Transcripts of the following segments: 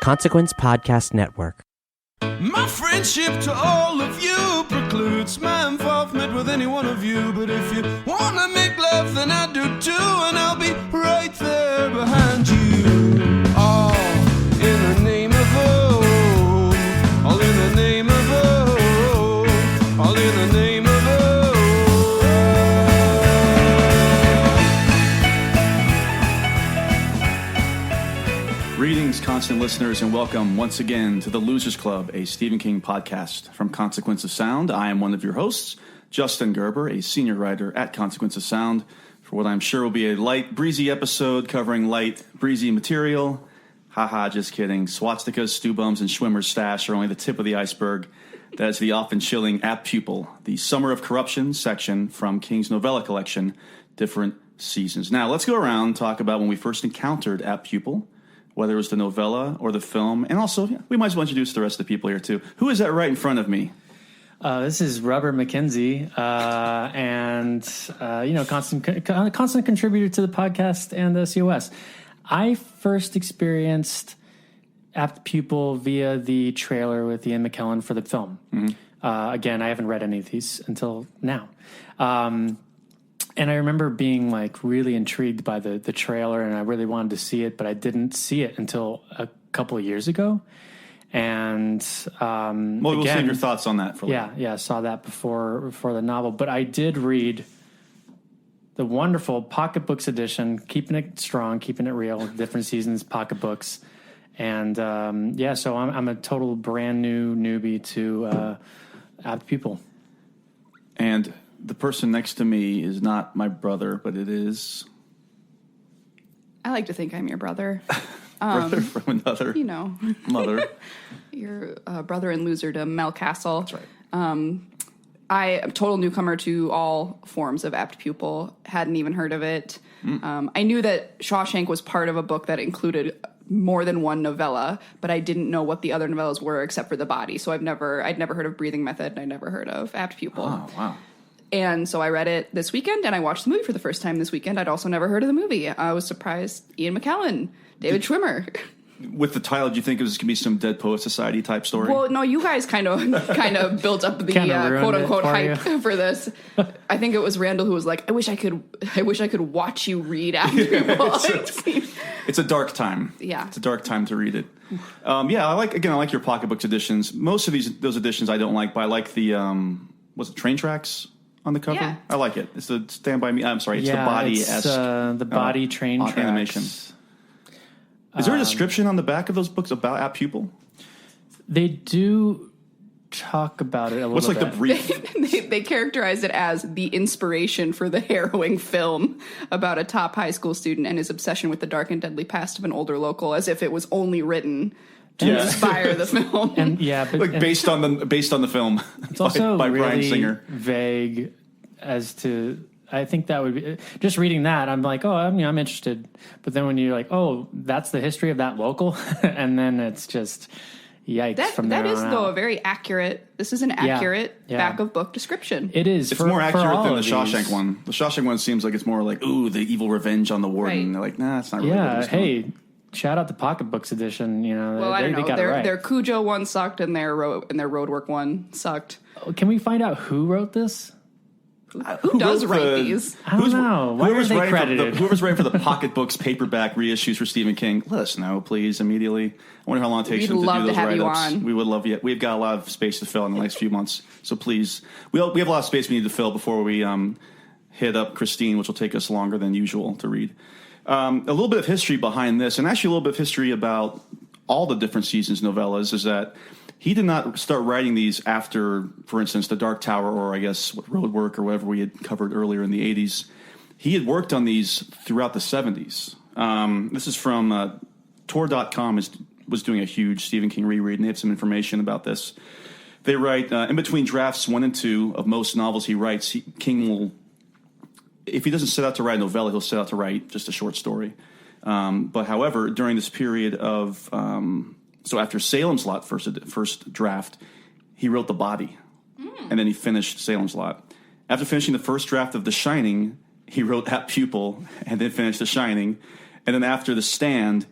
Consequence Podcast Network. My friendship to all of you precludes my involvement with any one of you. But if you wanna make love, then I do too, and I'll be right there behind you. All in the name of oh, all in the name of oh, all in the name of Greetings, constant listeners, and welcome once again to the Losers Club, a Stephen King podcast from Consequence of Sound. I am one of your hosts, Justin Gerber, a senior writer at Consequence of Sound, for what I'm sure will be a light, breezy episode covering light, breezy material. Haha, just kidding. Swastikas, stew bums, and Schwimmer's stash are only the tip of the iceberg. That is the often chilling Apt Pupil, the Summer of Corruption section from King's novella collection, Different Seasons. Now, let's go around and talk about when we first encountered Apt Pupil, whether it was the novella or the film. And also, we might as well introduce the rest of the people here, too. Who is that right in front of me? This is Robert McKenzie, constant contributor to the podcast and the COS. I first experienced Apt Pupil via the trailer with Ian McKellen for the film. Mm-hmm. Again, I haven't read any of these until now. And I remember being like really intrigued by the trailer, and I really wanted to see it, but I didn't see it until a couple of years ago. And we'll save your thoughts on that for later. Yeah, I saw that before the novel, but I did read the wonderful pocketbooks edition, keeping it strong, keeping it real, Different Seasons pocketbooks, and so I'm a total brand new newbie to Apt Pupil. And the person next to me is not my brother, but it is... I like to think I'm your brother. Brother from another mother. Your brother in loserdom, Mel Castle. That's right. I am a total newcomer to all forms of Apt Pupil. Hadn't even heard of it. I knew that Shawshank was part of a book that included more than one novella, but I didn't know what the other novellas were except for The Body. So I'd never heard of Breathing Method, and I never heard of Apt Pupil. Oh, wow. And so I read it this weekend, and I watched the movie for the first time this weekend. I'd also never heard of the movie. I was surprised. Ian McKellen, David Schwimmer. With the title, do you think it was going to be some Dead Poet Society type story? Well, no, you guys kind of built up the quote unquote hype for this. I think it was Randall who was like, I wish I could watch you read Apt Pupil. It's a dark time. Yeah. It's a dark time to read it. I like your pocketbooks editions. Most of those editions I don't like, but I like the was it Train Tracks on the cover? Yeah. I like it. It's the Stand By Me. I'm sorry, it's the Body-esque. The Body Train Tracks. Animation. Is there a description on the back of those books about Apt Pupil? They do talk about it a little bit. What's like the brief? They characterize it as the inspiration for the harrowing film about a top high school student and his obsession with the dark and deadly past of an older local, as if it was only written to inspire the film. And based on the film. It's also by really Bryan Singer. Vague as to. I think that would be just reading that. I'm like, I'm interested. But then when you're like, that's the history of that local, and then it's just yikes. From there that is on though out. a very accurate. This is an accurate back of book description. It is. It's more accurate than the Shawshank one. The Shawshank one seems like it's more like, ooh, the evil revenge on the warden. Right. They're like, nah, it's not really. Yeah. Hey. Shout out the pocketbooks edition. I don't know. Their Cujo one sucked, and their Roadwork one sucked. Can we find out who wrote this? Who does write these? I don't know. Why are they credited? Whoever's writing for the pocketbooks paperback reissues for Stephen King, let us know, please, immediately. I wonder how long it takes them to do those write-ups. We would love you. We've got a lot of space to fill in the next few months, so please. We have a lot of space we need to fill before we hit up Christine, which will take us longer than usual to read. A little bit of history behind this, and actually a little bit of history about all the Different Seasons novellas, is that he did not start writing these after, for instance, The Dark Tower or I guess Roadwork or whatever we had covered earlier in the 80s. He had worked on these throughout the 70s. This is from Tor.com was doing a huge Stephen King reread, and they have some information about this. They write, in between drafts 1 and 2 of most novels he writes, King will, if he doesn't set out to write a novella, he'll set out to write just a short story. But however, during this period of... So after Salem's Lot first draft, he wrote The Body, and then he finished Salem's Lot. After finishing the first draft of The Shining, he wrote Apt Pupil, and then finished The Shining. And then after The Stand,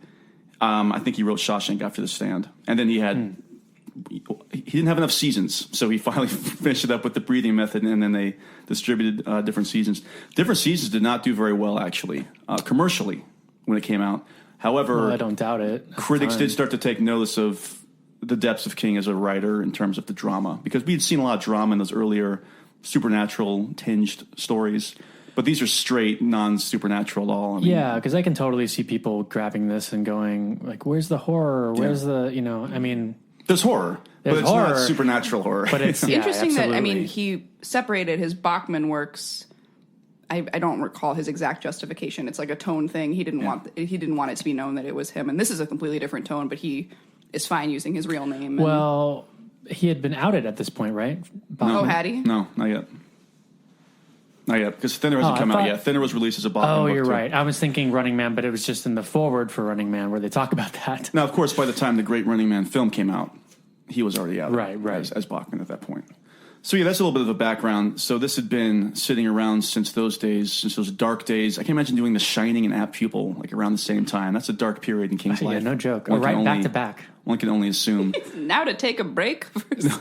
I think he wrote Shawshank after The Stand, and then he didn't have enough seasons, so he finally finished it up with The Breathing Method, and then they distributed different seasons. Different seasons did not do very well, actually, commercially when it came out. However, I don't doubt it. Critics did start to take notice of the depths of King as a writer in terms of the drama, because we had seen a lot of drama in those earlier supernatural tinged stories. But these are straight, non-supernatural at all. I mean, yeah, because I can totally see people grabbing this and going, like, where's the horror? Where's the, I mean... There's horror, but it's not supernatural horror. But it's interesting absolutely. that, I mean, he separated his Bachman works. I don't recall his exact justification. It's like a tone thing. He didn't want it to be known that it was him. And this is a completely different tone, but he is fine using his real name. Well, he had been outed at this point, right? No. Oh, had he? No, not yet. Not yet, because Thinner hasn't come out yet. Thinner was released as a Bachman book. Oh, you're right. I was thinking Running Man, but it was just in the foreword for Running Man where they talk about that. Now, of course, by the time the Great Running Man film came out, he was already out right. as Bachman at that point. So, yeah, that's a little bit of a background. So this had been sitting around since those days, since those dark days. I can imagine doing The Shining and Apt Pupil like around the same time. That's a dark period in King's life. Yeah, no joke. Back to back. One can only assume. Now to take a break.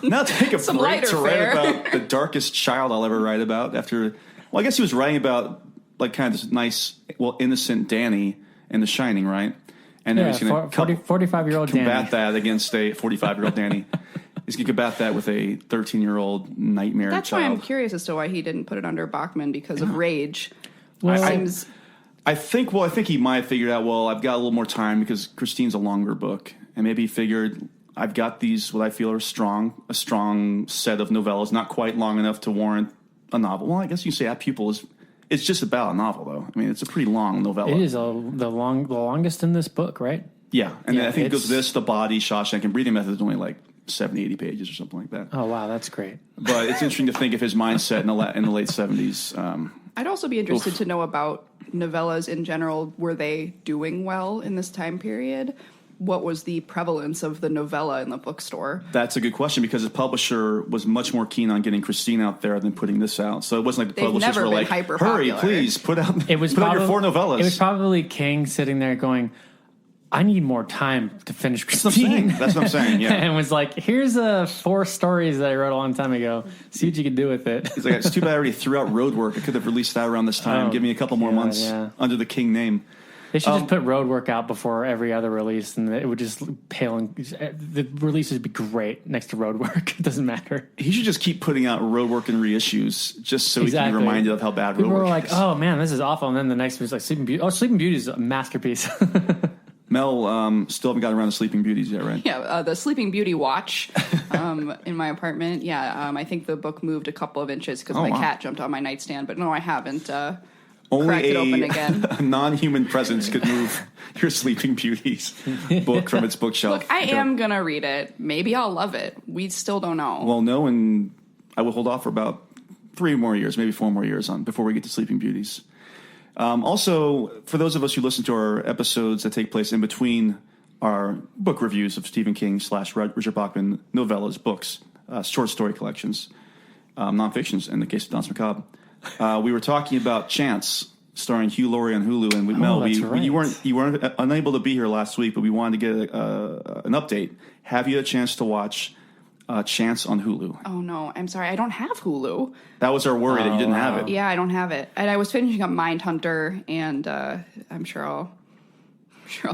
Now to take a some break to write fare. about the darkest child I'll ever write about after... Well, I guess he was writing about like kind of this nice, innocent Danny in The Shining, right? And then he's going to 45-year-old Danny. Combat that against a 45-year-old Danny. He's going to combat that with a 13-year-old nightmare That's child. why I'm curious as to why he didn't put it under Bachman because of Rage. Well, I think he might have figured out, well, I've got a little more time because Christine's a longer book. And maybe he figured, I've got these, what I feel are a strong set of novellas, not quite long enough to warrant a novel. Well, I guess you say Apt Pupil it's just about a novel, though. I mean, it's a pretty long novella. It is the longest in this book, right? Yeah, and then I think it goes this, The Body, Shawshank, and Breathing Method is only like 70, 80 pages or something like that. Oh, wow, that's great. But it's interesting to think of his mindset in the late 70s. I'd also be interested to know about novellas in general. Were they doing well in this time period? What was the prevalence of the novella in the bookstore? That's a good question because the publisher was much more keen on getting Christine out there than putting this out. So it wasn't like the publishers were like, hurry, please, put out your 4 novellas. It was probably King sitting there going, I need more time to finish Christine. That's what I'm saying, yeah. And was like, here's 4 stories that I wrote a long time ago. See what you can do with it. He's like, it's too bad I already threw out Roadwork. I could have released that around this time. Give me a couple more months under the King name. They should just put Roadwork out before every other release, and it would just pale. The releases would be great next to Roadwork. It doesn't matter. He should just keep putting out Roadwork and reissues, just so he can be reminded of how bad People Roadwork were like, is. oh man, this is awful. And then the next one's like Sleeping Beauty. Oh, Sleeping Beauty is a masterpiece. Mel, still haven't gotten around to Sleeping Beauties yet, right? Yeah, the Sleeping Beauty watch in my apartment. Yeah, I think the book moved a couple of inches because my cat jumped on my nightstand, but no, I haven't. Cracked it open again. A non-human presence could move your Sleeping Beauties book from its bookshelf. Look, I am going to read it. Maybe I'll love it. We still don't know. Well, no, and I will hold off for about 3 more years, maybe 4 more years before we get to Sleeping Beauties. Also, for those of us who listen to our episodes that take place in between our book reviews of Stephen King / Richard Bachman novellas, books, short story collections, nonfictions in the case of Danse Macabre, we were talking about Chance, starring Hugh Laurie on Hulu, and Mel, you weren't unable to be here last week, but we wanted to get an update. Have you had a chance to watch Chance on Hulu? Oh no, I'm sorry, I don't have Hulu. That was our worry that you didn't have it. Yeah, I don't have it, and I was finishing up Mindhunter, and I'm sure I'll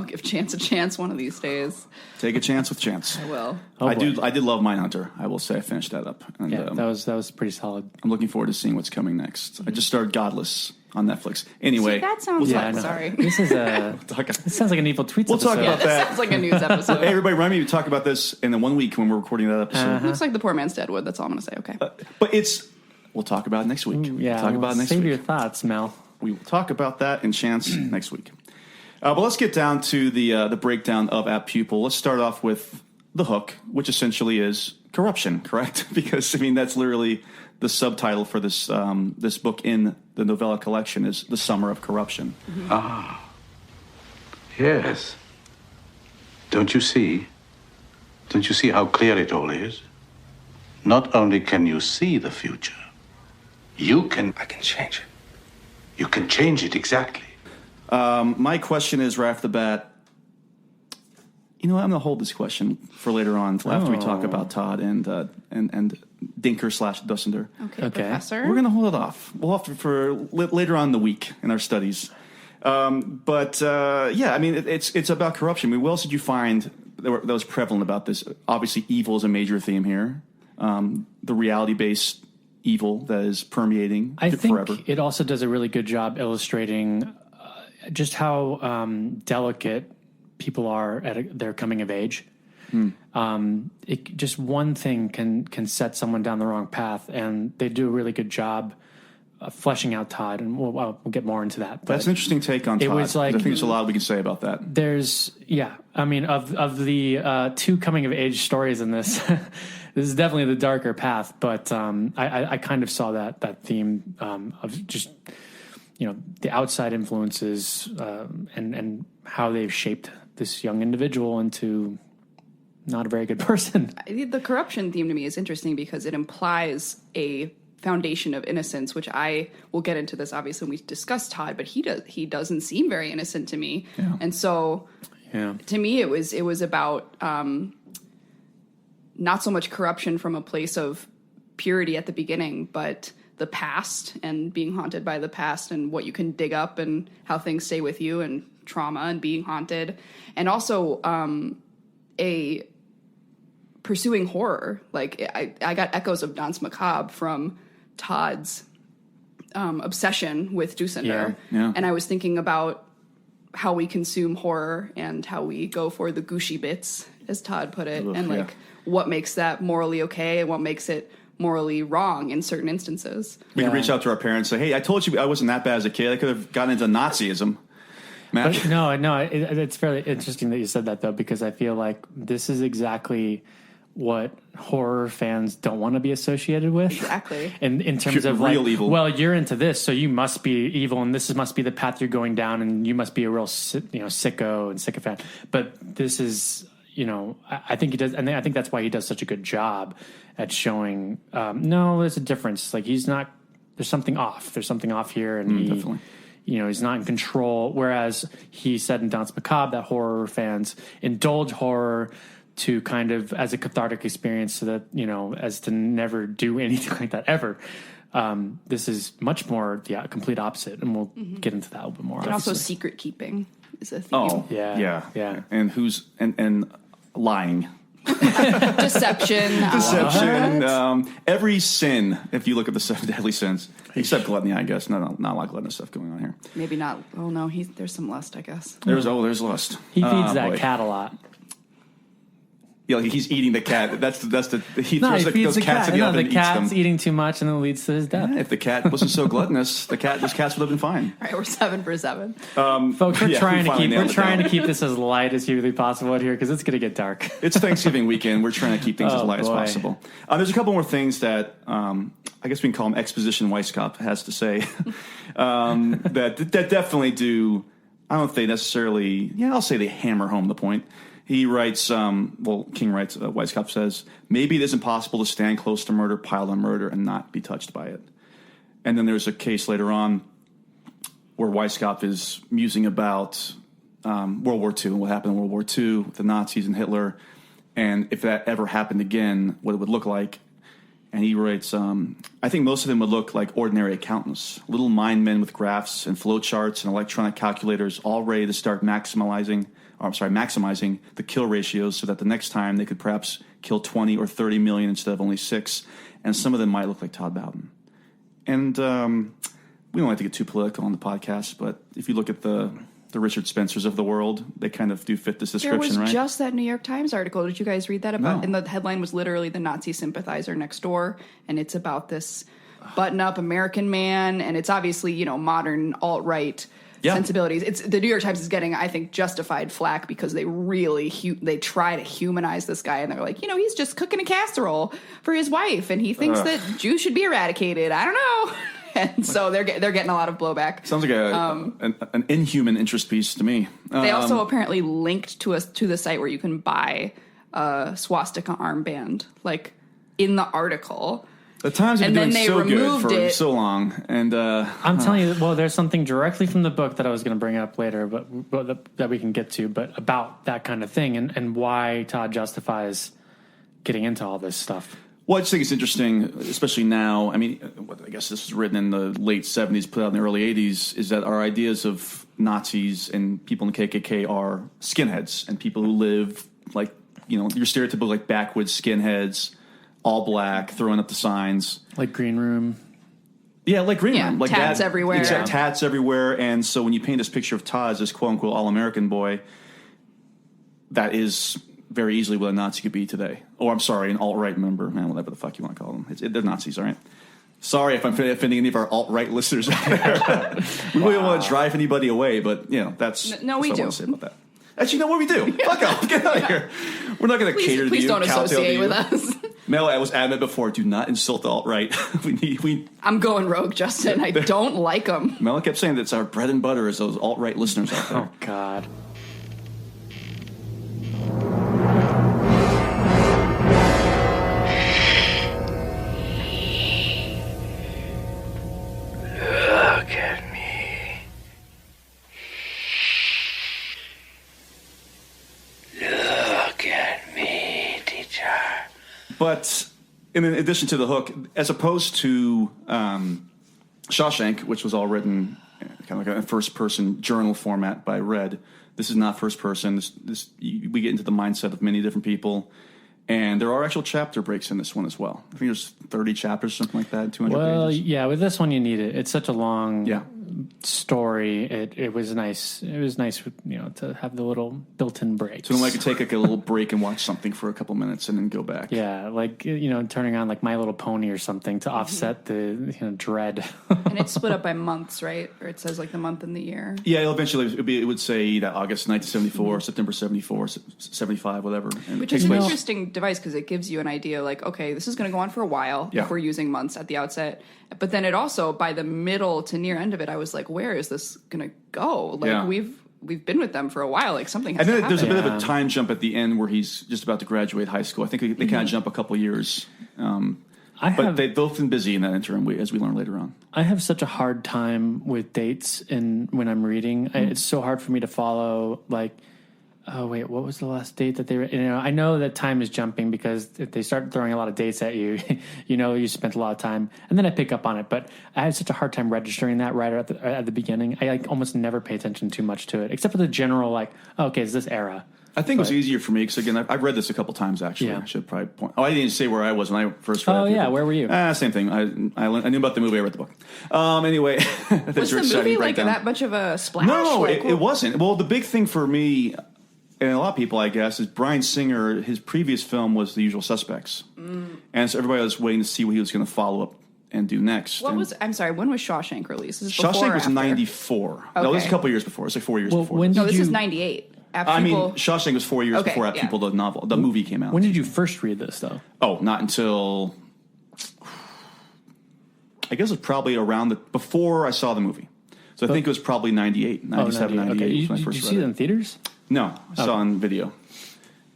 give Chance a chance one of these days. Take a chance with Chance. I will. I did love Mindhunter. I will say I finished that up. And, that was pretty solid. I'm looking forward to seeing what's coming next. I just started Godless on Netflix. Anyway, that sounds sorry. This is this sounds like an evil tweets episode. Talk about that. Sounds like a news episode. Hey, everybody, remind me to talk about this in the 1 week when we're recording that episode. Looks like the poor man's Deadwood. That's all I'm going to say. Okay, but we'll talk about it next week. Save your thoughts, Mel. We will talk about that in Chance next week. But let's get down to the breakdown of Apt Pupil. Let's start off with the hook, which essentially is corruption, correct? Because, I mean, that's literally the subtitle for this this book in the novella collection is The Summer of Corruption. Mm-hmm. Ah, yes. Don't you see? Don't you see how clear it all is? Not only can you see the future, I can change it. You can change it, exactly. My question is, right off the bat, You know what? I'm going to hold this question for later on until after we talk about Todd and Dinker/Dussender. Okay, Professor. We're going to hold it off. We'll have to for later on in the week in our studies. I mean, it's about corruption. I mean, what else did you find that was prevalent about this? Obviously, evil is a major theme here. The reality-based evil that is permeating forever. I think it also does a really good job illustrating just how delicate people are at their coming of age. Just one thing can set someone down the wrong path, and they do a really good job fleshing out Todd, and we'll get more into that. But that's an interesting take on Todd. I think there's a lot we can say about that. I mean, of the two coming of age stories in this, this is definitely the darker path. But I kind of saw that theme of just the outside influences and how they've shaped this young individual into not a very good person. The corruption theme to me is interesting because it implies a foundation of innocence, which I will get into this obviously when we discuss Todd, but he doesn't seem very innocent to me. Yeah. And so to me it was about not so much corruption from a place of purity at the beginning, but the past and being haunted by the past and what you can dig up and how things stay with you and trauma and being haunted. And also a pursuing horror. Like I got echoes of Danse Macabre from Todd's obsession with Dussender. Yeah. And I was thinking about how we consume horror and how we go for the gushy bits, as Todd put it, and what makes that morally okay and what makes it morally wrong in certain instances. We could reach out to our parents and say, hey, I told you I wasn't that bad as a kid. I could have gotten into Nazism. But no, it's fairly interesting that you said that, though, because I feel like this is exactly what horror fans don't want to be associated with. Exactly. In terms of real evil. Well, you're into this, so you must be evil, and this must be the path you're going down, and you must be a real sicko and sycophant. But this is, I think he does, and I think that's why he does such a good job at showing. No, there's a difference. Like he's not. There's something off. There's something off here, and definitely. He's not in control. Whereas he said in Danse Macabre that horror fans indulge horror to kind of as a cathartic experience so that, as to never do anything like that ever. This is much more the complete opposite. And we'll get into that a little bit more. And also secret keeping is a theme. Oh, yeah. And and lying. Deception. Every sin, if you look at the 7 deadly sins, except gluttony, I guess. Not a lot of gluttonous stuff going on here. Maybe not. Oh, no, there's some lust, I guess. There's lust. He feeds that cat a lot. Yeah, he's eating the cat. He throws he those feeds the cats cat. in the oven and the eats them. cat's eating too much and it leads to his death. Yeah, if the cat wasn't so gluttonous, those cats would have been fine. All right, we're 7 for 7. Folks, we're trying to keep this as light as humanly possible here because it's going to get dark. It's Thanksgiving weekend. We're trying to keep things as light as possible. There's a couple more things that I guess we can call them exposition Weisskopf has to say that definitely do. I don't know if they necessarily. Yeah, I'll say they hammer home the point. He writes, King writes, Weisskopf says, maybe it isn't possible to stand close to murder, pile on murder, and not be touched by it. And then there's a case later on where Weisskopf is musing about World War II, what happened in World War II with the Nazis and Hitler, and if that ever happened again, what it would look like. And he writes, I think most of them would look like ordinary accountants, little mind men with graphs and flowcharts and electronic calculators all ready to start maximizing the kill ratios so that the next time they could perhaps kill 20 or 30 million instead of only 6. And some of them might look like Todd Bowden. And we don't like to get too political on the podcast, but if you look at the Richard Spencers of the world, they kind of do fit this description, right? There was just that New York Times article. Did you guys read that about? No. And the headline was literally the Nazi sympathizer next door, and it's about this button-up American man, and it's obviously, modern alt-right sensibilities. It's the New York Times is getting, I think, justified flack because they really they try to humanize this guy, and they're like, he's just cooking a casserole for his wife, and he thinks that Jews should be eradicated. I don't know. And so they're getting a lot of blowback. Sounds like an inhuman interest piece to me. They also apparently linked to the site where you can buy a swastika armband, like in the article. The Times have been doing so good for so long, and I'm telling you, well, there's something directly from the book that I was going to bring up later, but that we can get to, but about that kind of thing and why Todd justifies getting into all this stuff. Well, I just think it's interesting, especially now. I mean, I guess this was written in the late 70s, put out in the early 80s, is that our ideas of Nazis and people in the KKK are skinheads and people who live like, your stereotypical like backwoods skinheads, all black, throwing up the signs. Like Green Room. Yeah, like Green Room. Like tats everywhere. Exactly, tats everywhere. And so when you paint this picture of Todd as this quote-unquote all-American boy, that is very easily what a Nazi could be today. Oh, I'm sorry, an alt-right member. Man, whatever the fuck you want to call them. They're Nazis, all right? Sorry if I'm offending any of our alt-right listeners out there. We really don't want to drive anybody away, but, that's, no, we that's do. what I want to say about that. Actually, what we do. Fuck off. Get out of here. We're not going to cater to you. Please don't associate with us. Mel, I was adamant before. Do not insult the alt-right. I'm going rogue, Justin. I don't like them. Mel kept saying that's our bread and butter is those alt-right listeners out there. Oh, God. Look at me. Look at me, teacher. But in addition to the hook, as opposed to Shawshank, which was all written kind of like a first-person journal format by Red, this is not first-person. We get into the mindset of many different people. And there are actual chapter breaks in this one as well. I think there's 30 chapters, something like that, 200 pages. Well, yeah, with this one you need it. It's such a long story. It was nice. It was nice, to have the little built-in breaks. So then I could take like a little break and watch something for a couple minutes and then go back. Yeah, like turning on like My Little Pony or something to offset the dread. And it's split up by months, right? Or it says like the month and the year. Yeah, eventually it would say that August 1974, September 74, 75, whatever. And which is an interesting device because it gives you an idea like, okay, this is going to go on for a while if we're using months at the outset. But then it also, by the middle to near end of it, I was like, where is this going to go? Like we've been with them for a while. Like something has to happen. There's a bit of a time jump at the end where he's just about to graduate high school. I think they kind of jump a couple years. But they've both been busy in that interim, as we learn later on. I have such a hard time with dates when I'm reading. It's so hard for me to follow, like, oh, wait, what was the last date that they were... I know that time is jumping because if they start throwing a lot of dates at you, you spent a lot of time. And then I pick up on it. But I had such a hard time registering that right at the beginning. I almost never pay attention too much to it, except for the general, like, oh, okay, it's this era. I think it was easier for me because, again, I've read this a couple times, actually. Yeah. I should probably point... Oh, I didn't even say where I was when I first read it. Oh, yeah, where were you? Same thing. I knew about the movie. I read the book. Anyway. Was the movie like that much of a splash? No, it wasn't. Well, the big thing for me... And a lot of people, I guess, is Bryan Singer, his previous film was The Usual Suspects. And so everybody was waiting to see what he was going to follow up and do next. I'm sorry, when was Shawshank released? Is Shawshank was 94. Okay. No, it was a couple years before. It's like 4 years before. This is 98. Shawshank was 4 years before Pupil, the novel. The movie came out. When did you first read this, though? Oh, not until... I guess it was probably around before I saw the movie. So I think it was probably 98, 97, 98 okay. when I first did you read see it in theaters? No, I saw it on video.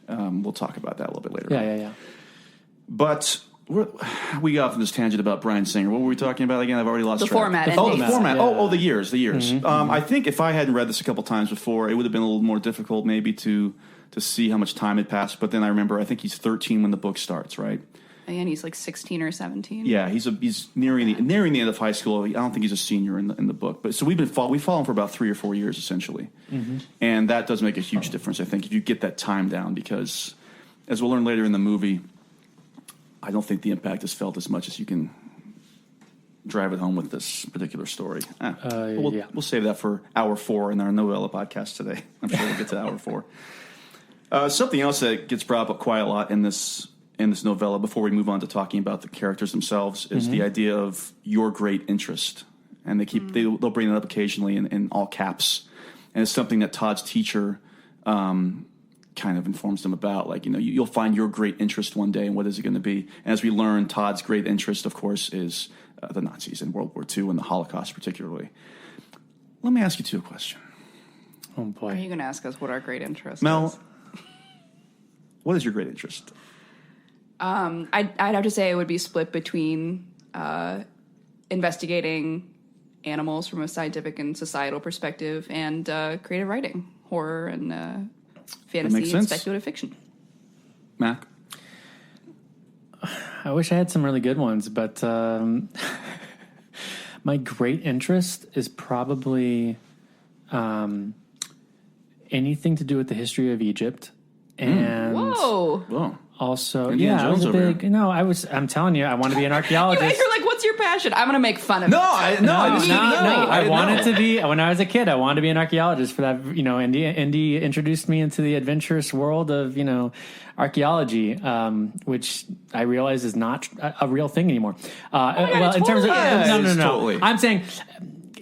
We'll talk about that a little bit later. Yeah. But we got off on this tangent about Bryan Singer. What were we talking about again? I've already lost track. Format. The format. Yeah. The years. Mm-hmm. I think if I hadn't read this a couple times before, it would have been a little more difficult maybe to see how much time had passed. But then I remember, I think he's 13 when the book starts, right? And he's like 16 or 17. Yeah, he's nearing the end of high school. I don't think he's a senior in the book. But so we follow him for about 3 or 4 years essentially, and that does make a huge difference. I think if you get that time down, because as we'll learn later in the movie, I don't think the impact is felt as much as you can drive it home with this particular story. We'll save that for hour 4 in our novella podcast today. I'm sure we'll get to hour 4. Something else that gets brought up quite a lot in this novella, before we move on to talking about the characters themselves, is the idea of your great interest, and they'll bring it up occasionally in all caps, and it's something that Todd's teacher kind of informs them about. Like, you'll find your great interest one day, and what is it going to be? And as we learn, Todd's great interest, of course, is the Nazis in World War II and the Holocaust, particularly. Let me ask you two a question. Oh boy, are you going to ask us what our great interest Mel, is? what is your great interest? I'd have to say it would be split between investigating animals from a scientific and societal perspective and creative writing, horror and fantasy and speculative fiction. Mac? I wish I had some really good ones, but my great interest is probably anything to do with the history of Egypt. And Whoa. Also, Indiana Jones I was a big. No, I'm telling you, I want to be an archaeologist. You're like, what's your passion? I'm going to make fun of it. No. I wanted to be, when I was a kid, I wanted to be an archaeologist for that. Indy introduced me into the adventurous world of, archaeology, which I realize is not a real thing anymore. In terms of, no. Totally. I'm saying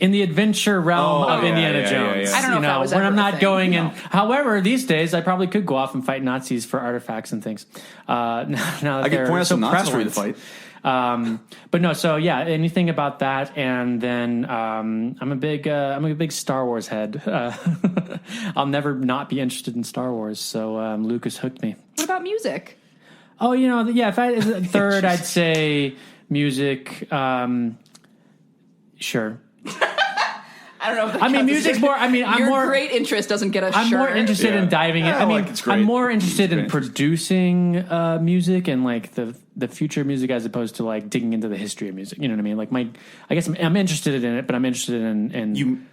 in the adventure realm of Indiana Jones. Yeah. I don't know if that was when ever I'm a not thing. going in. However, these days I probably could go off and fight Nazis for artifacts and things. Now that I could point out some Nazis for you to fight. But no, so yeah, anything about that, and then I'm a big Star Wars head. I'll never not be interested in Star Wars. So Lucas hooked me. What about music? Oh, if I third, I'd say music. Sure. I don't know. If I mean, music's more. I mean, your great interest doesn't get us. I'm more interested in diving in. I'm more interested in producing music and like the future music as opposed to like digging into the history of music. You know what I mean? Like I guess I'm interested in it, but I'm interested in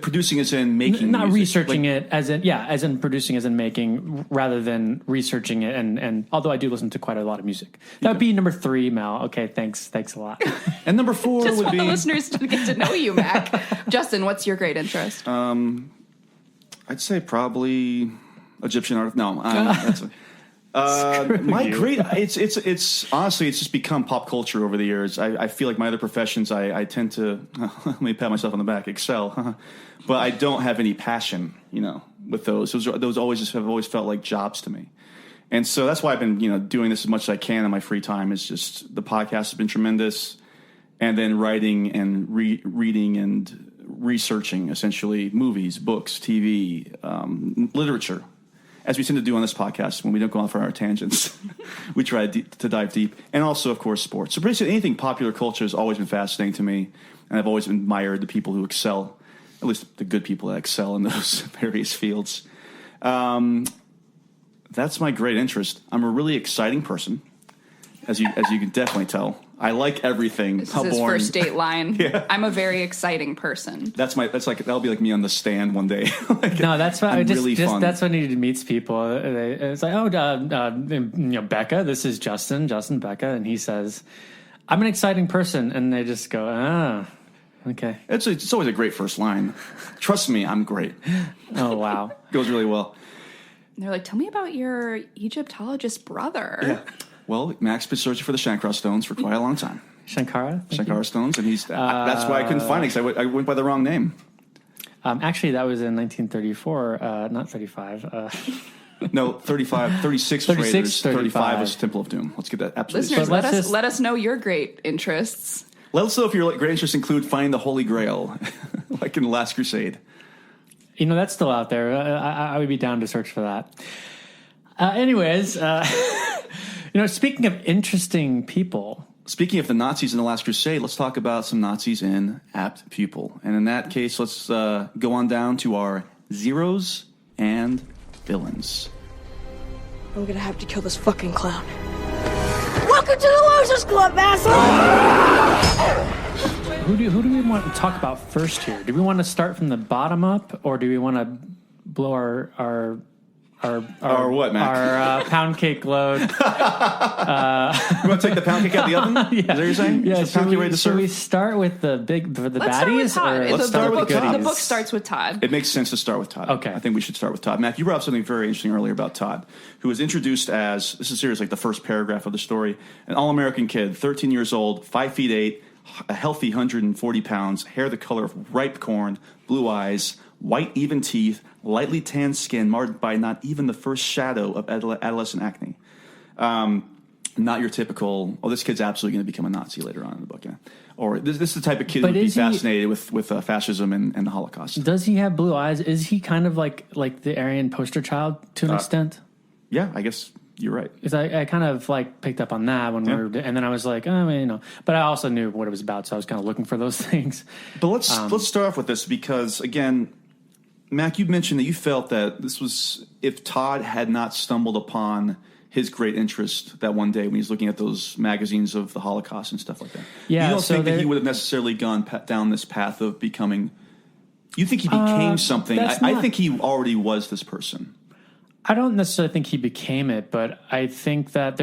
producing as in making, not music. researching it as in producing as in making, rather than researching it. And although I do listen to quite a lot of music, that would be number 3, Mal. Okay, thanks a lot. And number 4 Just would want be the listeners to get to know you, Mac. Justin, what's your great interest? I'd say probably Egyptian art. No, that's it's honestly it's just become pop culture over the years. I feel like my other professions I tend to let me pat myself on the back, excel, but I don't have any passion, with those. Those have always felt like jobs to me, and so that's why I've been doing this as much as I can in my free time. It's just the podcast has been tremendous, and then writing and reading and researching essentially movies, books, TV, literature. As we tend to do on this podcast when we don't go off on our tangents. We try to dive deep. And also, of course, sports. So basically anything popular culture has always been fascinating to me. And I've always admired the people who excel, at least the good people that excel in those various fields. That's my great interest. I'm a really exciting person, as you can definitely tell. I like everything. This is his first date line. Yeah. I'm a very exciting person. That'll be like me on the stand one day. No, that's what really fun. That's when he meets people. It's like, Becca, this is Justin, Becca, and he says, "I'm an exciting person," and they just go, okay. It's always a great first line. Trust me, I'm great. Oh wow, goes really well. And they're like, "Tell me about your Egyptologist brother." Yeah. Well, Mac's been searching for the Shankara stones for quite a long time. Shankara stones, and that's why I couldn't find it, because I went by the wrong name. Actually, that was in 1934, not 35. No, 36 was Raiders, 35 was Temple of Doom. Let's get that absolutely. Listeners, let us know your great interests. Let us know if your great interests include finding the Holy Grail, like in The Last Crusade. That's still out there. I would be down to search for that. Anyways, speaking of interesting people. Speaking of the Nazis in The Last Crusade, let's talk about some Nazis in Apt Pupil. And in that case, let's go on down to our zeros and villains. I'm gonna have to kill this fucking clown. Welcome to the Losers Club, asshole! Who do we want to talk about first here? Do we want to start from the bottom up, or do we want to blow our what, Mac? Our pound cake load. You want to take the pound cake out of the oven? Yeah. Is that what you're saying? Yeah. Should we start with the Let's baddies? start with Todd. Todd. The book starts with Todd. It makes sense to start with Todd. Okay. I think we should start with Todd. Mac, you brought up something very interesting earlier about Todd, who was introduced as, this is seriously like the first paragraph of the story, an all-American kid, 13 years old, 5'8", a healthy 140 pounds, hair the color of ripe corn, blue eyes, white even teeth, lightly tanned skin marred by not even the first shadow of adolescent acne. Not your typical, this kid's absolutely going to become a Nazi later on in the book. Yeah. Or this is the type of kid that would be fascinated with fascism and the Holocaust. Does he have blue eyes? Is he kind of like the Aryan poster child to an extent? Yeah, I guess. You're right. Because I kind of like picked up on that when we were, and then I was like, oh, you know, but I also knew what it was about, so I was kind of looking for those things. But let's start off with this because, again, Mac, you mentioned that you felt that this was, if Todd had not stumbled upon his great interest that one day when he's looking at those magazines of the Holocaust and stuff like that. Yeah, you don't think that he would have necessarily gone down this path of becoming, you think he became something. I think he already was this person. I don't necessarily think he became it, but I think that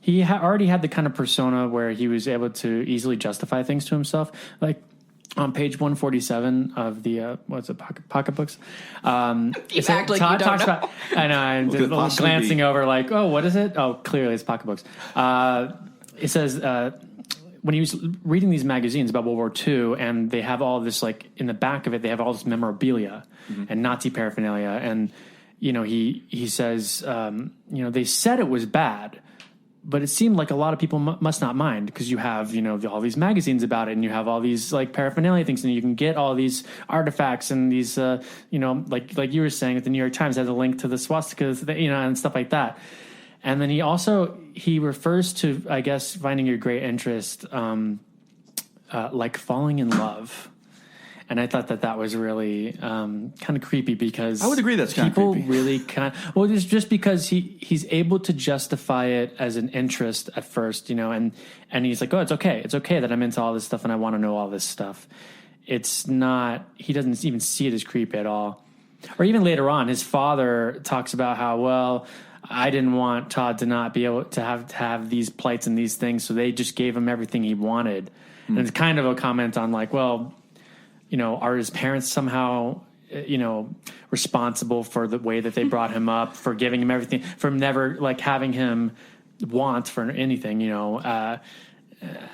he already had the kind of persona where he was able to easily justify things to himself. Like on page 147 of the pocketbooks, you act like Todd you don't know. About, I know, I'm glancing over like, oh, what is it? Oh, clearly it's pocketbooks. It says when he was reading these magazines about World War II, and they have all this, like, in the back of it, they have all this memorabilia and Nazi paraphernalia, and you know, he says, you know, they said it was bad, but it seemed like a lot of people must not mind because you have, you know, all these magazines about it, and you have all these like paraphernalia things, and you can get all these artifacts and these, you know, like you were saying, that the New York Times has a link to the swastikas, you know, and stuff like that. And then he refers to, I guess, finding your great interest, like falling in love. And I thought that was really kind of creepy because I would agree that's kind of creepy. People really well, it's just because he's able to justify it as an interest at first, you know, and he's like, oh, it's okay that I'm into all this stuff and I want to know all this stuff. It's not, he doesn't even see it as creepy at all. Or even later on, his father talks about how, well, I didn't want Todd to not be able to have these plights and these things, so they just gave him everything he wanted. And it's kind of a comment on like, well, you know, are his parents somehow, you know, responsible for the way that they brought him up, for giving him everything, from never like having him want for anything, you know?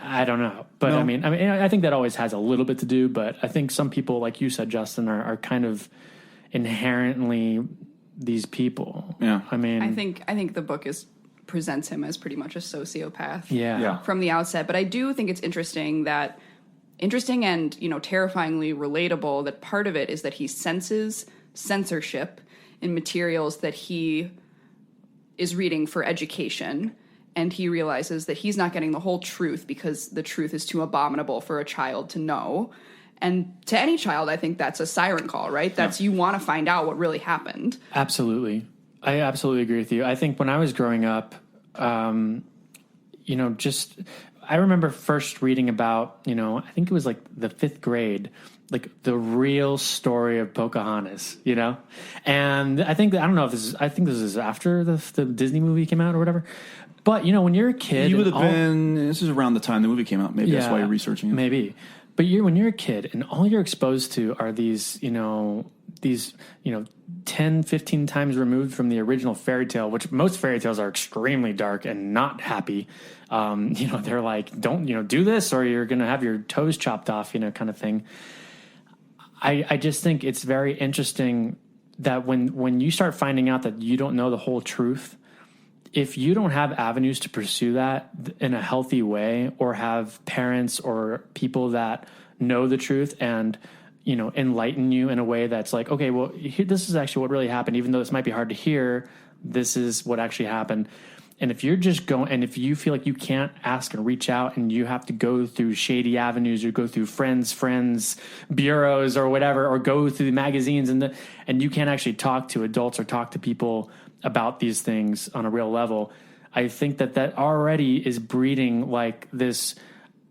I don't know, but no. I mean, I think that always has a little bit to do, but I think some people, like you said, Justin, are kind of inherently these people. Yeah, I mean, I think the book presents him as pretty much a sociopath. Yeah. From the outset, but I do think it's interesting and, you know, terrifyingly relatable that part of it is that he senses censorship in materials that he is reading for education, and he realizes that he's not getting the whole truth because the truth is too abominable for a child to know. And to any child, I think that's a siren call, right? That's you want to find out what really happened. Absolutely. I absolutely agree with you. I think when I was growing up, you know, I remember first reading about, you know, I think it was like the 5th grade, like the real story of Pocahontas, you know? And I think this is after the Disney movie came out or whatever. But, you know, when you're a kid, you would have this is around the time the movie came out. Maybe that's why you're researching it. Maybe. But when you're a kid and all you're exposed to are these 10, 15 times removed from the original fairy tale, which most fairy tales are extremely dark and not happy. You know, they're like, don't, you know, do this or you're going to have your toes chopped off, you know, kind of thing. I just think it's very interesting that when you start finding out that you don't know the whole truth, if you don't have avenues to pursue that in a healthy way, or have parents or people that know the truth and, you know, enlighten you in a way that's like, okay, well, this is actually what really happened, even though this might be hard to hear, this is what actually happened. And if you're just going, and if you feel like you can't ask and reach out and you have to go through shady avenues or go through friends bureaus or whatever, or go through the magazines and you can't actually talk to adults or talk to people about these things on a real level, I think that already is breeding like this,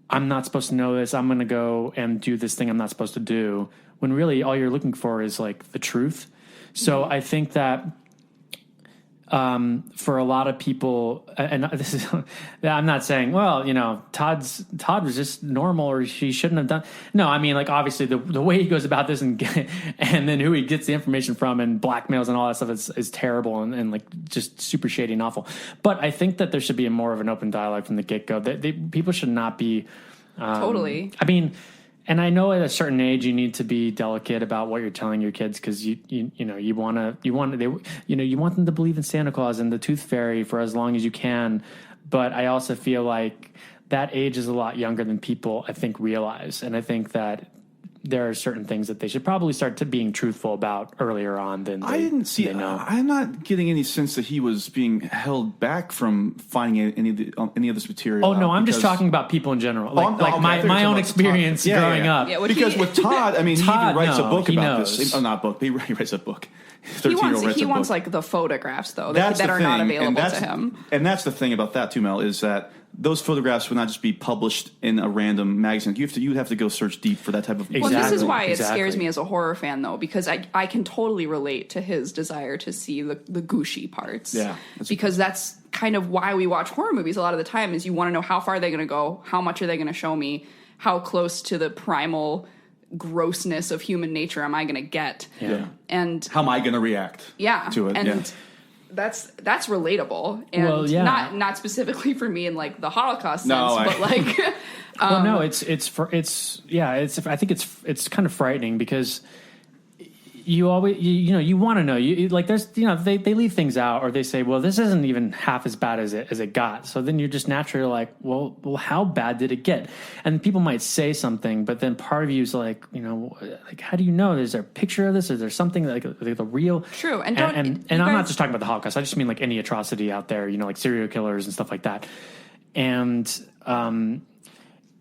I'm not supposed to know this, I'm going to go and do this thing I'm not supposed to do, when really all you're looking for is like the truth. So I think that for a lot of people, and this is, I'm not saying, well, you know, Todd was just normal or he shouldn't have done. No, I mean, like, obviously the way he goes about this and then who he gets the information from and blackmails and all that stuff is terrible and like just super shady and awful. But I think that there should be more of an open dialogue from the get-go. People should not be totally. I mean, and I know at a certain age you need to be delicate about what you're telling your kids, because you want them to believe in Santa Claus and the Tooth Fairy for as long as you can. But I also feel like that age is a lot younger than people I think realize, and I think that there are certain things that they should probably start to being truthful about earlier on than I didn't see. I'm not getting any sense that he was being held back from finding any of this material. Oh no, I'm just talking about people in general, my own experience growing up. Yeah, because with Todd, I mean, he even writes a book about knows. this. Oh, not book. He writes a book. He wants like the photographs though that are not available to him. And that's the thing about that too, Mel, is that those photographs would not just be published in a random magazine. You'd have to go search deep for that type of. Well, this is why it scares me as a horror fan, though, because I can totally relate to his desire to see the gushy parts. Yeah, because that's kind of why we watch horror movies a lot of the time. Is you want to know how far they're going to go, how much are they going to show me, how close to the primal grossness of human nature am I going to get? Yeah, and how am I going to react? Yeah, to it. And that's relatable, and not specifically for me in like the Holocaust sense, but like. Well, no, I think it's kind of frightening because you always you want to know there's they leave things out, or they say, well, this isn't even half as bad as it got. So then you're just naturally like, well, how bad did it get? And people might say something, but then part of you is like, how do you know? Is there a picture of this? Is there something like the real? True, and I'm not just talking about the Holocaust. I just mean like any atrocity out there, like serial killers and stuff like that, and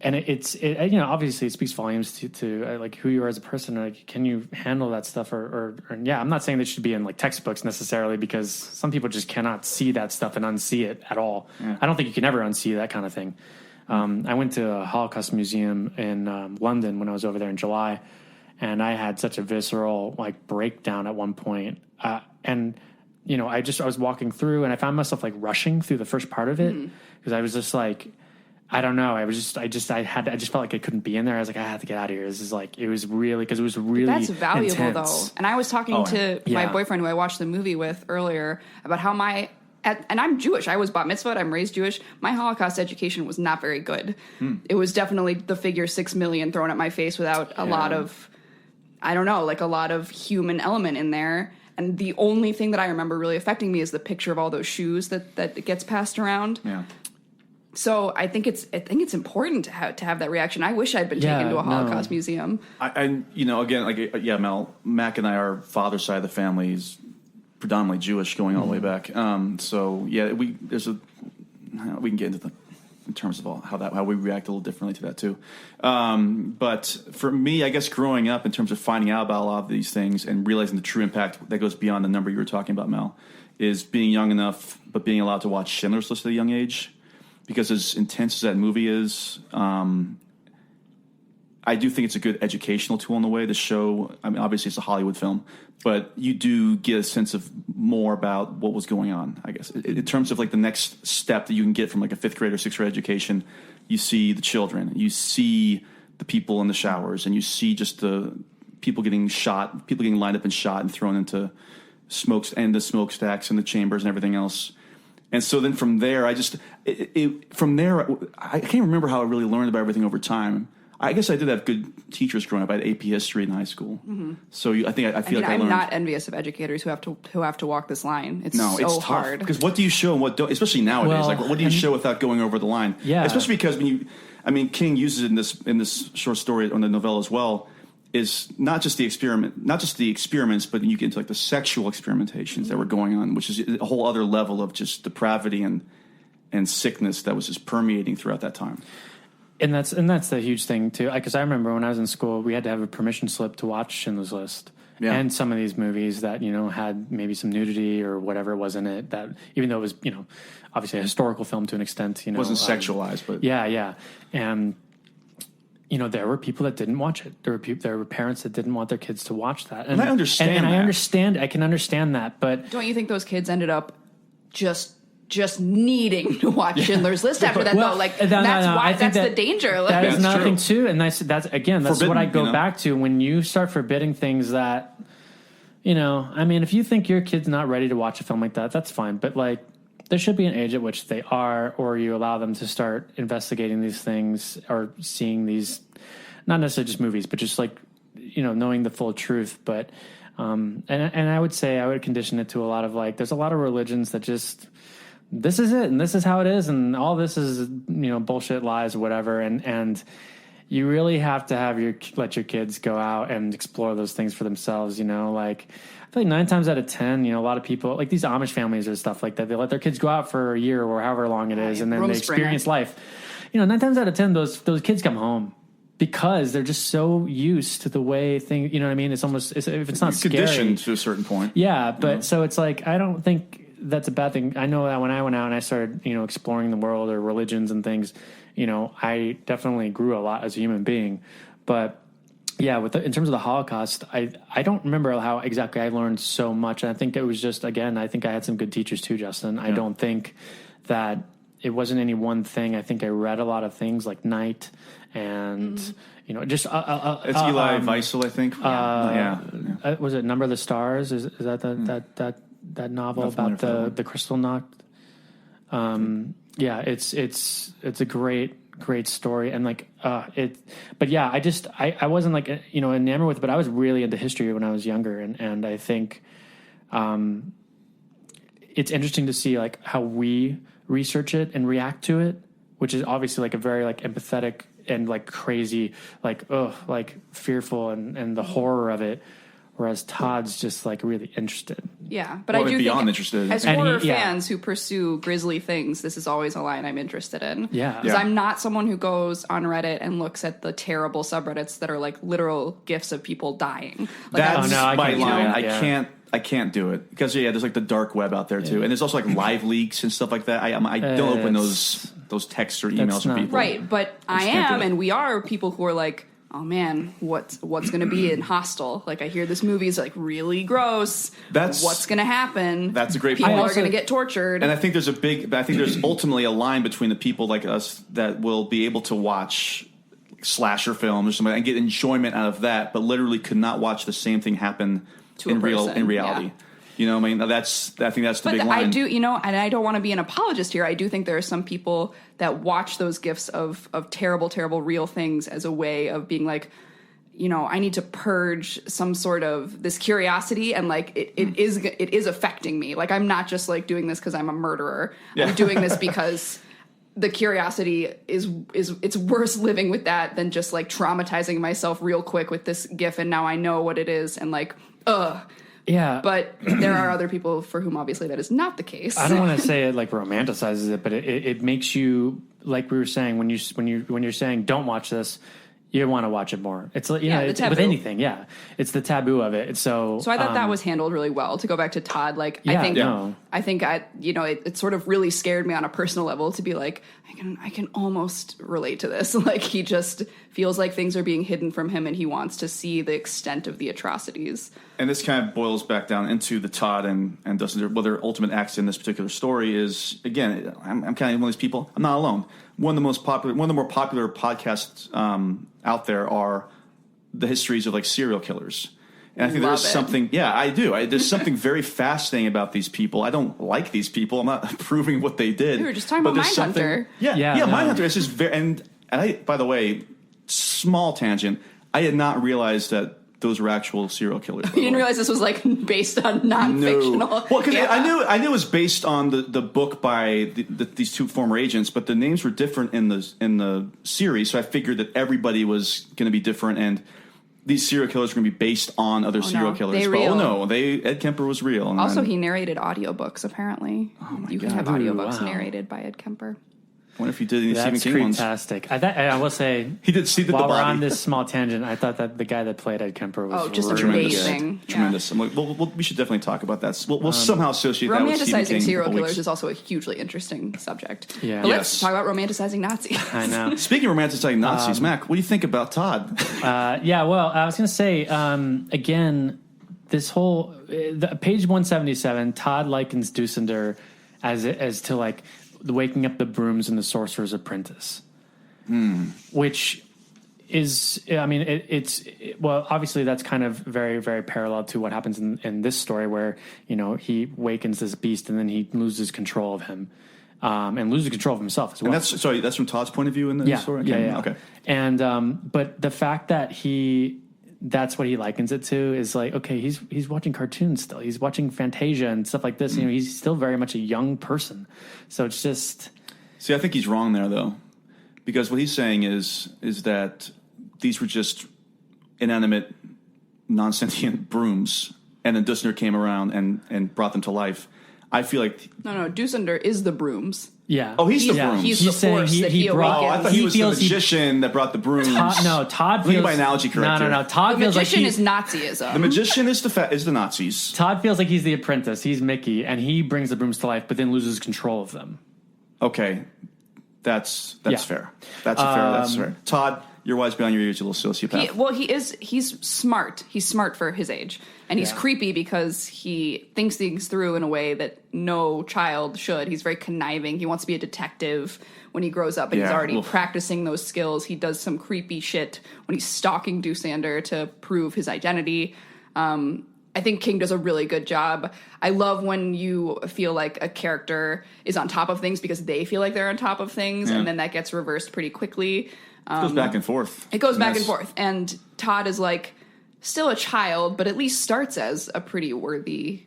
it's obviously it speaks volumes to like who you are as a person. Like, can you handle that stuff? Or I'm not saying they should be in like textbooks necessarily, because some people just cannot see that stuff and unsee it at all. Yeah. I don't think you can ever unsee that kind of thing. I went to a Holocaust museum in London when I was over there in July, and I had such a visceral like breakdown at one point. And I was walking through, and I found myself like rushing through the first part of it because I was just like. I don't know. I just felt like I couldn't be in there. I was like, I have to get out of here. This is like, it was really That's valuable intense. though. And I was talking to my boyfriend who I watched the movie with earlier about how and I'm Jewish. I was bat mitzvahed. I'm raised Jewish. My Holocaust education was not very good. It was definitely the figure 6 million thrown at my face without a lot of, I don't know, like a lot of human element in there. And the only thing that I remember really affecting me is the picture of all those shoes that gets passed around. Yeah. So I think it's important to have that reaction. I wish I'd been taken to a Holocaust museum. Again, Mel, Mac and I, our father's side of the family is predominantly Jewish, going all the way back. We can get into in terms of how we react a little differently to that too. But for me, I guess growing up, in terms of finding out about a lot of these things and realizing the true impact that goes beyond the number you were talking about, Mel, is being young enough but being allowed to watch Schindler's List at a young age. Because as intense as that movie is, I do think it's a good educational tool in the way. The show, I mean, obviously it's a Hollywood film, but you do get a sense of more about what was going on, I guess. In terms of like the next step that you can get from like a 5th grade or 6th grade education, you see the children, you see the people in the showers, and you see just the people getting shot, people getting lined up and shot and thrown into the smokestacks and the chambers and everything else. And so then from there, I can't remember how I really learned about everything over time. I guess I did have good teachers growing up. I had AP history in high school. Mm-hmm. So I feel like I learned. I'm not envious of educators who have to walk this line. It's tough, hard. Because what do you show and what don't, especially nowadays, what do you show without going over the line? Yeah. Especially because King uses it in this short story on the novella as well, is not just the experiments, but you get into like the sexual experimentations that were going on, which is a whole other level of just depravity and sickness that was just permeating throughout that time. And that's the huge thing too. Because I remember when I was in school, we had to have a permission slip to watch Schindler's List, and some of these movies that had maybe some nudity or whatever was in it. That even though it was obviously a historical film to an extent, it wasn't sexualized, but and. There were people that didn't watch it. There were parents that didn't want their kids to watch that. And I understand that. I can understand that. But don't you think those kids ended up just needing to watch Schindler's List after that? Though, that's the danger. That is nothing too. And that's what I go back to when you start forbidding things that, if you think your kid's not ready to watch a film like that, that's fine. But like, there should be an age at which they are, or you allow them to start investigating these things or seeing these, not necessarily just movies, but just like, knowing the full truth. But, and I would say I would condition it to a lot of like, there's a lot of religions that just, this is it and this is how it is. And all this is, bullshit, lies, whatever. And you really have to let your kids go out and explore those things for themselves. Like I feel like 9 times out of 10, a lot of people like these Amish families or stuff like that. They let their kids go out for a year or however long it is, and then they experience life. 9 times out of 10, those kids come home because they're just so used to the way things. You know what I mean? It's almost if it's not scary, conditioned to a certain point. Yeah, but so it's like I don't think that's a bad thing. I know that when I went out and I started, exploring the world or religions and things, I definitely grew a lot as a human being. But yeah, in terms of the Holocaust, I don't remember how exactly I learned so much. And I think it was just, again, I think I had some good teachers too, Justin. I don't think that it wasn't any one thing. I think I read a lot of things like Night and, just... it's Eli Wiesel, I think. Was it Number of the Stars? Is that that novel about the crystal knot? Yeah, it's a great story, and but yeah, I wasn't like enamored with it, but I was really into history when I was younger, and I think it's interesting to see like how we research it and react to it, which is obviously like a very like empathetic and like crazy, like fearful and the horror of it. Whereas Todd's just like really interested. Yeah, but I do beyond think interested. As horror fans who pursue grisly things, this is always a line I'm interested in. Yeah, because I'm not someone who goes on Reddit and looks at the terrible subreddits that are like literal gifs of people dying. Like, that's my line. I can't do it because there's like the dark web out there too, and there's also like live leaks and stuff like that. I don't open those texts or emails from people. Right, but I am, and we are people who are like, oh man, what's going to be in Hostel? Like I hear this movie is like really gross. What's going to happen? That's a great point. People are going to get tortured. And I think there's ultimately a line between the people like us that will be able to watch slasher films or something and get enjoyment out of that, but literally could not watch the same thing happen in reality. Yeah. I think that's the big line. I do, and I don't want to be an apologist here. I do think there are some people that watch those gifs of terrible, terrible real things as a way of being like, I need to purge some sort of this curiosity, and like it is affecting me. Like I'm not just like doing this because I'm a murderer. Yeah. I'm doing this because the curiosity is it's worse living with that than just like traumatizing myself real quick with this gif, and now I know what it is, and like Yeah, but there are other people for whom obviously that is not the case. I don't want to say it like romanticizes it, but it makes you, like we were saying, when you're saying don't watch this, you want to watch it more. It's like it's with anything, it's the taboo of it. So I thought that was handled really well. To go back to Todd, like I think it sort of really scared me on a personal level to be like I can almost relate to this. Like he just feels like things are being hidden from him, and he wants to see the extent of the atrocities. And this kind of boils back down into the Todd and Dustin. Well, their ultimate acts in this particular story is, again, I'm kind of one of these people. I'm not alone. One of the more popular podcasts out there are the histories of like serial killers. And I think there's something, I do. There's something very fascinating about these people. I don't like these people. I'm not approving what they did. We were just talking about Mindhunter. Mindhunter is just very, and I, by the way, small tangent, I had not realized that those were actual serial killers. You didn't realize this was like based on non-fictional. No. Well, because I knew it was based on the book by these two former agents, but the names were different in the series, so I figured that everybody was going to be different, and these serial killers are going to be based on other serial killers. Ed Kemper was real. And also, he narrated audiobooks. Apparently, you can have audiobooks narrated by Ed Kemper. I wonder if he did any Stephen King ones. That's fantastic. I will say, he did see that while the body. We're on this small tangent, I thought that the guy that played Ed Kemper was just really amazing. Tremendous. I'm like, we should definitely talk about that. We'll somehow associate that with Stephen King. Romanticizing serial killers is also a hugely interesting subject. Yeah. But let's talk about romanticizing Nazis. I know. Speaking of romanticizing Nazis, Mac, what do you think about Todd? Well, I was going to say, again, this whole page 177, Todd likens Dusender as to like the Waking Up the Brooms and the Sorcerer's Apprentice, which is, I mean, it's obviously that's kind of very, very parallel to what happens in this story where, he wakens this beast and then he loses control of him, and loses control of himself as well. And that's from Todd's point of view in the story? Yeah. Okay. And, but the fact that that's what he likens it to is like, okay, he's watching cartoons still. He's watching Fantasia and stuff like this. He's still very much a young person. So it's just... See, I think he's wrong there, though. Because what he's saying is that these were just inanimate, non-sentient brooms, and then Dusender came around and brought them to life. I feel like No, Dusender is the brooms. Yeah. Oh, he's the brooms. He's the force that he awakens. Oh, I thought he was the magician that brought the brooms. Todd feels... my analogy correct. No. Todd the feels like magician is Nazism. The magician is the Nazis. Todd feels like he's the apprentice. He's Mickey, and he brings the brooms to life, but then loses control of them. Okay, that's fair. That's fair. Todd, you're wise beyond your years, you little sociopath. He's smart. He's smart for his age. And he's creepy because he thinks things through in a way that no child should. He's very conniving. He wants to be a detective when he grows up, and he's already practicing those skills. He does some creepy shit when he's stalking Dusender to prove his identity. I think King does a really good job. I love when you feel like a character is on top of things because they feel like they're on top of things, and then that gets reversed pretty quickly. It goes back and forth. It goes back and forth. And Todd is like still a child, but at least starts as a pretty worthy,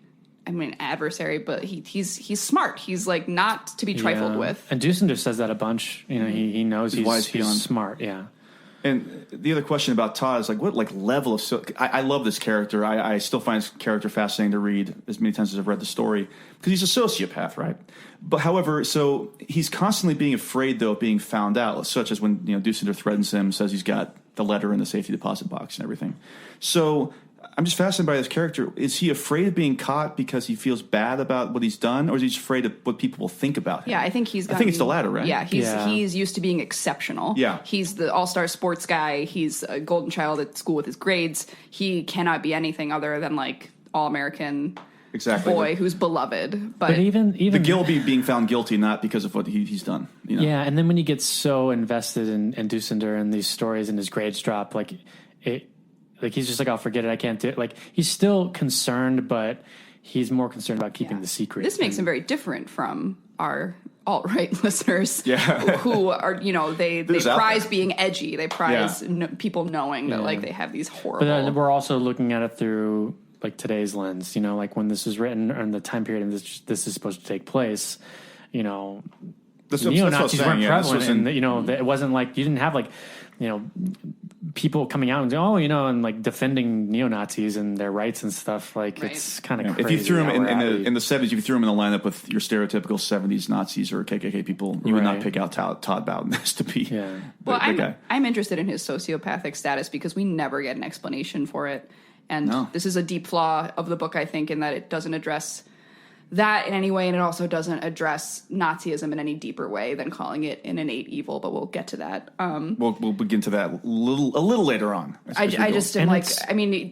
adversary. But he's smart. He's like not to be trifled with. And Dusender says that a bunch. You know, he knows he's smart. Yeah. And the other question about Todd is like, what level of... I love this character. I still find his character fascinating to read as many times as I've read the story because he's a sociopath, right? But however, so he's constantly being afraid, though, of being found out, such as when Dusender threatens him, says he's got the letter in the safety deposit box and everything. So I'm just fascinated by this character. Is he afraid of being caught because he feels bad about what he's done, or is he just afraid of what people will think about him? Yeah, I think it's the latter, right? Yeah, he's used to being exceptional. Yeah. He's the all-star sports guy. He's a golden child at school with his grades. He cannot be anything other than like all-American boy who's beloved. But even the Gilby being found guilty, not because of what he's done. Yeah, and then when he gets so invested in Dusender and these stories and his grades drop, like he's just like, I'll forget it. I can't do it. Like, he's still concerned, but he's more concerned about keeping the secret. This makes him very different from our alt-right listeners who are, they prize being edgy. They prize people knowing that, like, they have these horrible... But then we're also looking at it through, like, today's lens. Like, when this was written and the time period this is supposed to take place, neo-Nazis weren't prevalent. And, it wasn't like... You didn't have, like... people coming out and saying, and like defending neo-Nazis and their rights and stuff. Like, it's kind of crazy. If you threw them in the 70s, if you threw them in the lineup with your stereotypical 70s Nazis or KKK people, you would not pick out Todd Bowden as to be the guy. I'm interested in his sociopathic status because we never get an explanation for it. And this is a deep flaw of the book, I think, in that it doesn't address that in any way, and it also doesn't address Nazism in any deeper way than calling it an innate evil. But we'll get to that. We'll begin to that a little later on. I just am like,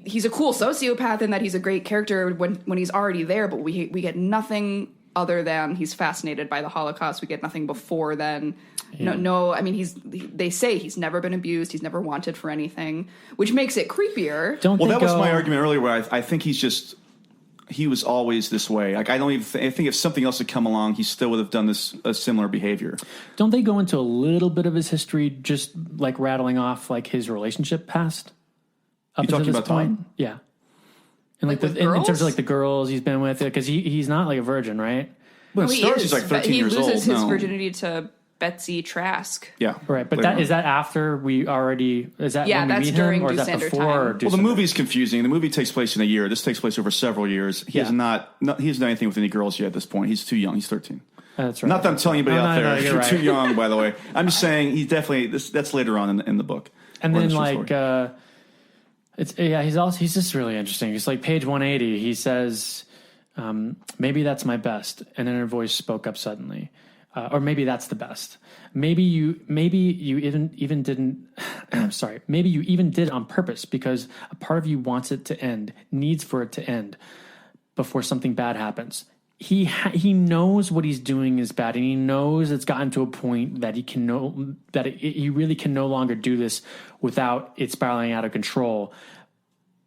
he's a cool sociopath in that he's a great character when he's already there, but we get nothing other than he's fascinated by the Holocaust. We get nothing before then. Yeah. They say he's never been abused. He's never wanted for anything, which makes it creepier. That was my argument earlier, where I think he was always this way. Like, I think if something else had come along, he still would have done a similar behavior. Don't they go into a little bit of his history, just like rattling off like his relationship past? You talking about point? Todd? Yeah. And like in terms of like the girls he's been with, because he's not like a virgin, right? Well, he's like 13 years old. He loses his virginity to Betsy Trask. Yeah. Right. But is that after we already... Is that when we meet him? Or is that before? Well, the movie's confusing. The movie takes place in a year. This takes place over several years. He hasn't done anything with any girls yet at this point. He's too young. He's 13. That's right. Not that I'm telling anybody out there. You're right. too young, by the way. I'm just saying he's definitely... That's later on in the book. And then like... he's just really interesting. It's like page 180. He says, maybe that's my best. An inner voice spoke up suddenly. Or maybe that's the best. Maybe you even didn't. I'm sorry. Maybe you even did it on purpose because a part of you wants it to end, needs for it to end before something bad happens. He knows what he's doing is bad, and he knows it's gotten to a point that he really can no longer do this without it spiraling out of control.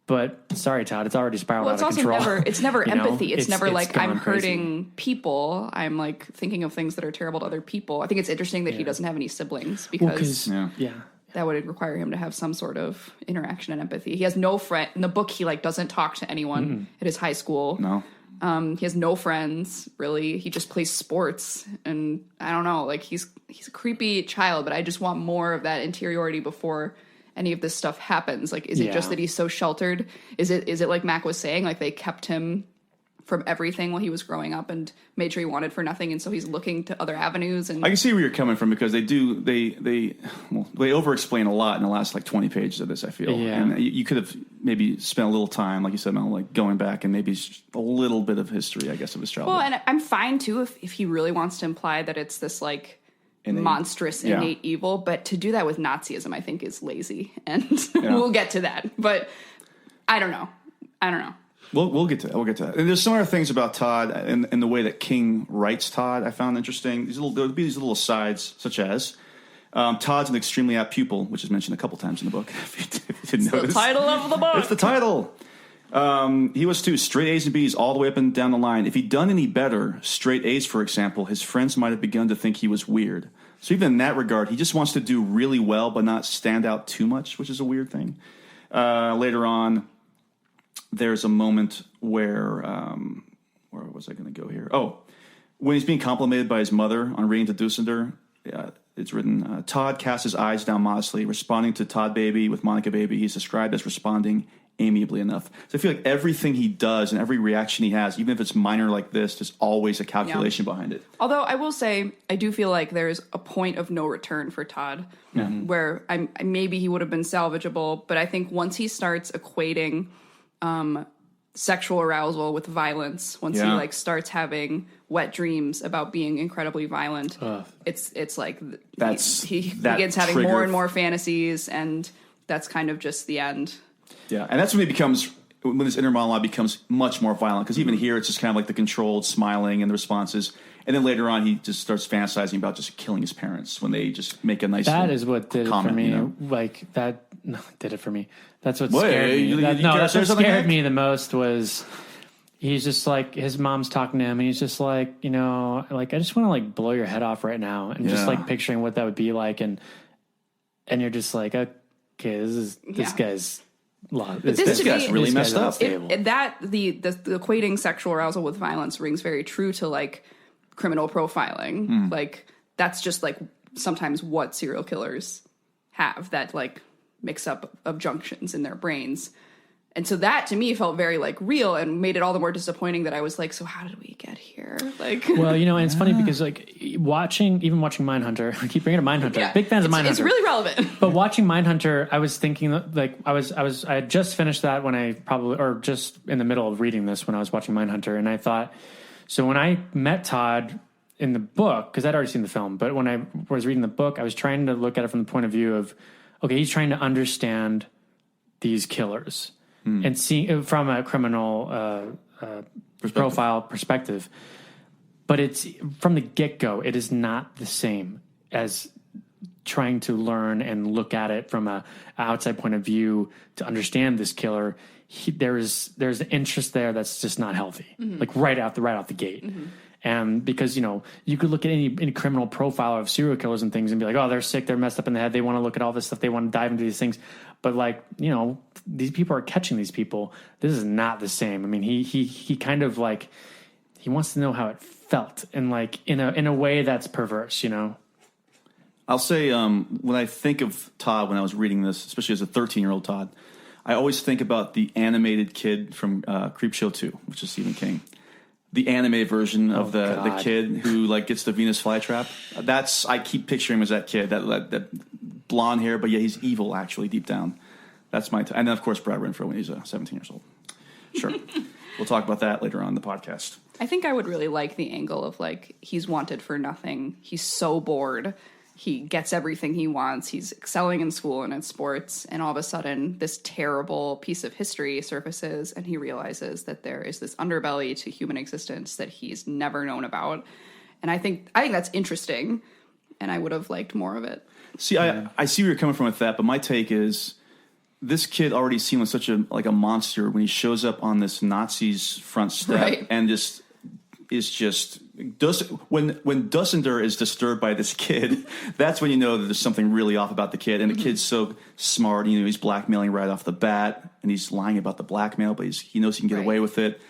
But sorry, Todd, it's already spiraled out of control. It's never empathy. It's never like I'm hurting people. I'm like thinking of things that are terrible to other people. I think it's interesting that he doesn't have any siblings because that would require him to have some sort of interaction and empathy. He has no friend in the book. He like doesn't talk to anyone at his high school. No. He has no friends really. He just plays sports, and I don't know. Like he's a creepy child, but I just want more of that interiority before any of this stuff happens. Like, is it just that he's so sheltered? Is it like Mac was saying, like they kept him from everything while he was growing up and made sure he wanted for nothing, and so he's looking to other avenues? And I can see where you're coming from, because they over-explain a lot in the last like 20 pages of this, I feel. Yeah. And you could have maybe spent a little time, like you said, Mel, like going back and maybe a little bit of history, I guess, of his childhood. Well, and I'm fine too if he really wants to imply that it's this like monstrous innate evil, but to do that with Nazism, I think, is lazy, and we'll get to that. But I don't know. We'll get to that. And there's some other things about Todd and the way that King writes Todd I found interesting. There'll be these little asides, such as Todd's an extremely apt pupil, which is mentioned a couple times in the book. If you didn't notice, the title of the book. It's the title. He was too straight A's and B's all the way up and down the line. If he'd done any better, straight A's, for example, his friends might have begun to think he was weird. So even in that regard, he just wants to do really well, but not stand out too much, which is a weird thing. Later on, there's a moment where was I going to go here? Oh, when he's being complimented by his mother on reading to Dusender, it's written, Todd casts his eyes down modestly, responding to Todd Baby with Monica Baby. He's described as responding amiably enough. So I feel like everything he does and every reaction he has, even if it's minor like this, there's always a calculation behind it. Although I will say, I do feel like there's a point of no return for Todd, where maybe he would have been salvageable, but I think once he starts equating sexual arousal with violence, once he like starts having wet dreams about being incredibly violent, it's like he begins having more and more fantasies, and that's kind of just the end. Yeah, and that's when this inner monologue becomes much more violent, because even here it's just kind of like the controlled smiling and the responses, and then later on he just starts fantasizing about just killing his parents when they just make a nice that is what did comment, it for me. you know? Like that did it for me. That's what scared me. That's what scared me the most was he's just like, his mom's talking to him, and he's just like, like, I just want to like blow your head off right now, and just like picturing what that would be like, and you're just like, okay, this guy's. This guy's really messed up. The equating sexual arousal with violence rings very true to like criminal profiling. Like that's just like sometimes what serial killers have, that like mix up of junctions in their brains. And so that to me felt very like real, and made it all the more disappointing that I was like, so how did we get here? Like, well, and it's funny because like watching Mindhunter, I keep bringing up Mindhunter. Big fans of Mindhunter. It's really relevant. But watching Mindhunter, I was thinking like I had just finished that when just in the middle of reading this when I was watching Mindhunter, and I thought, so when I met Todd in the book, because I'd already seen the film, but when I was reading the book, I was trying to look at it from the point of view of, okay, he's trying to understand these killers. And seeing from a criminal profile perspective. But it's from the get-go, it is not the same as trying to learn and look at it from an outside point of view to understand this killer. There's an interest there that's just not healthy, like right out the gate. And because, you could look at any criminal profile of serial killers and things and be like, oh, they're sick, they're messed up in the head, they want to look at all this stuff, they want to dive into these things. But like, these people are catching these people. This is not the same. I mean, he kind of like, he wants to know how it felt, and like in a way that's perverse, I'll say when I think of Todd when I was reading this, especially as a 13-year-old Todd, I always think about the animated kid from Creepshow 2, which is Stephen King. The anime version of the kid who like gets the Venus flytrap. I keep picturing him as that kid, that blonde hair, but yeah, he's evil actually deep down. That's my and then of course Brad Renfro when he's 17 years old. Sure, we'll talk about that later on in the podcast. I think I would really like the angle of like he's wanted for nothing. He's so bored. He gets everything he wants. He's excelling in school and in sports, and all of a sudden this terrible piece of history surfaces, and he realizes that there is this underbelly to human existence that he's never known about. And I think that's interesting, and I would have liked more of it. See, I see where you're coming from with that, but my take is this kid already seemed like such a monster when he shows up on this Nazi's front step and just is just when Dusender is disturbed by this kid, that's when you know that there's something really off about the kid. And the kid's so smart, he's blackmailing right off the bat, and he's lying about the blackmail, but he knows he can get away with it. But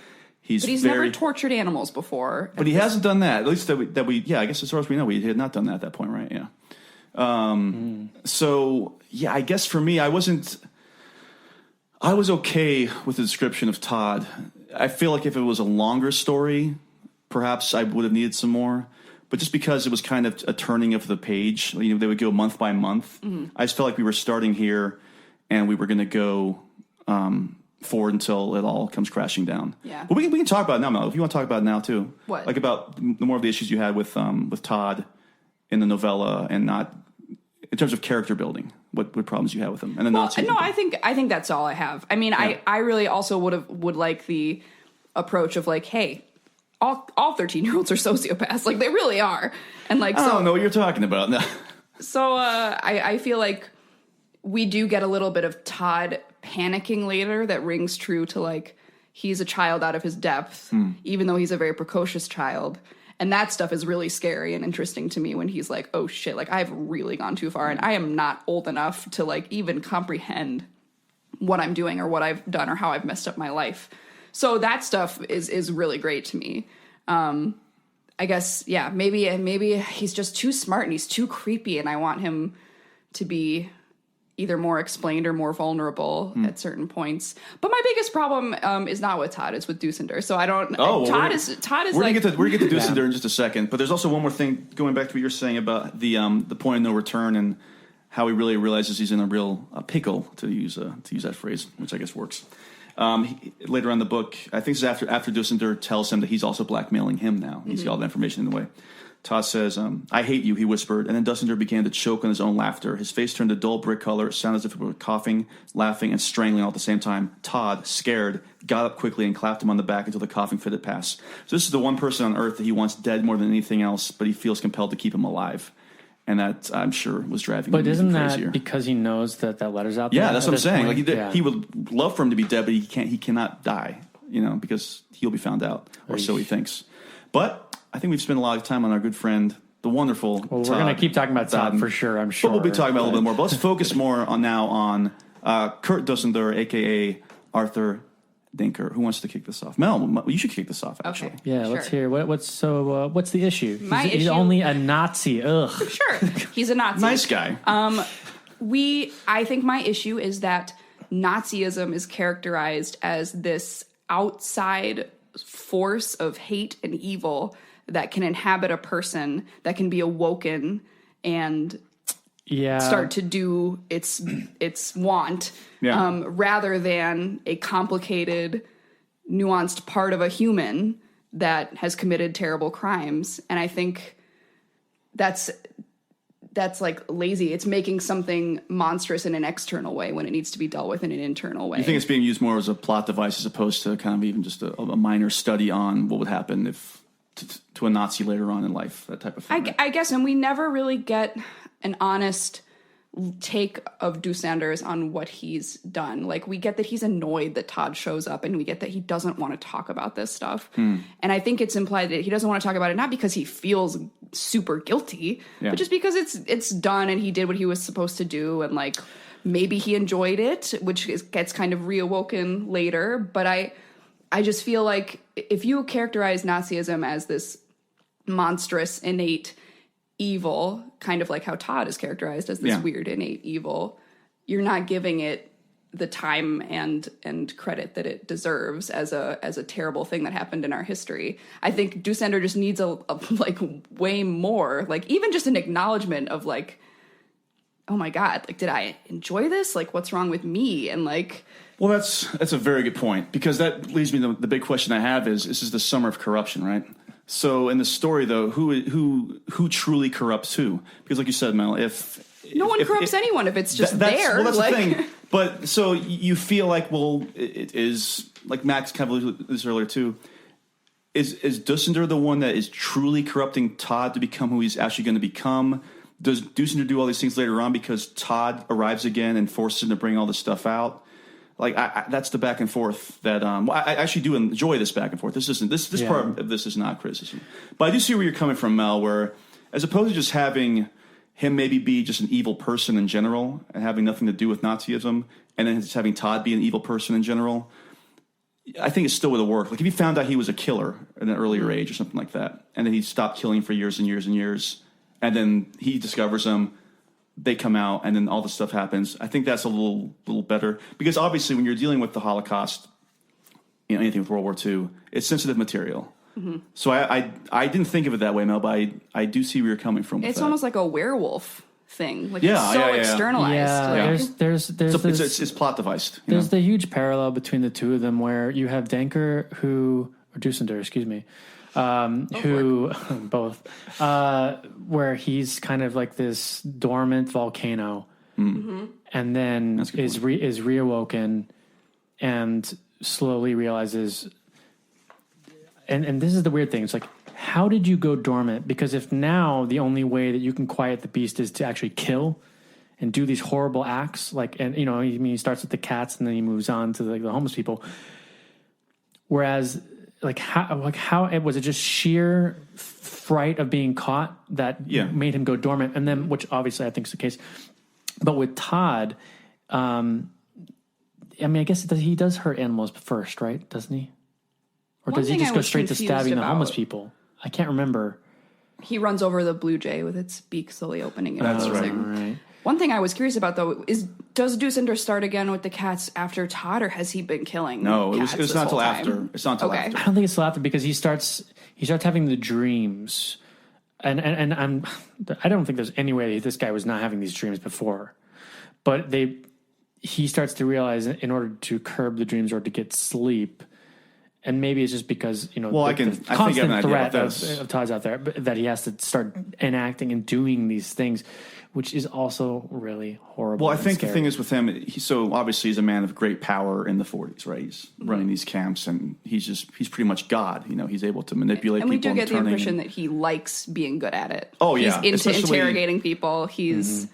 he's never tortured animals before. But he hasn't done that. At least that we I guess as far as we know, he had not done that at that point, right? Yeah. So yeah, I guess for me, I was okay with the description of Todd. I feel like if it was a longer story, perhaps I would have needed some more. But just because it was kind of a turning of the page, they would go month by month. I just felt like we were starting here, and we were going to go forward until it all comes crashing down. Yeah. But we can talk about it now, Mel. If you want to talk about it now too, what? Like about the more of the issues you had with Todd in the novella, and not in terms of character building. What problems you had with him? And then I think that's all I have. I mean, yeah. I really also would like the approach of like, hey, all 13-year-olds are sociopaths. Like, they really are. And like, I don't know what you're talking about. No. So I feel like we do get a little bit of Todd panicking later that rings true to like, he's a child out of his depth, even though he's a very precocious child. And that stuff is really scary and interesting to me when he's like, oh shit, like I've really gone too far and I am not old enough to like even comprehend what I'm doing or what I've done or how I've messed up my life. So that stuff is really great to me. I guess, yeah, maybe he's just too smart and he's too creepy and I want him to be either more explained or more vulnerable at certain points. But my biggest problem is not with Todd; it's with Dusender. So I don't. Oh, Todd is. We're gonna get to Dusender in just a second. But there's also one more thing going back to what you're saying about the point of no return and how he really realizes he's in a real pickle, to use that phrase, which I guess works. Later on in the book, I think it's after Dusender tells him that he's also blackmailing him now. He's got all the information in the way. Todd says, I hate you, he whispered, and then Dusender began to choke on his own laughter. His face turned a dull brick color. It sounded as if he were coughing, laughing, and strangling all at the same time. Todd, scared, got up quickly and clapped him on the back until the coughing fit had passed. So this is the one person on Earth that he wants dead more than anything else, but he feels compelled to keep him alive. And that, I'm sure, was driving him crazier. But isn't that because he knows that letter's out there? Yeah, that's what I'm saying. Like he would love for him to be dead, but he cannot die, because he'll be found out, or so he thinks. But I think we've spent a lot of time on our good friend, the wonderful Todd. Well, we're going to keep talking about Todd for sure, I'm sure. But we'll be talking about it a little bit more. But let's focus more on Kurt Dusender, a.k.a. Arthur Dinker. Who wants to kick this off? Mel, you should kick this off, actually. Okay. Yeah, sure. Let's hear. What's the issue? He's issue? only a Nazi. Ugh. Sure, he's a Nazi. Nice guy. I think my issue is that Nazism is characterized as this outside force of hate and evil that can inhabit a person, that can be awoken and start to do its want, rather than a complicated, nuanced part of a human that has committed terrible crimes. And I think that's like lazy. It's making something monstrous in an external way when it needs to be dealt with in an internal way. You think it's being used more as a plot device as opposed to kind of even just a minor study on what would happen if to a Nazi later on in life, that type of thing? I guess, and we never really get an honest take of Dusanders on what he's done. Like, we get that he's annoyed that Todd shows up, and we get that he doesn't want to talk about this stuff. And I think it's implied that he doesn't want to talk about it not because he feels super guilty, but just because it's done and he did what he was supposed to do, and like maybe he enjoyed it, which gets kind of reawoken later. But I just feel like if you characterize Nazism as this monstrous, innate evil, kind of like how Todd is characterized as this weird, innate evil, you're not giving it the time and credit that it deserves as a terrible thing that happened in our history. I think Dusender just needs a like way more, like even just an acknowledgement of like, oh my God, like, did I enjoy this? Like, what's wrong with me? And like, well, that's a very good point, because that leads me to the big question I have is, this is the summer of corruption, right? So in the story, though, who truly corrupts who? Because like you said, Mel, no one corrupts anyone if it's just there. Well, that's the thing. But so you feel like, well, it is, like Max kind of alluded to this earlier too, is Dusender the one that is truly corrupting Todd to become who he's actually going to become? Does Dusender do all these things later on because Todd arrives again and forces him to bring all this stuff out? Like, that's the back and forth that I actually do enjoy this back and forth. This part of this is not criticism, but I do see where you're coming from, Mel. Where as opposed to just having him maybe be just an evil person in general and having nothing to do with Nazism, and then just having Todd be an evil person in general, I think it still would have worked. Like if he found out he was a killer at an earlier age or something like that, and then he stopped killing for years and years and years, and then he discovers him. they come out and then all this stuff happens. I think that's a little better because obviously when you're dealing with the Holocaust, anything with World War II, it's sensitive material. Mm-hmm. So I didn't think of it that way, Mel, but I do see where you're coming from. It's almost like a werewolf thing. Like it's so externalized. Yeah, it's plot devised. There's the huge parallel between the two of them where you have Denker or Dusender, excuse me, who both, where he's kind of like this dormant volcano, and then is reawoken and slowly realizes. And this is the weird thing. It's like, how did you go dormant? Because if now the only way that you can quiet the beast is to actually kill and do these horrible acts, he starts with the cats and then he moves on to the homeless people. Whereas, how was it just sheer fright of being caught that made him go dormant? And then, which obviously I think is the case. But with Todd, I guess he does hurt animals first, right? Doesn't he? Or does he just go straight to stabbing the homeless people? I can't remember. He runs over the blue jay with its beak slowly opening and closing. Right. One thing I was curious about, though, is does Dusender start again with the cats after Todd, or has he been killing cats it's not until after. It's not until after. I don't think it's till after because he starts having the dreams. And I don't think there's any way this guy was not having these dreams before. But he starts to realize in order to curb the dreams or to get sleep, and maybe it's just because, the constant threat of Todd's out there, but that he has to start enacting and doing these things, which is also really horrible. Well, I think the thing is with him, so obviously he's a man of great power in the 40s, right? He's running these camps, and he's pretty much God. He's able to manipulate people. And we do get the impression that he likes being good at it. Oh, yeah. He's into interrogating people. He's,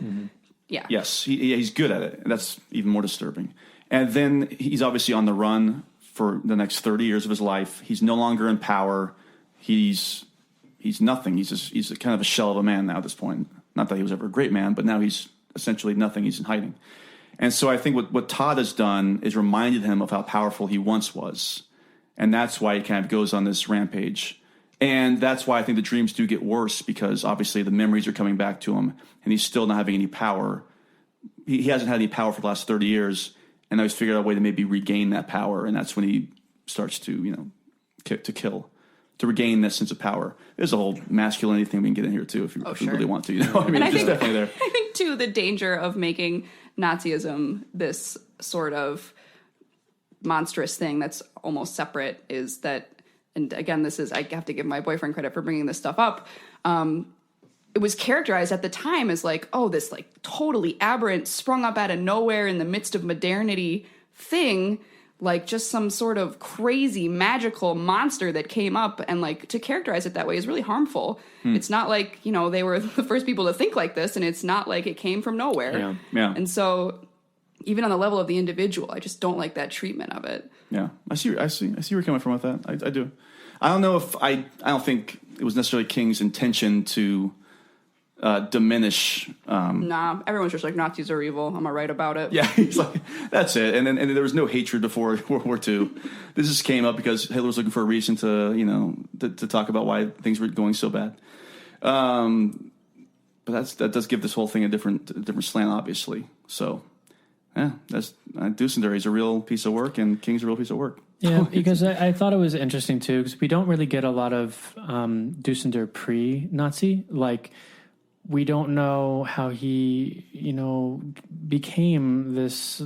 yeah. Yes, he's good at it. And that's even more disturbing. And then he's obviously on the run for the next 30 years of his life. He's no longer in power. He's nothing. He's kind of a shell of a man now at this point. Not that he was ever a great man, but now he's essentially nothing. He's in hiding. And so I think what Todd has done is reminded him of how powerful he once was. And that's why he kind of goes on this rampage. And that's why I think the dreams do get worse, because obviously the memories are coming back to him and he's still not having any power. He hasn't had any power for the last 30 years. And now he's figured out a way to maybe regain that power. And that's when he starts to, kill, to regain that sense of power. There's a whole masculinity thing we can get in here, too, if you really want to. And I think, definitely there. I think, too, the danger of making Nazism this sort of monstrous thing that's almost separate is that, and again, I have to give my boyfriend credit for bringing this stuff up, it was characterized at the time as this totally aberrant, sprung up out of nowhere in the midst of modernity thing, like just some sort of crazy magical monster that came up, and to characterize it that way is really harmful. It's not like, they were the first people to think like this, and it's not like it came from nowhere. Yeah. And so even on the level of the individual, I just don't like that treatment of it. Yeah. I see where you're coming from with that. I do. I don't know if I don't think it was necessarily King's intention to diminish. Nah, everyone's just like, Nazis are evil. I'm gonna write about it. Yeah, he's like, that's it. And there was no hatred before World War II. This just came up because Hitler was looking for a reason to talk about why things were going so bad. But that does give this whole thing a different slant, obviously. So, yeah, that's Dusender is a real piece of work, and King's a real piece of work. Yeah, because I thought it was interesting too, because we don't really get a lot of Dusender pre-Nazi, we don't know how he, became this,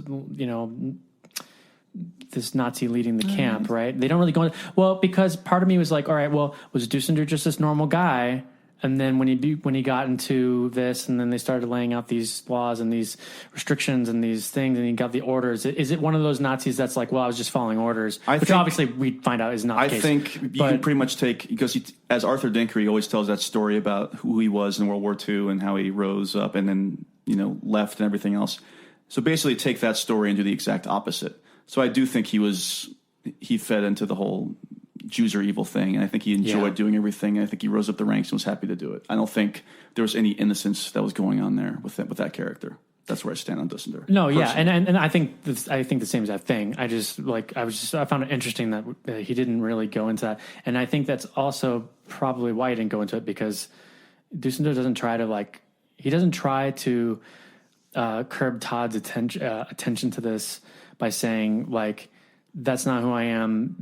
this Nazi leading the camp, right? They don't really go into, because part of me was like, all right, well, was Dusender just this normal guy? And then when he got into this, and then they started laying out these laws and these restrictions and these things, and he got the orders. Is it one of those Nazis that's like, well, I was just following orders? Which obviously we find out is not the case. I think you can pretty much take, because as Arthur Denker, he always tells that story about who he was in World War II and how he rose up and then, left and everything else. So basically take that story and do the exact opposite. So I do think he fed into the whole Jews are evil thing, and I think he enjoyed doing everything. I think he rose up the ranks and was happy to do it. I don't think there was any innocence that was going on there with that character. That's where I stand on Dusender. No, personally. and I think the same exact thing. I found it interesting that he didn't really go into that, and I think that's also probably why he didn't go into it, because Dusender doesn't try to he doesn't try to curb Todd's attention to this by saying like, that's not who I am.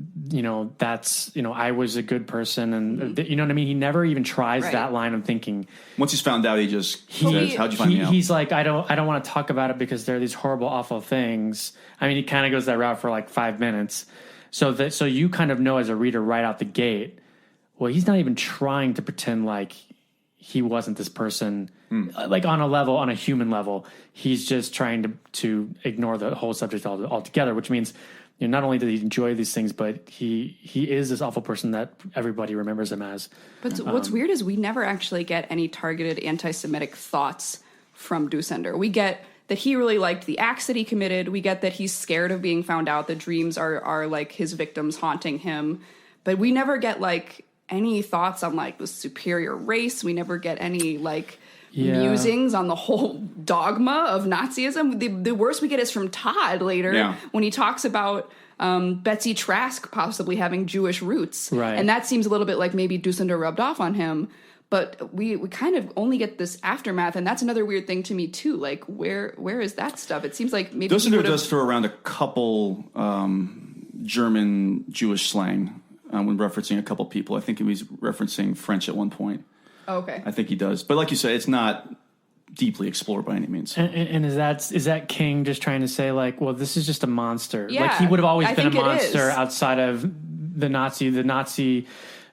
That's, I was a good person. And you know what I mean? He never even tries that line of thinking. Once he's found out, he just says, how'd you find me out? He's like, I don't want to talk about it because there are these horrible, awful things. I mean, he kind of goes that route for like 5 minutes. So you kind of know as a reader right out the gate, well, he's not even trying to pretend like he wasn't this person, like on a human level. He's just trying to ignore the whole subject altogether, which means, not only did he enjoy these things, but he is this awful person that everybody remembers him as. But what's weird is we never actually get any targeted anti-Semitic thoughts from Dusender. We get that he really liked the acts that he committed. We get that he's scared of being found out. The dreams are like his victims haunting him. But we never get like any thoughts on like the superior race. We never get any like musings on the whole dogma of Nazism. The worst we get is from Todd later when he talks about Betsy Trask possibly having Jewish roots. Right. And that seems a little bit like maybe Dusender rubbed off on him. But we kind of only get this aftermath, and that's another weird thing to me too. Like, where is that stuff? It seems like maybe Dusender does throw around a couple German Jewish slang when referencing a couple people. I think he was referencing French at one point. Oh, okay. I think he does. But like you said, it's not deeply explored by any means. And is that King just trying to say like, well, this is just a monster? Yeah, like he would have always been a monster is. outside of the Nazi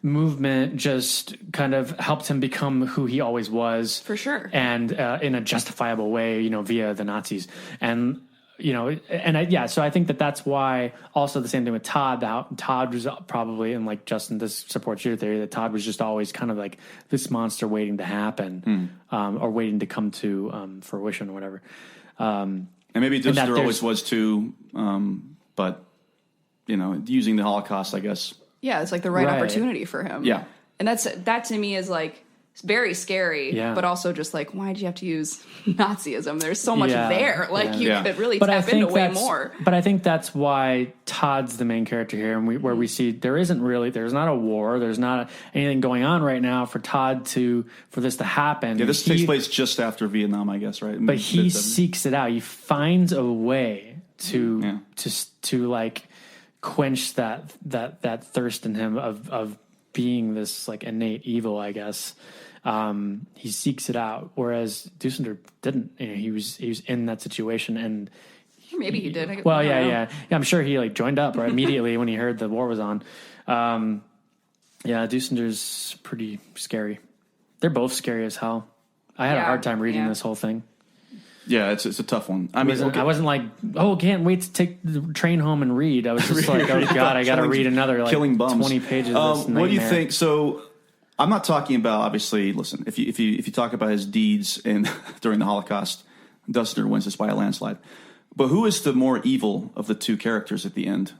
movement just kind of helped him become who he always was. For sure. And in a justifiable way, via the Nazis. And so I think that that's why also the same thing with Todd. Todd was probably, and like Justin, this supports your theory, that Todd was just always kind of like this monster waiting to happen, or waiting to come to fruition or whatever. And maybe Dusender always was too, but using the Holocaust, I guess. Yeah, it's like the right opportunity for him. Yeah. And that to me is like very scary, but also just like, why did you have to use Nazism? There's so much there. Like you could really tap into way more. But I think that's why Todd's the main character here, and where we see there's not a war, there's not anything going on right now for this to happen. Yeah, this takes place just after Vietnam, I guess, right? But he seeks it out. He finds a way to like quench that thirst in him of being this like innate evil, I guess. He seeks it out, whereas Dusender didn't. He was in that situation, and maybe he did. I'm sure he like joined up right immediately when he heard the war was on. Dusender's pretty scary. They're both scary as hell. I had a hard time reading this whole thing. Yeah, it's a tough one. I wasn't like, can't wait to take the train home and read. I was just like, oh God, I got to read another like killing bums. 20 pages. Of this nightmare. What do you think? So, I'm not talking about, obviously. Listen, if you talk about his deeds during the Holocaust, Dusender wins this by a landslide. But who is the more evil of the two characters at the end?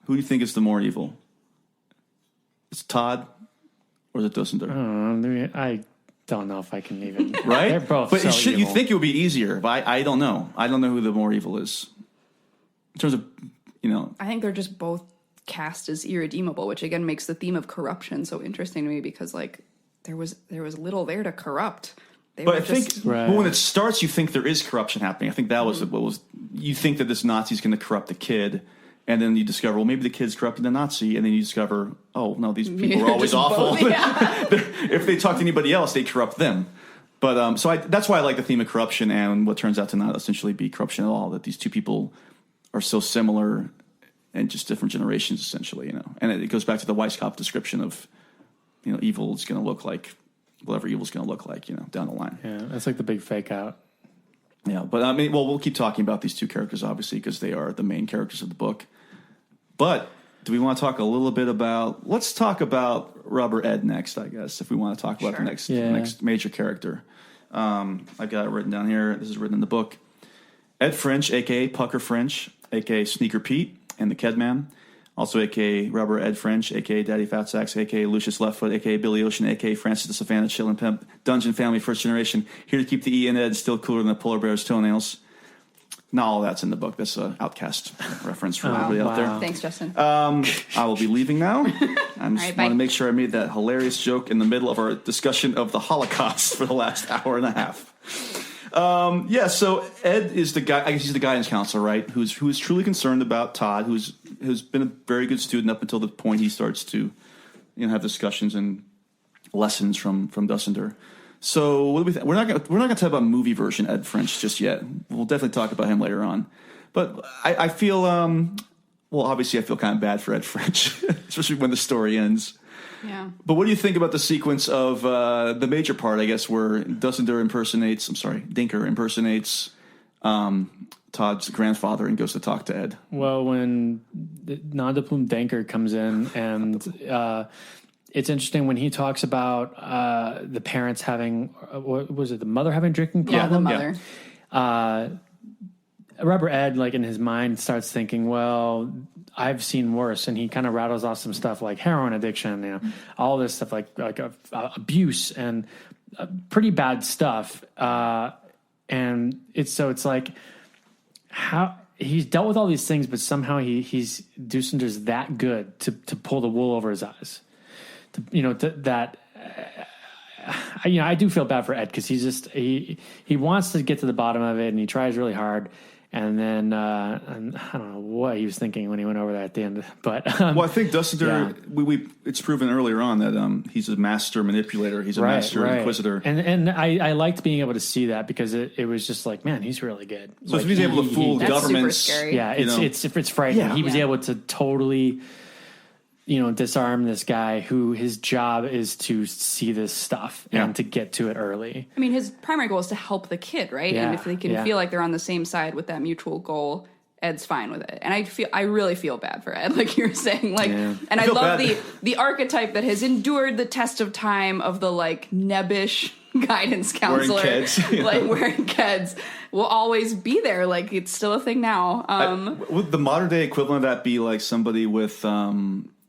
Who do you think is the more evil? It's Todd, or is it Dusender? I don't know if I can even. Right? They're both. But so you think it would be easier? But I don't know. I don't know who the more evil is in terms of I think they're just both cast as irredeemable, which again makes the theme of corruption so interesting to me, because like there was little there to corrupt. But when it starts, you think there is corruption happening. I think that was what was. You think that this Nazi's going to corrupt the kid, and then you discover, well, maybe the kid's corrupting the Nazi, and then you discover, oh no, these people are always awful. If they talk to anybody else, they corrupt them. But that's why I like the theme of corruption and what turns out to not essentially be corruption at all. That these two people are so similar and just different generations, essentially. And it goes back to the Weishaupt description of, evil is going to look like whatever evil is going to look like, down the line. Yeah, that's like the big fake out. Yeah, but I mean, we'll keep talking about these two characters, obviously, because they are the main characters of the book. But do we want to talk a little bit about? Let's talk about Rubber Ed next, I guess, if we want to talk about the next major character. I've got it written down here. This is written in the book. Ed French, a.k.a. Pucker French, a.k.a. Sneaker Pete, and the Kedman. Also, a.k.a. Rubber Ed French, a.k.a. Daddy Fatsax, a.k.a. Lucius Leftfoot, a.k.a. Billy Ocean, a.k.a. Francis the Savannah Chillin' Pimp, Dungeon Family First Generation, here to keep the E in Ed still cooler than the polar bear's toenails. Not all that's in the book. That's an Outcast reference for everybody out there. Thanks, Justin. I will be leaving now. I just want to make sure I made that hilarious joke in the middle of our discussion of the Holocaust for the last hour and a half. So Ed is the guy. I guess he's the guidance counselor, right? Who's truly concerned about Todd. Who's been a very good student up until the point he starts to, have discussions and lessons from Dussender. So what do we think? We're not going to talk about movie version Ed French just yet. We'll definitely talk about him later on. But I feel, obviously I feel kind of bad for Ed French, especially when the story ends. Yeah. But what do you think about the sequence of the major part, I guess, where Dinker impersonates Todd's grandfather and goes to talk to Ed? Well, when Nom de Plume Dinker comes in and... it's interesting when he talks about the parents having, what was it, the mother having a drinking problem? Yeah, the mother. Rubber Ed, like in his mind, starts thinking, well, I've seen worse. And he kind of rattles off some stuff like heroin addiction, all this stuff like abuse and pretty bad stuff. And it's like how he's dealt with all these things, but somehow he's Dussender's that good to pull the wool over his eyes. I do feel bad for Ed because he wants to get to the bottom of it and he tries really hard. And then and I don't know what he was thinking when he went over that at the end. But I think Dussender, it's proven earlier on that he's a master manipulator. He's a master inquisitor. And I liked being able to see that because it was just like, man, he's really good. So if he's able to fool governments, super scary. Yeah, it's frightening. Yeah. He was able to totally disarm this guy who his job is to see this stuff and to get to it early. I mean, his primary goal is to help the kid, right? Yeah. And if they can feel like they're on the same side with that mutual goal, Ed's fine with it. And I really feel bad for Ed, like you were saying. And I love the archetype that has endured the test of time of the like nebbish guidance counselor, wearing Keds, will always be there. Like it's still a thing now. Would the modern day equivalent of that be like somebody with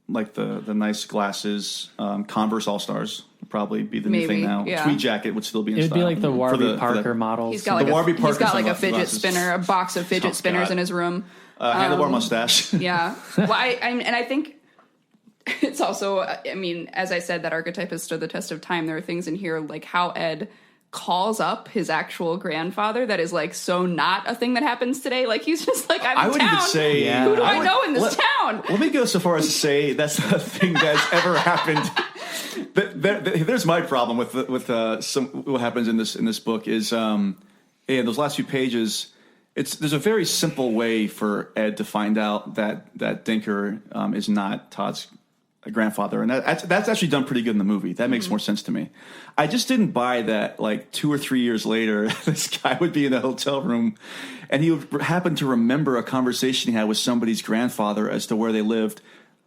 like the nice glasses, Converse All-Stars would probably be the new thing now. Yeah. Tweed jacket would still be in style. It'd be like the Warby Parker models. He's got like a fidget spinner, a box of fidget spinners in his room. Handlebar mustache. Yeah. Well, I think it's also, I mean, as I said, that archetype has stood the test of time. There are things in here like how Ed calls up his actual grandfather that is like so not a thing that happens today. Like he's just like, I'm in town. I would even say, who do I know in this town? Let me go so far as to say that's not a thing that's ever happened. There's my problem with what happens in this book is those last few pages. There's a very simple way for Ed to find out that Dinker is not Todd's grandfather, and that's actually done pretty good in the movie. That makes more sense to me. I just didn't buy that like 2 or 3 years later this guy would be in a hotel room and he would happen to remember a conversation he had with somebody's grandfather as to where they lived,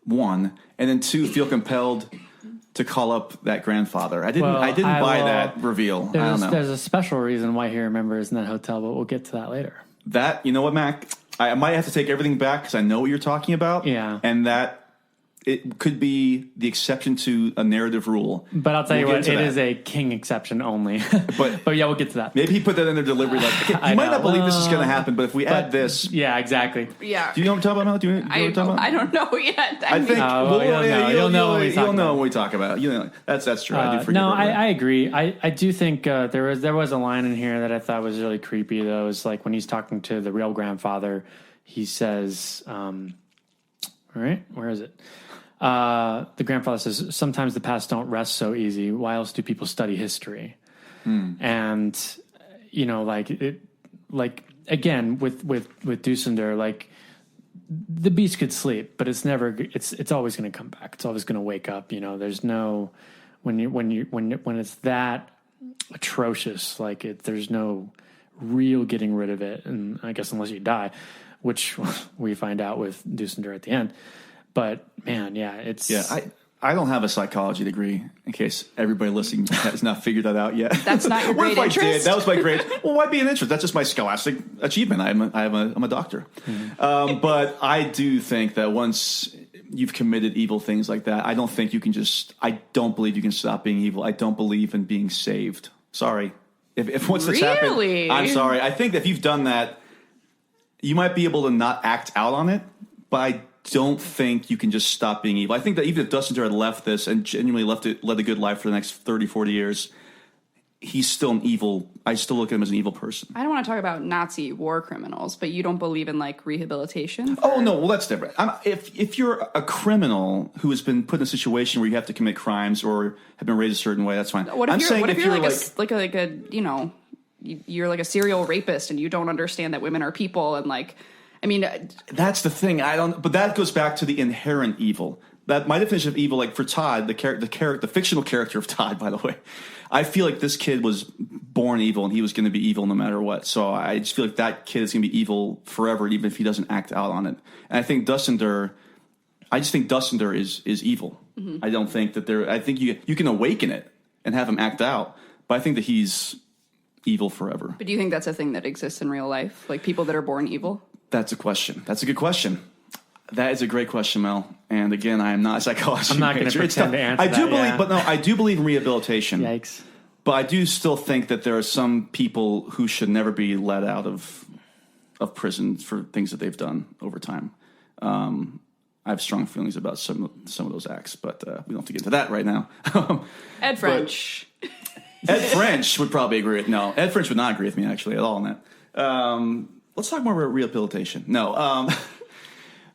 1, and then 2, feel compelled to call up that grandfather. I didn't buy that reveal. I don't know. There's a special reason why he remembers in that hotel, but we'll get to that later. That, you know what, Mac? I might have to take everything back because I know what you're talking about. Yeah. And that it could be the exception to a narrative rule. But I'll tell you what, it is a king exception only. But yeah, we'll get to that. Maybe he put that in their delivery. Like, okay, you might not believe this is going to happen, but if we add this. Yeah, exactly. Yeah. Do you know what I'm talking about? Do you know what I'm talking about? I don't know yet. You'll know when we talk about it. You know, that's true. I do forget. No, I agree. I do think there was a line in here that I thought was really creepy, though. It was like when he's talking to the real grandfather, he says, all right, where is it? The grandfather says, sometimes the past don't rest so easy. Why else do people study history? And, again, with Dussender, like the beast could sleep, but it's always going to come back. It's always going to wake up. There's no, when it's that atrocious, there's no real getting rid of it. And I guess unless you die, which we find out with Dussender at the end. But man, it's I don't have a psychology degree. In case everybody listening has not figured that out yet. That's not your great interest. I did? That was my great. Well, why be an interest? That's just my scholastic achievement. I'm a doctor. Mm-hmm. But I do think that once you've committed evil things like that, I don't think you can I don't believe you can stop being evil. I don't believe in being saved. Sorry. If once that's happened, I'm sorry. I think that if you've done that, you might be able to not act out on it, but I don't think you can just stop being evil. I think that even if Dustin had left this and genuinely led a good life for the next 30, 40 years, he's still an evil. I still look at him as an evil person. I don't want to talk about Nazi war criminals, but you don't believe in like rehabilitation? Oh no, well that's different. If you're a criminal who has been put in a situation where you have to commit crimes or have been raised a certain way, that's fine. What if you're you're like a serial rapist and you don't understand that women are people and like, I mean, that's the thing. But that goes back to the inherent evil. That my definition of evil, like for Todd, the fictional character of Todd, by the way, I feel like this kid was born evil and he was going to be evil no matter what. So I just feel like that kid is going to be evil forever, even if he doesn't act out on it. And I think Dussinder is evil. Mm-hmm. I don't think that I think you can awaken it and have him act out, but I think that he's evil forever. But do you think that's a thing that exists in real life? Like people that are born evil? That's a question. That's a good question. That is a great question, Mel. And again, I am not a psychologist. I'm not going to pretend to answer I do believe in rehabilitation. Yikes. But I do still think that there are some people who should never be let out of prison for things that they've done over time. I have strong feelings about some of those acts, but we don't have to get into that right now. Ed French. Ed French would probably agree with no. Ed French would not agree with me actually at all on that. Let's talk more about rehabilitation. No.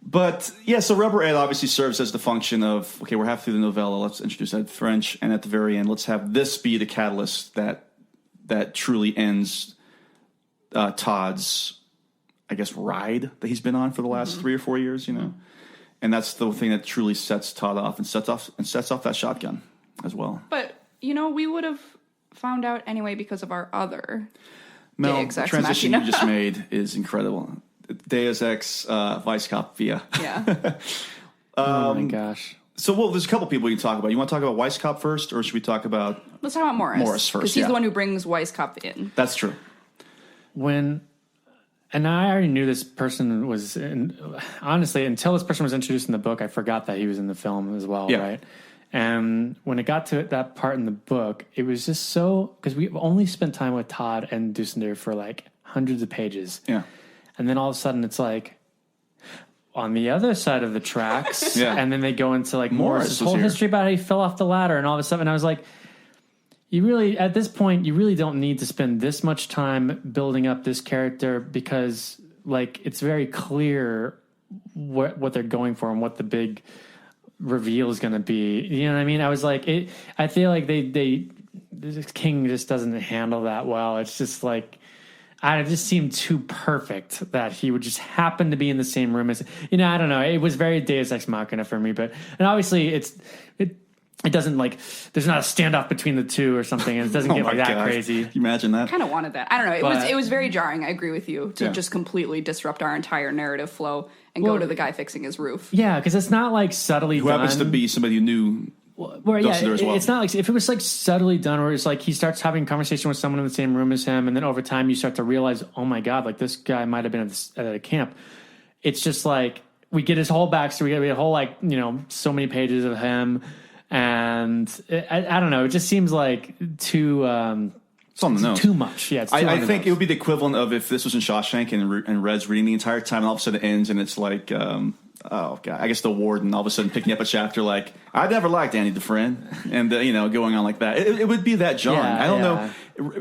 But yeah, so Rubber Ed obviously serves as the function of, okay, we're half through the novella, let's introduce Ed French, and at the very end, let's have this be the catalyst that truly ends Todd's, I guess, ride that he's been on for the last 3 or 4 years, you know. Mm-hmm. And that's the thing that truly sets Todd off and sets off that shotgun as well. But, you know, we would have found out anyway because of our other Mel, the transition you just made is incredible. Deus Ex Vice Cop Via. Yeah. Oh my gosh. So, there's a couple people we can talk about. You want to talk about Weiss Cop first, or should we talk about... Let's talk about Morris. Morris first, because he's the one who brings Weiss Cop in. That's true. And I already knew this person was... honestly, until this person was introduced in the book, I forgot that he was in the film as well, right? And when it got to that part in the book, it was just so... Because we only spent time with Todd and Dusinder for like hundreds of pages. Yeah. And then all of a sudden it's like on the other side of the tracks. And then they go into like Morris's whole history about how he fell off the ladder and all this stuff. And I was like, at this point, you really don't need to spend this much time building up this character because like it's very clear what they're going for and what the big reveal is going to be. You know what I mean? I was like, I feel like this King just doesn't handle that well. It's just like, it just seemed too perfect that he would just happen to be in the same room as, I don't know. It was very Deus Ex Machina for me, and obviously it doesn't like, there's not a standoff between the two or something, and it doesn't get like that crazy. Can you imagine that? I kind of wanted that. I don't know. It was very jarring. I agree with you to just completely disrupt our entire narrative flow and go to the guy fixing his roof. Yeah, because it's not like subtly Who happens to be somebody who knew. It's not like if it was like subtly done, where it's like he starts having a conversation with someone in the same room as him, and then over time you start to realize, oh my god, like this guy might have been at a camp. It's just like we get his whole backstory, we get a whole so many pages of him, and I don't know, it just seems like too. It's on the nose. Too much. Yeah, it's I think it would be the equivalent of if this was in Shawshank and Red's reading the entire time, and all of a sudden it ends, and it's like. Oh god! I guess the warden all of a sudden picking up a chapter like I never liked Andy Dufresne, and going on like that. It would be that jarring. I don't know.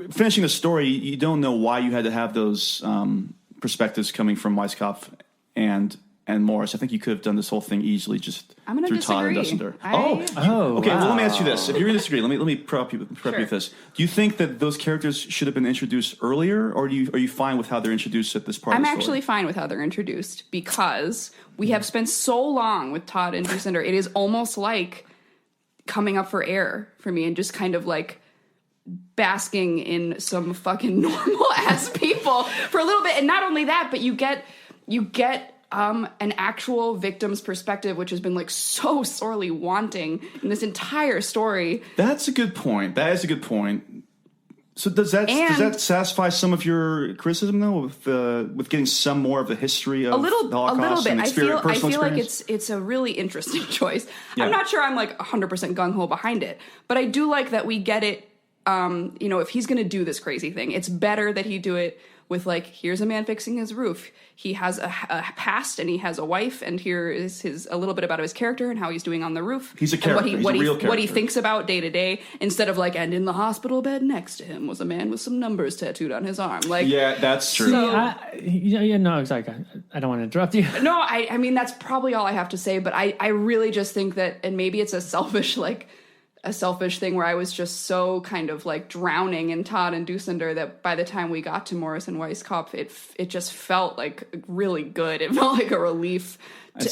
Finishing the story, you don't know why you had to have those perspectives coming from Weisskopf and Morris. I think you could have done this whole thing easily just through Todd and Dusinder. Okay. Wow. Well, let me ask you this: if you're going to disagree, let me prep you with this. Do you think that those characters should have been introduced earlier, or are you fine with how they're introduced at this part? I'm of the story? actually fine with how they're introduced because we have spent so long with Todd and Dusinder. It is almost like coming up for air for me, and just kind of like basking in some fucking normal ass people for a little bit. And not only that, but you get an actual victim's perspective, which has been like so sorely wanting in this entire story. That's a good point. That is a good point. So does that satisfy some of your criticism though, with getting some more of the history of the Holocaust and experience? I feel like it's a really interesting choice. Yeah. I'm not sure I'm like 100% gung ho behind it, but I do like that we get it. If he's going to do this crazy thing, it's better that he do it with like, here's a man fixing his roof. He has a past and he has a wife, and here is a little bit about his character and how he's doing on the roof. He's a character. And what he thinks about day to day, instead of like, and in the hospital bed next to him was a man with some numbers tattooed on his arm. Like, yeah, that's true. So, no, exactly. I don't want to interrupt you. No, I mean, that's probably all I have to say, but I really just think that, and maybe it's a selfish thing where I was just so kind of like drowning in Todd and Dusender that by the time we got to Morris and Weisskopf, it just felt like really good. It felt like a relief.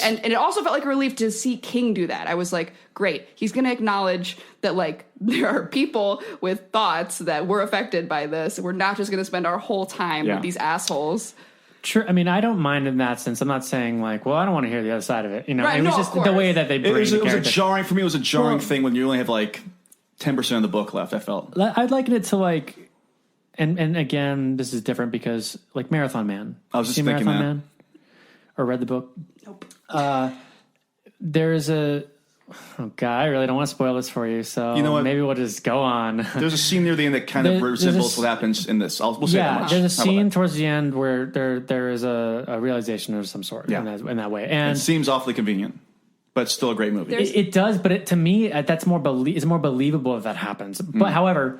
And it also felt like a relief to see King do that. I was like, great. He's going to acknowledge that like there are people with thoughts that were affected by this. We're not just going to spend our whole time with these assholes. Sure. I mean, I don't mind in that sense. I'm not saying like, well, I don't want to hear the other side of it. You know, right, it was just the way that they bring it was a jarring for me. It was a jarring thing when you only have like 10% of the book left. I felt I'd liken it to like, and again, this is different because like Marathon Man. I was just thinking Marathon that. Man, or read the book. Nope. There's oh God, I really don't want to spoil this for you. So you know what? Maybe we'll just go on. There's a scene near the end that kind of resembles what happens in this. We'll say that much. There's a scene towards the end where there is a realization of some sort in that way, and it seems awfully convenient, but it's still a great movie. It does, but to me, that's more it's more believable if that happens. But however,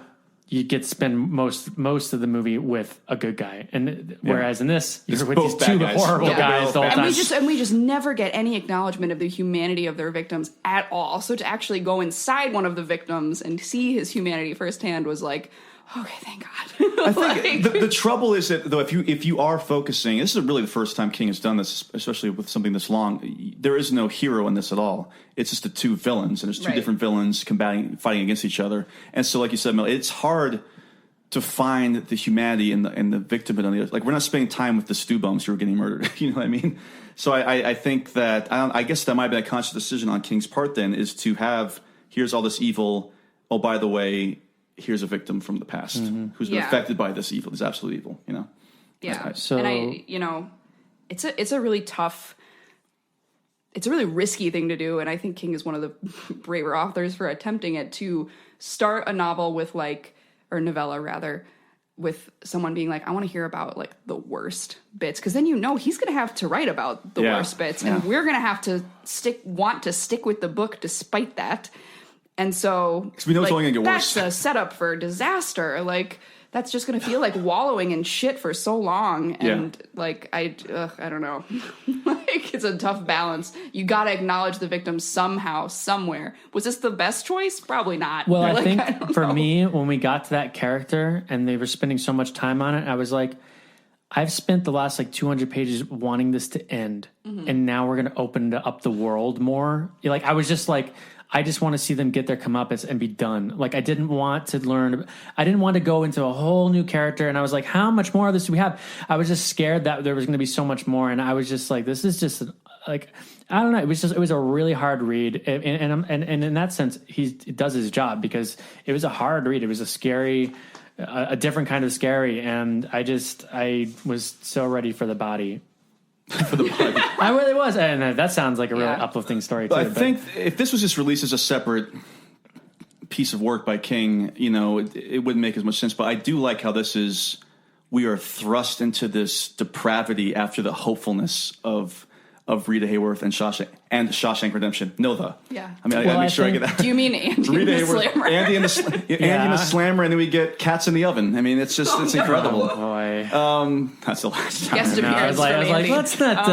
you get to spend most of the movie with a good guy, and whereas in this, you're with these two horrible guys the whole time. And we just never get any acknowledgement of the humanity of their victims at all. So to actually go inside one of the victims and see his humanity firsthand was like, okay, thank God. I think the trouble is that though, if you are focusing, this is really the first time King has done this, especially with something this long. There is no hero in this at all. It's just the two villains, and there's two different villains fighting against each other. And so, like you said, Mel, it's hard to find the humanity and the victimhood on the other. Like, we're not spending time with the stew bums who are getting murdered. You know what I mean? So I think that I guess that might have been a conscious decision on King's part. Then is to have here's all this evil. Oh, by the way, here's a victim from the past who's been affected by this evil, this absolute evil, you know? Yeah. And it's a really tough, it's a really risky thing to do. And I think King is one of the braver authors for attempting it, to start a novel with or novella rather, with someone being like, I want to hear about like the worst bits. Cause then he's going to have to write about the worst bits, and we're going to have to want to stick with the book despite that. And so we know it's only gonna get worse. That's a setup for disaster. Like, that's just going to feel like wallowing in shit for so long. And I don't know. Like, it's a tough balance. You got to acknowledge the victim somehow, somewhere. Was this the best choice? Probably not. Well, I think for me, when we got to that character and they were spending so much time on it, I was like, I've spent the last 200 pages wanting this to end. And now we're going to open up the world more. Like, I was just like, I just want to see them get their comeuppance and be done. Like, I didn't want to go into a whole new character. And I was like, how much more of this do we have? I was just scared that there was going to be so much more. And I was just like, this is just like, I don't know. It was a really hard read. And in that sense, he does his job, because it was a hard read. It was a scary, a different kind of scary. And I was so ready for the body. For the body. I really was, and that sounds like a really uplifting story too. I think if this was just released as a separate piece of work by King, it wouldn't make as much sense. But I do like how we are thrust into this depravity after the hopefulness of Rita Hayworth and Shawshank Redemption. Yeah. I mean, I gotta make sure I get that. Do you mean Andy Rita and the Hayworth, Slammer? Andy and the Slammer, and then we get Cats in the Oven. I mean, it's incredible. Oh, boy. That's the last time. Guest appearance from Andy. Let's not.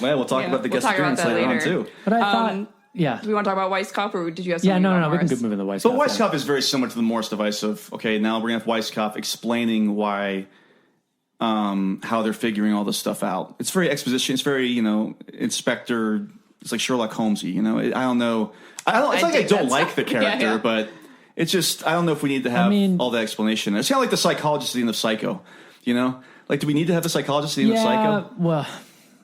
We'll talk about the guest appearance later on too. But I thought. Do we want to talk about Weisskopf, or did you have something no, about we can Morris? move into Weisskopf. But Weisskopf is very similar to the Morris device of, okay, now we're going to have Weisskopf explaining why, how they're figuring all this stuff out. It's very exposition. It's very, Inspector. It's like Sherlock Holmesy. I don't know. I don't like the character, but it's just, I don't know if we need to have all that explanation. It's kind of like the psychologist at the end of Psycho. Like, do we need to have the psychologist at the end of Psycho? Well,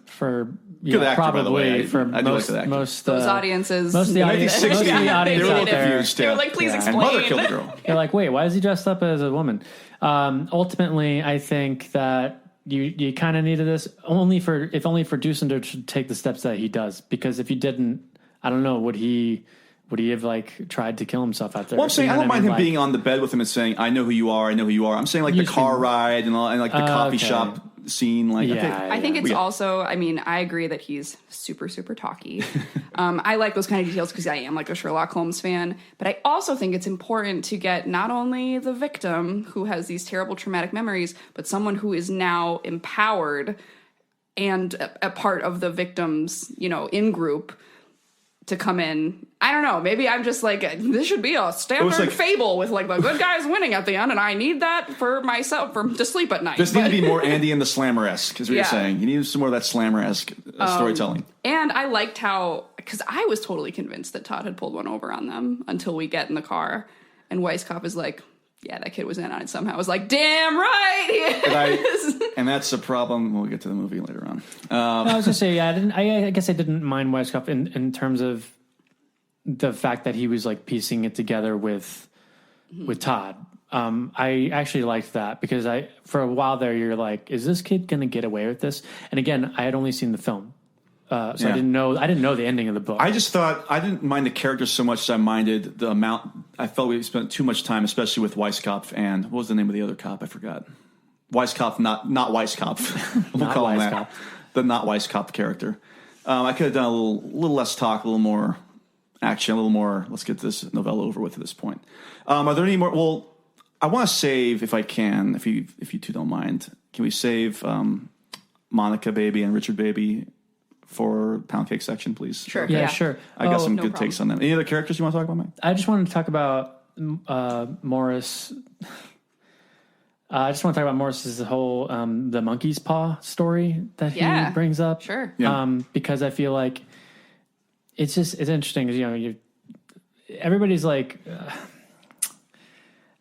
for good actor, probably by the way. for I do like that most those audiences. Most of the audience, they were out there, confused. They were like, please explain. And Mother killed the girl. They're like, wait, why is he dressed up as a woman? Ultimately, I think that you kind of needed this only for Dusender to take the steps that he does, because if you didn't, I don't know, would he would he have like tried to kill himself out there? Well, I'm saying I don't mind him being on the bed with him and saying, "I know who you are. I know who you are." I'm saying like the car ride and like the coffee shop scene. Like, I think it's also. I mean, I agree that he's super talky. I like those kind of details because I am like a Sherlock Holmes fan. But I also think it's important to get not only the victim who has these terrible traumatic memories, but someone who is now empowered and a part of the victim's, in group to come in. I don't know. Maybe I'm just like, this should be a standard fable with like the good guys winning at the end, and I need that for myself to sleep at night. This needs to be more Andy and the Slammer-esque, is what you're saying. You need some more of that Slammer-esque storytelling. And I liked how, because I was totally convinced that Todd had pulled one over on them until we get in the car, and Weisskopf is like, yeah, that kid was in on it somehow. I was like, damn right he is. And that's the problem. We'll get to the movie later on. I was going to say, I guess I didn't mind Weisskopf in terms of the fact that he was like piecing it together with Todd. I actually liked that because for a while there, you're like, is this kid going to get away with this? And again, I had only seen the film. I didn't know the ending of the book. I just thought I didn't mind the characters so much as I minded the amount. I felt we spent too much time, especially with Weisskopf and what was the name of the other cop? I forgot. Weisskopf, not Weisskopf. We'll call him that. The not Weisskopf character. I could have done a little less talk, a little more action, a little more. Let's get this novella over with at this point. Are there any more? Well, I want to save, if I can, if you two don't mind. Can we save Monica Baby and Richard Baby for Pound Cake section, please? Sure. Yeah, sure. I got some good takes on them. Any other characters you want to talk about, Mike? I just wanted to talk about Morris. I just want to talk about Morris's whole the monkey's paw story that he brings up. Sure. Yeah. Because I feel like it's interesting. Everybody's like.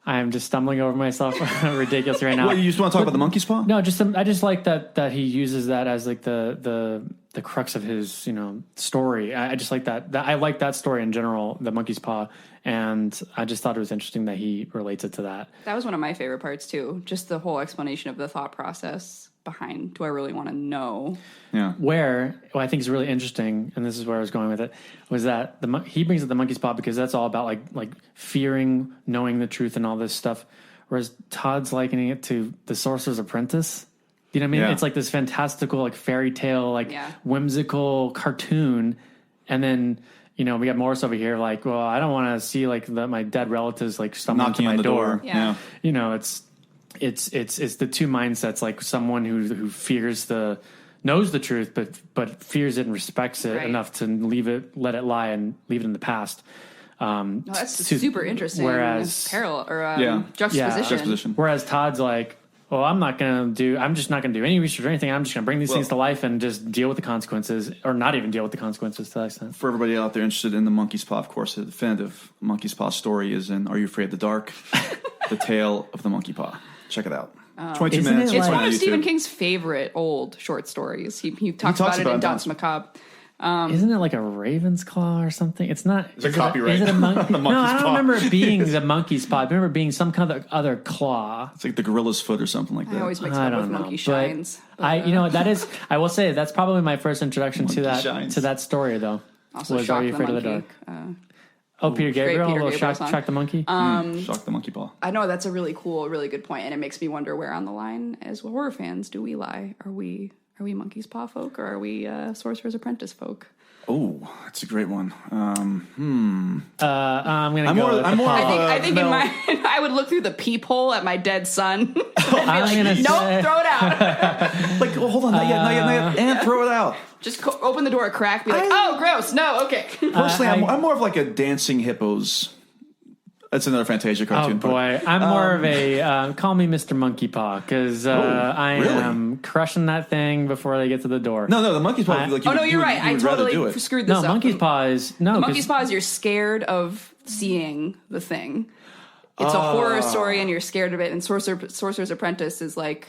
I'm just stumbling over myself ridiculous right now. What, you just want to talk about the monkey's paw? No, I just like that he uses that as like the crux of his story. I just like that. I like that story in general, the monkey's paw, and I just thought it was interesting that he relates it to that. That was one of my favorite parts too. Just the whole explanation of the thought process behind. Do I really want to know? Yeah. Where what I think is really interesting, and this is where I was going with it, was that he brings up the monkey's paw because that's all about like fearing, knowing the truth, and all this stuff. Whereas Todd's likening it to the Sorcerer's Apprentice. You know what I mean? Yeah. It's like this fantastical, like fairy tale, whimsical cartoon, and then we got Morris over here, like, well, I don't want to see like my dead relatives like stumbling to my door. Yeah. It's the two mindsets, like someone who knows the truth, but fears it and respects it enough to let it lie and leave it in the past. That's super interesting. Whereas juxtaposition. Whereas Todd's like, well, I'm just not going to do any research or anything. I'm just going to bring these things to life and just deal with the consequences, or not even deal with the consequences to that extent. For everybody out there interested in the monkey's paw, of course, the definitive monkey's paw story is in Are You Afraid of the Dark? The Tale of the Monkey Paw. Check it out. 22 minutes. It's one of Stephen King's favorite old short stories. He talks about it in Danse Macabre. Isn't it like a raven's claw or something? It's not. It's a copyright. Is it a monkey? The monkey's no, I don't paw. remember it being the monkey's paw. I remember it being some kind of other claw. It's like the gorilla's foot or something like that. I always mix it up with Monkey Shines. That is. I will say that's probably my first introduction to that story though. Also, was Are You Afraid of the Dark? Peter Gabriel, Shock the Monkey. Shock the Monkey Paw. I know that's a really cool, really good point, and it makes me wonder where on the line, as horror fans, do we lie? Are we Monkey's Paw folk, or are we Sorcerer's Apprentice folk? Oh, that's a great one. I'm gonna go. I think in my I would look through the peephole at my dead son. Nope, throw it out. Like, well, hold on, not yet, and throw it out. Just open the door a crack, be like, oh, gross, no, okay. Personally, I'm more of like a dancing hippos. That's another Fantasia cartoon. Oh boy, I'm more of a call me Mr. Monkey Paw because I am crushing that thing before they get to the door. No, the monkey's paw. You're right. I totally screwed this up. Monkey's paw is no. Monkey's paw is you're scared of seeing the thing. It's a horror story, and you're scared of it. And Sorcerer's Apprentice is like,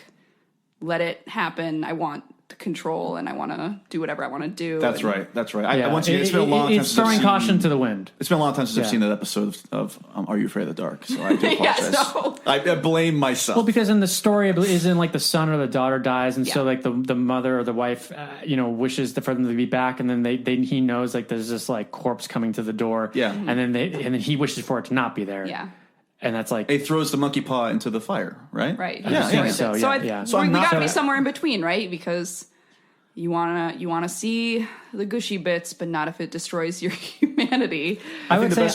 let it happen. I want control and I want to do whatever I want to do. That's right. Yeah. Once again, it's been a long time since throwing I've seen, caution to the wind. It's been a long time since I've seen that episode of Are You Afraid of the Dark? So I do apologize. I blame myself. Well, because in the story, it isn't like the son or the daughter dies, and so like the mother or the wife, wishes for them to be back, and then he knows like there's this like corpse coming to the door, and then he wishes for it to not be there, and that's like it throws the monkey paw into the fire, right? Right. Yeah. So we got to be somewhere in between, right? Because you wanna see the gushy bits, but not if it destroys your humanity. I would say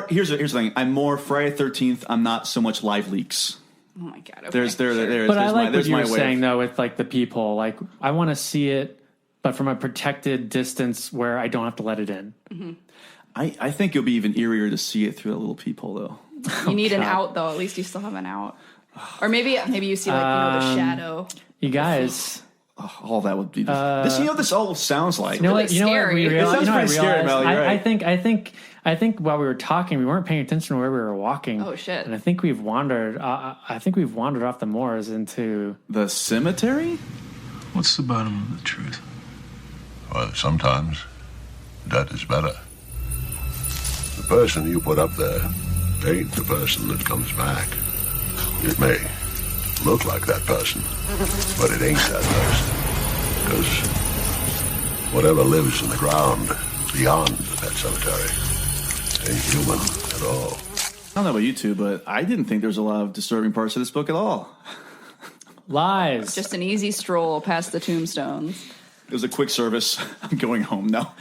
Here's the thing. I'm more Friday 13th. I'm not so much live leaks. Oh my god. Okay, but I like what you were saying though with like the peephole. Like I want to see it, but from a protected distance where I don't have to let it in. Mm-hmm. I think it'll be even eerier to see it through a little peephole though. You need an out though. At least you still have an out. Or maybe you see like the shadow. You guys. All that would be this all sounds like scary. It sounds pretty scary, Mel. You're right. I think while we were talking, we weren't paying attention to where we were walking. Oh shit! And I think we've wandered. I think we've wandered off the moors into the cemetery. What's the bottom of the truth? Well, sometimes that is better. The person you put up there ain't the person that comes back. It may look like that person, but it ain't that person. Because whatever lives in the ground beyond that cemetery ain't human at all. I don't know about you two, but I didn't think there was a lot of disturbing parts of this book at all. Lies. Just an easy stroll past the tombstones. It was a quick service. I'm going home now.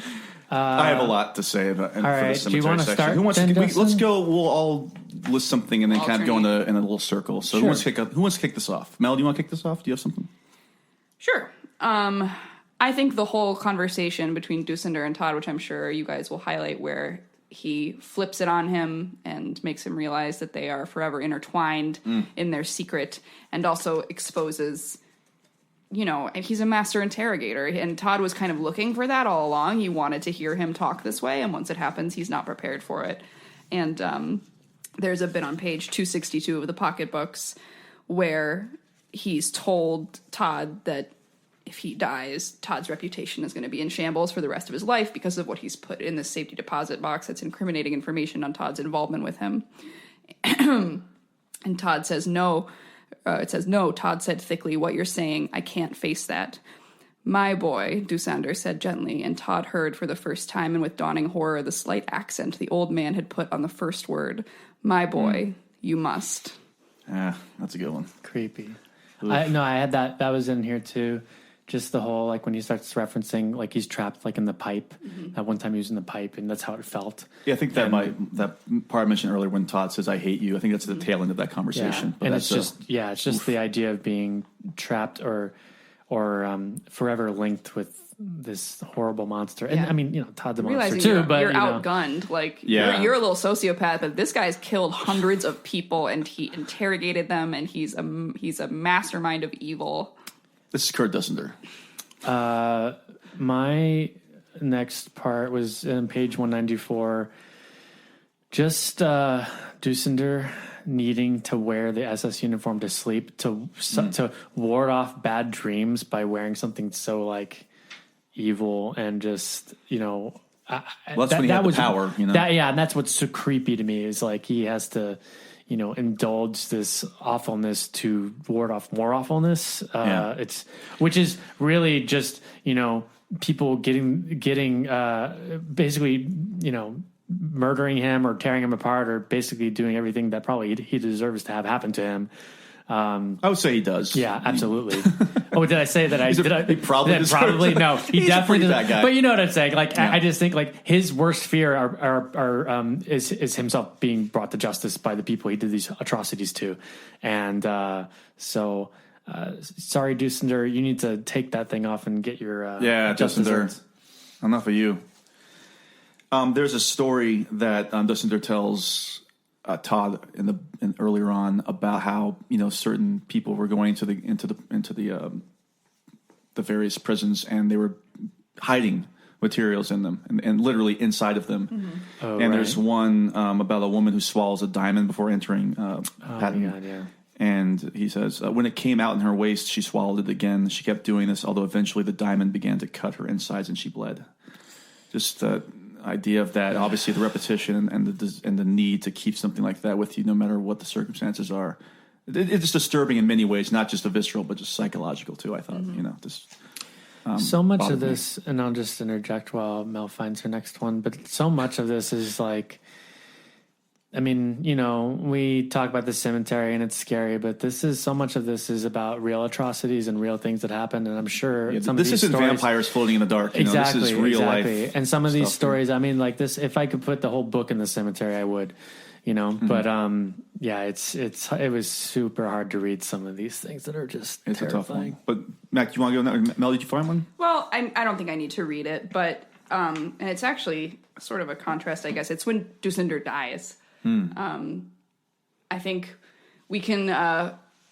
I have a lot to say about all right. for the cemetery Do you want to section. start? Who wants to, let's go. We'll all list something and then kind of go in a little circle. So sure. who wants to kick this off? Mel, do you want to kick this off? Do you have something? Sure. I think the whole conversation between Dusander and Todd, which I'm sure you guys will highlight, where he flips it on him and makes him realize that they are forever intertwined in their secret, and also exposes, he's a master interrogator, and Todd was kind of looking for that all along. He wanted to hear him talk this way, and once it happens, he's not prepared for it. And there's a bit on page 262 of the pocketbooks where he's told Todd that if he dies, Todd's reputation is going to be in shambles for the rest of his life because of what he's put in this safety deposit box that's incriminating information on Todd's involvement with him. And Todd says no. It says, "No," Todd said thickly, "what you're saying, I can't face that." "My boy," Dusander said gently, and Todd heard for the first time and with dawning horror the slight accent the old man had put on the first word. "My boy, you must." That's a good one. Creepy. I had that. That was in here too. Just the whole, like, when he starts referencing, like, he's trapped, like, in the pipe. That one time he was in the pipe, and that's how it felt. Yeah, I think that part I mentioned earlier when Todd says, "I hate you," I think that's the tail end of that conversation. Yeah. But and it's just the idea of being trapped or forever linked with this horrible monster. And, I mean, Todd's a monster, too. But you're outgunned. Like, you're a little sociopath, but this guy's killed hundreds of people, and he interrogated them, and he's a mastermind of evil. This is Kurt Dusander. My next part was in page 194. Just Dusander needing to wear the SS uniform to sleep to ward off bad dreams by wearing something so like evil and just well, that's when he had the power. And that's what's so creepy to me is like he has to. Indulge this awfulness to ward off more awfulness. Which is really just, people getting basically, murdering him or tearing him apart or basically doing everything that probably he deserves to have happen to him. I would say he does. Yeah, absolutely. Did I say that? He probably no. He definitely does. Bad guy. But you know what I'm saying? Like, I just think like his worst fear is himself being brought to justice by the people he did these atrocities to, and sorry, Dusander, you need to take that thing off and get your Dusander. Enough of you. There's a story that Dusander tells Todd earlier on about how certain people were going into the various prisons and they were hiding materials in them and literally inside of them. Mm-hmm. There's one about a woman who swallows a diamond before entering Patton. And he says, when it came out in her waist, she swallowed it again. She kept doing this, although eventually the diamond began to cut her insides and she bled. Just the idea of that, obviously the repetition and the need to keep something like that with you no matter what the circumstances are. It's disturbing in many ways, not just the visceral, but just psychological too, I thought. So much of this, and I'll just interject while Mel finds her next one, but so much of this is like, I mean, we talk about the cemetery and it's scary, but so much of this is about real atrocities and real things that happened. And I'm sure some of these isn't stories, vampires floating in the dark. Exactly, this is real life. And some of these stories, I mean, like this, if I could put the whole book in the cemetery, I would, but it was super hard to read some of these things that are just terrifying. A tough one. But Mac, you want to go on that? Mel, did you find one? Well, I don't think I need to read it, but and it's actually sort of a contrast, I guess. It's when Dusinder dies. I think we can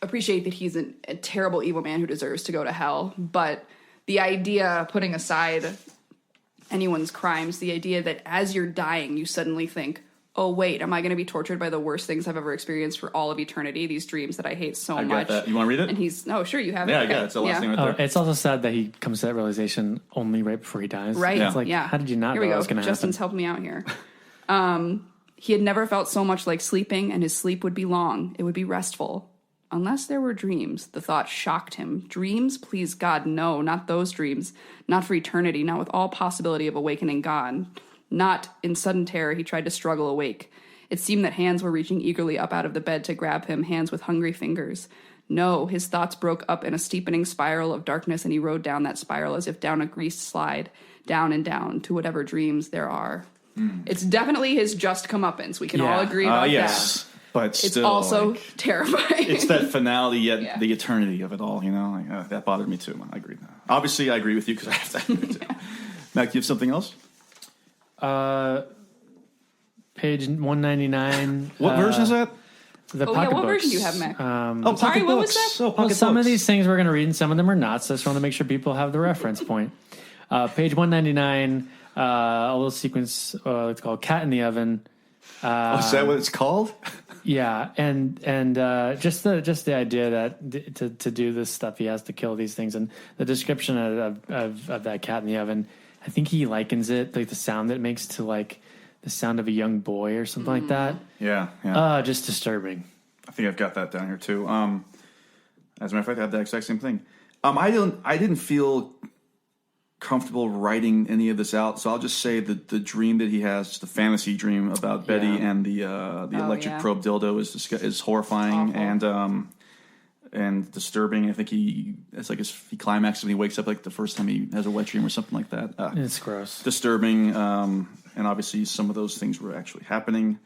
appreciate that he's a terrible evil man who deserves to go to hell, but the idea, putting aside anyone's crimes, the idea that as you're dying, you suddenly think, oh, wait, am I going to be tortured by the worst things I've ever experienced for all of eternity? These dreams that I hate so much. That. You want to read it? And no, sure, you have it. Yeah, okay. It's the last thing right there. It's also sad that he comes to that realization only right before he dies. Right. It's like, how did you not know that was going to happen? Justin's helped me out here. He had never felt so much like sleeping, and his sleep would be long. It would be restful. Unless there were dreams, the thought shocked him. Dreams? Please, God, no, not those dreams. Not for eternity, not with all possibility of awakening gone. Not in sudden terror, he tried to struggle awake. It seemed that hands were reaching eagerly up out of the bed to grab him, hands with hungry fingers. No, his thoughts broke up in a steepening spiral of darkness, and he rode down that spiral as if down a greased slide, down and down, to whatever dreams there are. It's definitely his just comeuppance. We can all agree about that. But it's still, also terrifying. It's that finality, yet the eternity of it all. That bothered me too. I agree. Obviously, I agree with you because I have that. Mac, do you have something else? Page 199. What version is that? The pocket what books. version do you have, Mac? Sorry, what was that? Pocket some books. of these things we're going to read and some of them are not, so I just want to make sure people have the reference point. Page 199, a little sequence, it's called Cat in the Oven. Is that what it's called? Yeah, and just the idea that to do this stuff, he has to kill these things, and the description of that cat in the oven, I think he likens it, like the sound that it makes to like the sound of a young boy or something like that. Yeah. Just disturbing. I think I've got that down here too. As a matter of fact, I have the exact same thing. I didn't feel comfortable writing any of this out, so I'll just say that the dream that he has, the fantasy dream about Betty and the electric probe dildo is horrifying and disturbing. I think he climaxes when he wakes up, like the first time he has a wet dream or something like that. It's gross, disturbing, and obviously some of those things were actually happening.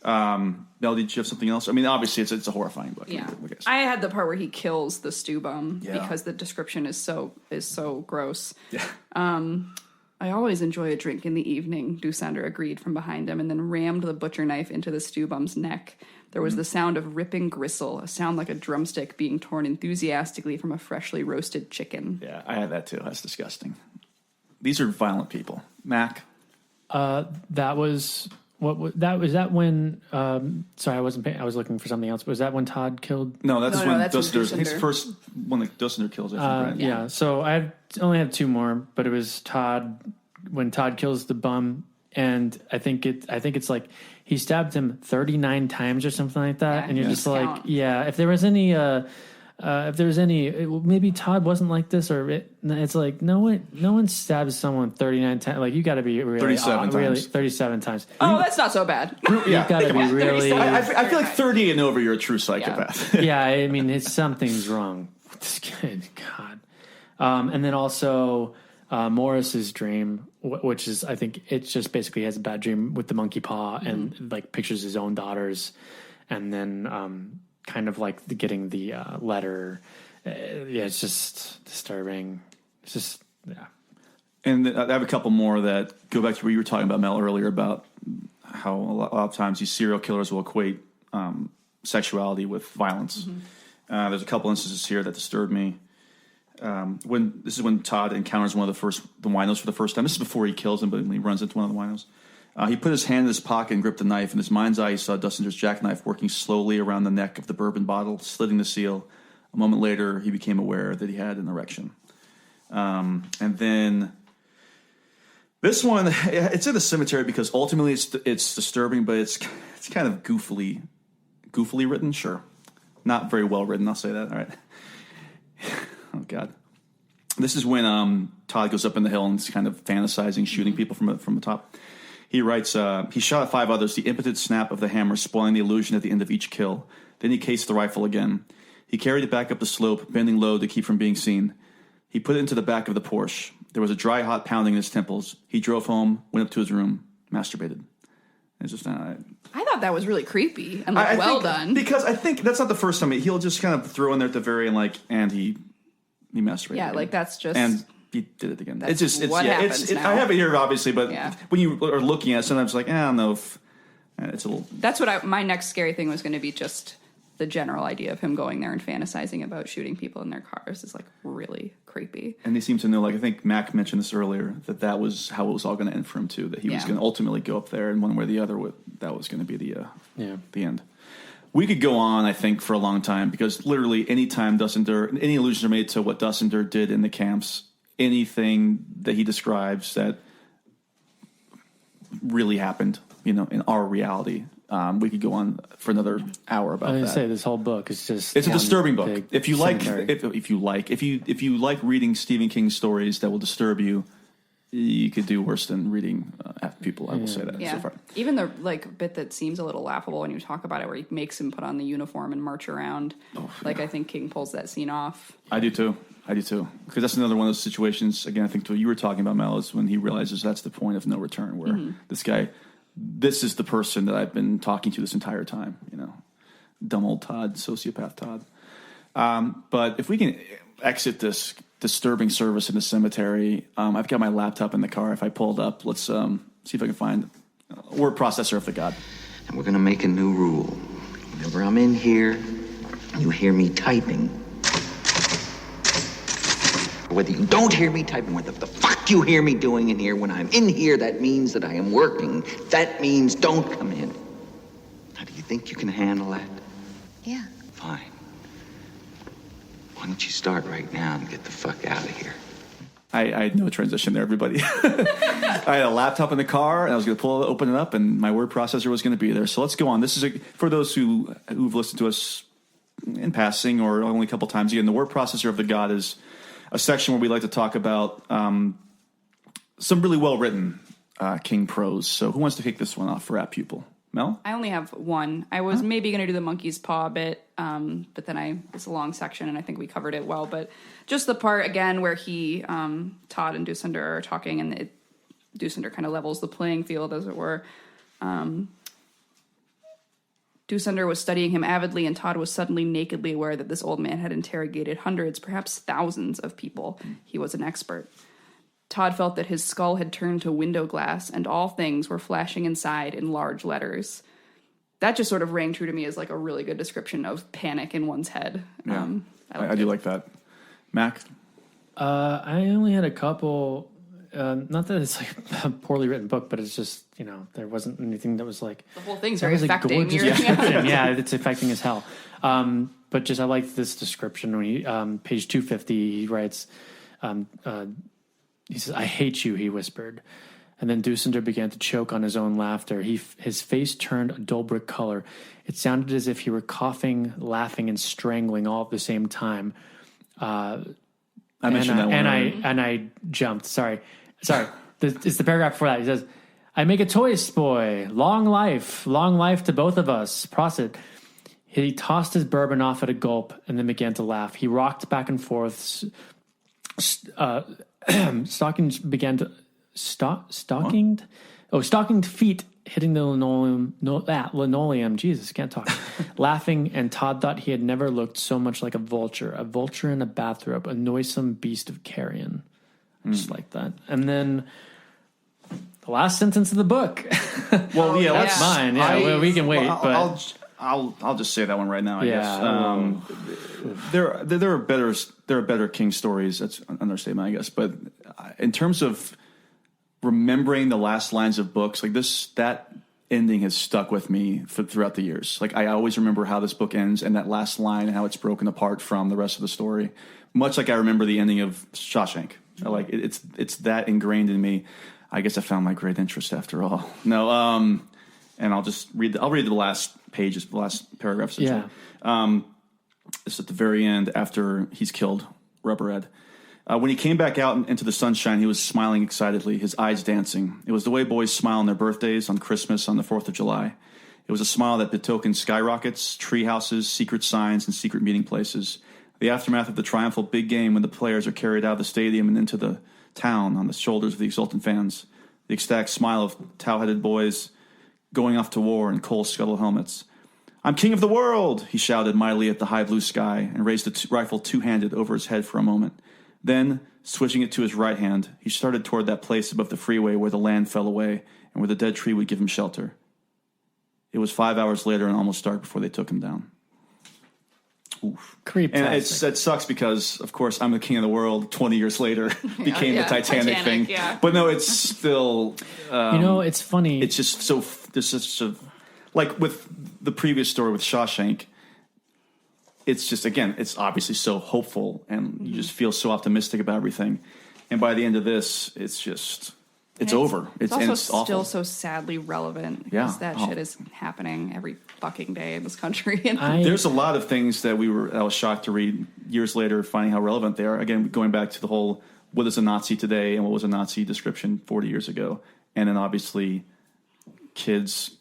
Mel, did you have something else? I mean, obviously it's a horrifying book. Yeah, I had the part where he kills the stew bum because the description is so gross. Yeah. I always enjoy a drink in the evening, Dusander agreed from behind him, and then rammed the butcher knife into the stew bum's neck. There was the sound of ripping gristle, a sound like a drumstick being torn enthusiastically from a freshly roasted chicken. Yeah, I had that too. That's disgusting. These are violent people. Mac? That was... Was that when? Sorry, I wasn't. I was looking for something else. Was that when Todd killed? No, that's when Dusinder. He's the first one that Dusinder kills. Right? Yeah. So I only have two more, but it was Todd when Todd kills the bum, and I think it's like he stabbed him 39 times or something like that, and you're just like, if there was any. Maybe Todd wasn't like this, or it's like no one stabs someone 39 times. Like you got to be really 37 times. Oh, that's not so bad. You got to be really. I feel like 30 and over, you're a true psychopath. Yeah, I mean, something's wrong with this kid. God. And then also Morris's dream, which is I think it just basically has a bad dream with the monkey paw and like pictures his own daughters, and then. Kind of like getting the letter. It's just disturbing. It's just, And I have a couple more that go back to what you were talking about, Mel, earlier about how a lot of times these serial killers will equate sexuality with violence. Mm-hmm. There's a couple instances here that disturbed me. This is when Todd encounters one of the winos for the first time. This is before he kills him, but when he runs into one of the winos. He put his hand in his pocket and gripped the knife. In his mind's eye, he saw Dustinder's jackknife working slowly around the neck of the bourbon bottle, slitting the seal. A moment later, he became aware that he had an erection. And then this one, it's in the cemetery because ultimately it's disturbing, but it's kind of goofily written, sure. Not very well written, I'll say that. All right. Oh, God. This is when Todd goes up in the hill and is kind of fantasizing, shooting people from the top. He writes, he shot at 5 others, the impotent snap of the hammer spoiling the illusion at the end of each kill. Then he cased the rifle again. He carried it back up the slope, bending low to keep from being seen. He put it into the back of the Porsche. There was a dry, hot pounding in his temples. He drove home, went up to his room, masturbated. It's just I thought that was really creepy and well done. Because I think that's not the first time. He'll just kind of throw in there at the very end, and he masturbated. Yeah, again. that's just... And he did it again. That's what happens now. I have it here, obviously, but when you are looking at it, sometimes I don't know if it's a little... That's what my next scary thing was going to be, just the general idea of him going there and fantasizing about shooting people in their cars is really creepy. And they seem to know, I think Mac mentioned this earlier, that was how it was all going to end for him too. That he was going to ultimately go up there, and one way or the other, that was going to be the end. We could go on, I think, for a long time because literally any time any allusions are made to what Dussinder did in the camps, anything that he describes that really happened, in our reality. We could go on for another hour about that. I was say this whole book is just—it's a disturbing book. If you like reading Stephen King stories that will disturb you, you could do worse than reading Pupil. I will say that. Yeah. So far. Even the bit that seems a little laughable when you talk about it, where he makes him put on the uniform and march around. I think King pulls that scene off. I do too. Because that's another one of those situations. Again, I think what you were talking about, Mel, is when he realizes that's the point of no return, where this guy. This is the person that I've been talking to this entire time, dumb old Todd, sociopath Todd. But if we can exit this disturbing service in the cemetery, I've got my laptop in the car. If I pull it up, let's see if I can find a word processor of the God. And we're going to make a new rule. Whenever I'm in here, you hear me typing. Whether you don't hear me typing, what the fuck you hear me doing in here, when I'm in here, that means that I am working. That means don't come in. Now, do you think you can handle that? Yeah. Fine. Why don't you start right now and get the fuck out of here? I had no transition there, everybody. I had a laptop in the car, and I was going to open it up, and my word processor was going to be there. So let's go on. This is for those who've listened to us in passing or only a couple times. Again, the word processor of the God is a section where we like to talk about some really well-written King prose. So who wants to kick this one off for Apt Pupil? Mel? I only have one. I was maybe going to do the monkey's paw bit, but then it's a long section, and I think we covered it well. But just the part, again, where Todd and Dusinder are talking, and Dusinder kind of levels the playing field, as it were. Dusinder was studying him avidly, and Todd was suddenly nakedly aware that this old man had interrogated hundreds, perhaps thousands of people. He was an expert. Todd felt that his skull had turned to window glass, and all things were flashing inside in large letters. That just sort of rang true to me as a really good description of panic in one's head. Yeah. I do like that. Mac? I only had a couple. Not that it's a poorly written book, but it's just, there wasn't anything that was the whole thing's very affecting. Yeah, it's affecting as hell. But just I like this description when he page 250 he writes, he says, "I hate you," he whispered. And then Dusinder began to choke on his own laughter. His face turned a dull brick color. It sounded as if he were coughing, laughing, and strangling all at the same time. I mentioned that one. And I jumped. Sorry. It's the paragraph before that. He says, "I make a choice, boy. Long life to both of us. Prosit." He tossed his bourbon off at a gulp and then began to laugh. He rocked back and forth. Stockinged feet hitting the linoleum. Jesus, can't talk. Laughing, and Todd thought he had never looked so much like a vulture in a bathrobe, a noisome beast of carrion. Just like that. And then the last sentence of the book. Well, yeah, that's mine. Yeah, we can wait. But I'll just say that one right now. I guess there are better King stories. That's an understatement, I guess. But in terms of remembering the last lines of books, like that ending has stuck with me throughout the years. Like I always remember how this book ends and that last line and how it's broken apart from the rest of the story. Much like I remember the ending of Shawshank. Like it's that ingrained in me. I guess I found my great interest after all. No, and I'll just read. I'll read the last pages, the last paragraphs. Yeah. It's at the very end after he's killed Rubber Ed. When he came back out into the sunshine, he was smiling excitedly, his eyes dancing. It was the way boys smile on their birthdays, on Christmas, on the 4th of July. It was a smile that betokened skyrockets, tree houses, secret signs, and secret meeting places. The aftermath of the triumphal big game when the players are carried out of the stadium and into the town on the shoulders of the exultant fans. The ecstatic smile of tow-headed boys going off to war in coal scuttle helmets. "I'm king of the world!" he shouted mightily at the high blue sky and raised the rifle two-handed over his head for a moment. Then, switching it to his right hand, he started toward that place above the freeway where the land fell away and where the dead tree would give him shelter. It was 5 hours later and almost dark before they took him down. Oof. Creep-tastic. And it sucks because, of course, I'm the king of the world 20 years later became the Titanic thing. Yeah. But no, it's still... it's funny. It's just so... There's such a... Like with the previous story with Shawshank, it's just, again, it's obviously so hopeful and you just feel so optimistic about everything. And by the end of this, it's just... It's over. It's also still awful. so sadly relevant because that shit is happening every fucking day in this country. There's a lot of things that I was shocked to read years later, finding how relevant they are. Again, going back to the whole, what is a Nazi today and what was a Nazi description 40 years ago. And then obviously kids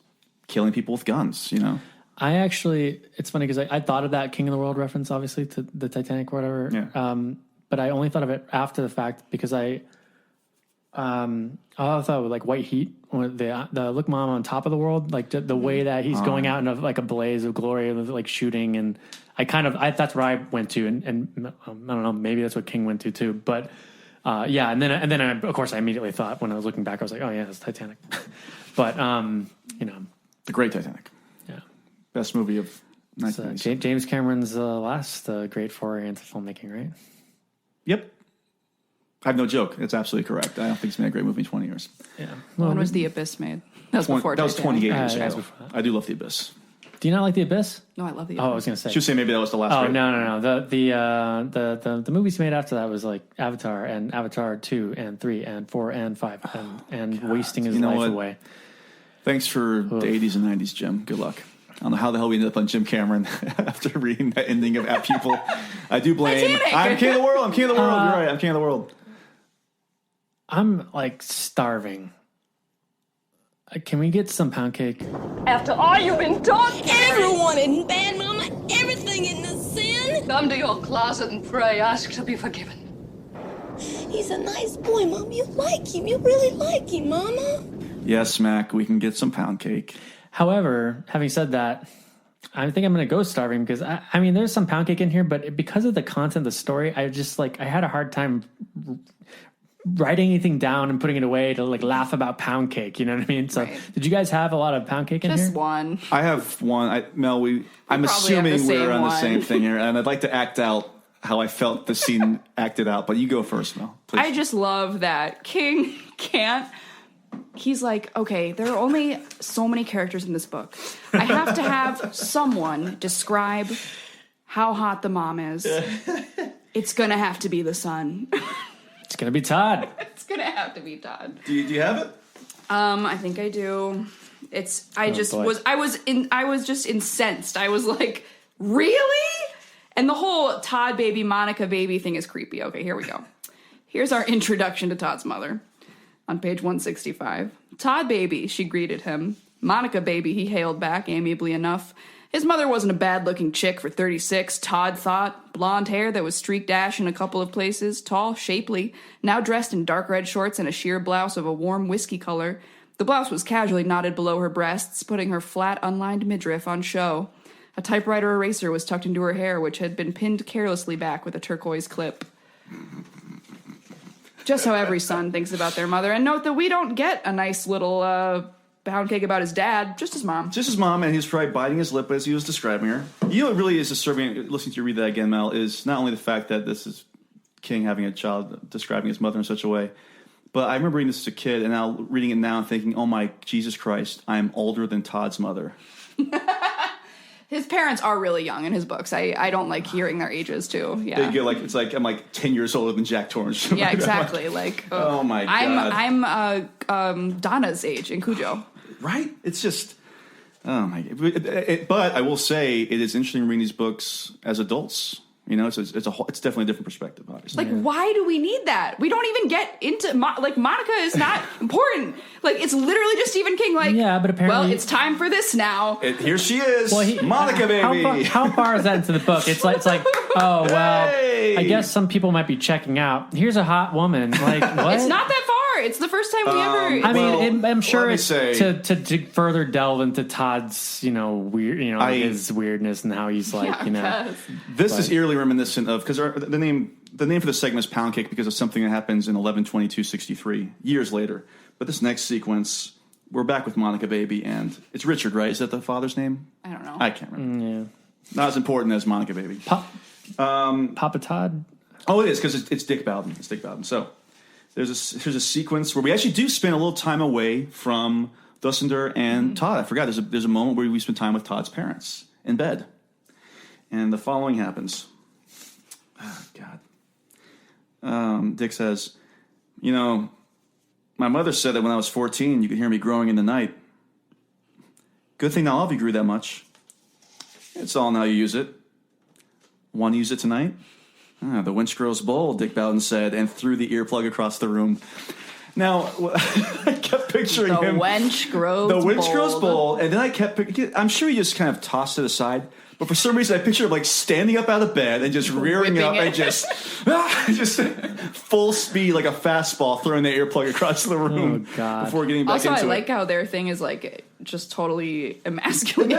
killing people with guns, you know? It's funny because I thought of that King of the World reference, obviously, to the Titanic or whatever. Yeah. But I only thought of it after the fact because I thought of like White Heat, the Look Mom on Top of the World, like the way that he's going out in a blaze of glory, like shooting, and that's where I went to, and I don't know, maybe that's what King went to too, but and then of course I immediately thought when I was looking back, I was like, oh yeah, it's Titanic, but the great Titanic, best movie of 1990s. James Cameron's last great foray into filmmaking, right? Yep. I have no joke. It's absolutely correct. I don't think he's made a great movie in 20 years. Yeah. When was The Abyss made? That was before That was 28 years ago. Yeah. I do love The Abyss. Do you not like The Abyss? No, I love The Abyss. Oh, I was going to say. She was saying maybe that was the last. Oh, no. The movies made after that was like Avatar and Avatar 2 and 3 and 4 and 5 and wasting his life away. Thanks for the 80s and 90s, Jim. Good luck. I don't know how the hell we ended up on Jim Cameron after reading that ending of At Pupil. I do blame. I'm king of the world. You're right. I'm king of the world. I'm like starving. Can we get some pound cake? After all you've been taught, everyone isn't bad, Mama. Everything isn't a sin. Come to your closet and pray. Ask to be forgiven. He's a nice boy, Mom. You like him. You really like him, Mama. Yes, Mac, we can get some pound cake. However, having said that, I think I'm going to go starving because, I mean, there's some pound cake in here, but because of the content of the story, I had a hard time writing anything down and putting it away to like laugh about pound cake. You know what I mean? So Did you guys have a lot of pound cake in here? Just one. I have one. I'm assuming we're on the same thing here, and I'd like to act out how I felt the scene acted out, but you go first, Mel, please. I just love that King can't. He's like, okay, there are only so many characters in this book. I have to have someone describe how hot the mom is. It's going to have to be the son. It's going to be Todd. It's going to have to be Todd. Do you have it? I think I do. I was just incensed. I was like, really? And the whole Todd baby, Monica baby thing is creepy. Okay, here we go. Here's our introduction to Todd's mother. On page 165. Todd baby, she greeted him. Monica baby, he hailed back amiably enough. His mother wasn't a bad-looking chick for 36, Todd thought. Blonde hair that was streaked ash in a couple of places, tall, shapely, now dressed in dark red shorts and a sheer blouse of a warm whiskey color. The blouse was casually knotted below her breasts, putting her flat, unlined midriff on show. A typewriter eraser was tucked into her hair, which had been pinned carelessly back with a turquoise clip. Just how every son thinks about their mother. And note that we don't get a nice little pound cake about his dad, just his mom. Just his mom, and he was probably biting his lip as he was describing her. You know what really is disturbing, listening to you read that again, Mel, is not only the fact that this is King having a child describing his mother in such a way, But I remember reading this as a kid, and now reading it now and thinking, oh my Jesus Christ, I am older than Todd's mother. His parents are really young in his books. I don't like hearing their ages too. Yeah, they get it's like I'm like 10 years older than Jack Torrance. Yeah, exactly. Oh my God. I'm Donna's age in Cujo. Right? It's just, oh my God. But I will say it is interesting reading these books as adults. You know, it's definitely a different perspective, obviously. Why do we need that? We don't even get into Monica is not important. It's literally just Stephen King. Yeah, but apparently, well, it's time for this now. Here she is, Monica, baby. How far is that into the book? It's like, oh well, hey. I guess some people might be checking out. Here's a hot woman. What? It's not that far. It's the first time we ever. I mean, I'm sure it's to further delve into Todd's, weird, his weirdness and how he's This is eerily reminiscent of, because the name for the segment is Pound Cake because of something that happens in 11/22/63 years later. But this next sequence, we're back with Monica Baby, and it's Richard, right? Is that the father's name? I don't know. I can't remember. Not as important as Monica Baby. Papa Todd. Oh, it is because it's Dick Bowden. It's Dick Bowden. So there's a sequence where we actually do spend a little time away from Dussinder and Todd. I forgot. There's a moment where we spend time with Todd's parents in bed, and the following happens. Oh, God. Dick says, my mother said that when I was 14, you could hear me growing in the night. Good thing not all of you grew that much. It's all now you use it. Want to use it tonight? The wench grows bold, Dick Bowden said, and threw the earplug across the room. Now, I kept picturing him. The wench grows bold. And then I kept picturing, I'm sure he just kind of tossed it aside. But for some reason, I picture him standing up out of bed and just rearing up and just full speed like a fastball, throwing the earplug across the room before getting back into it. Also, I like how their thing is just totally emasculated.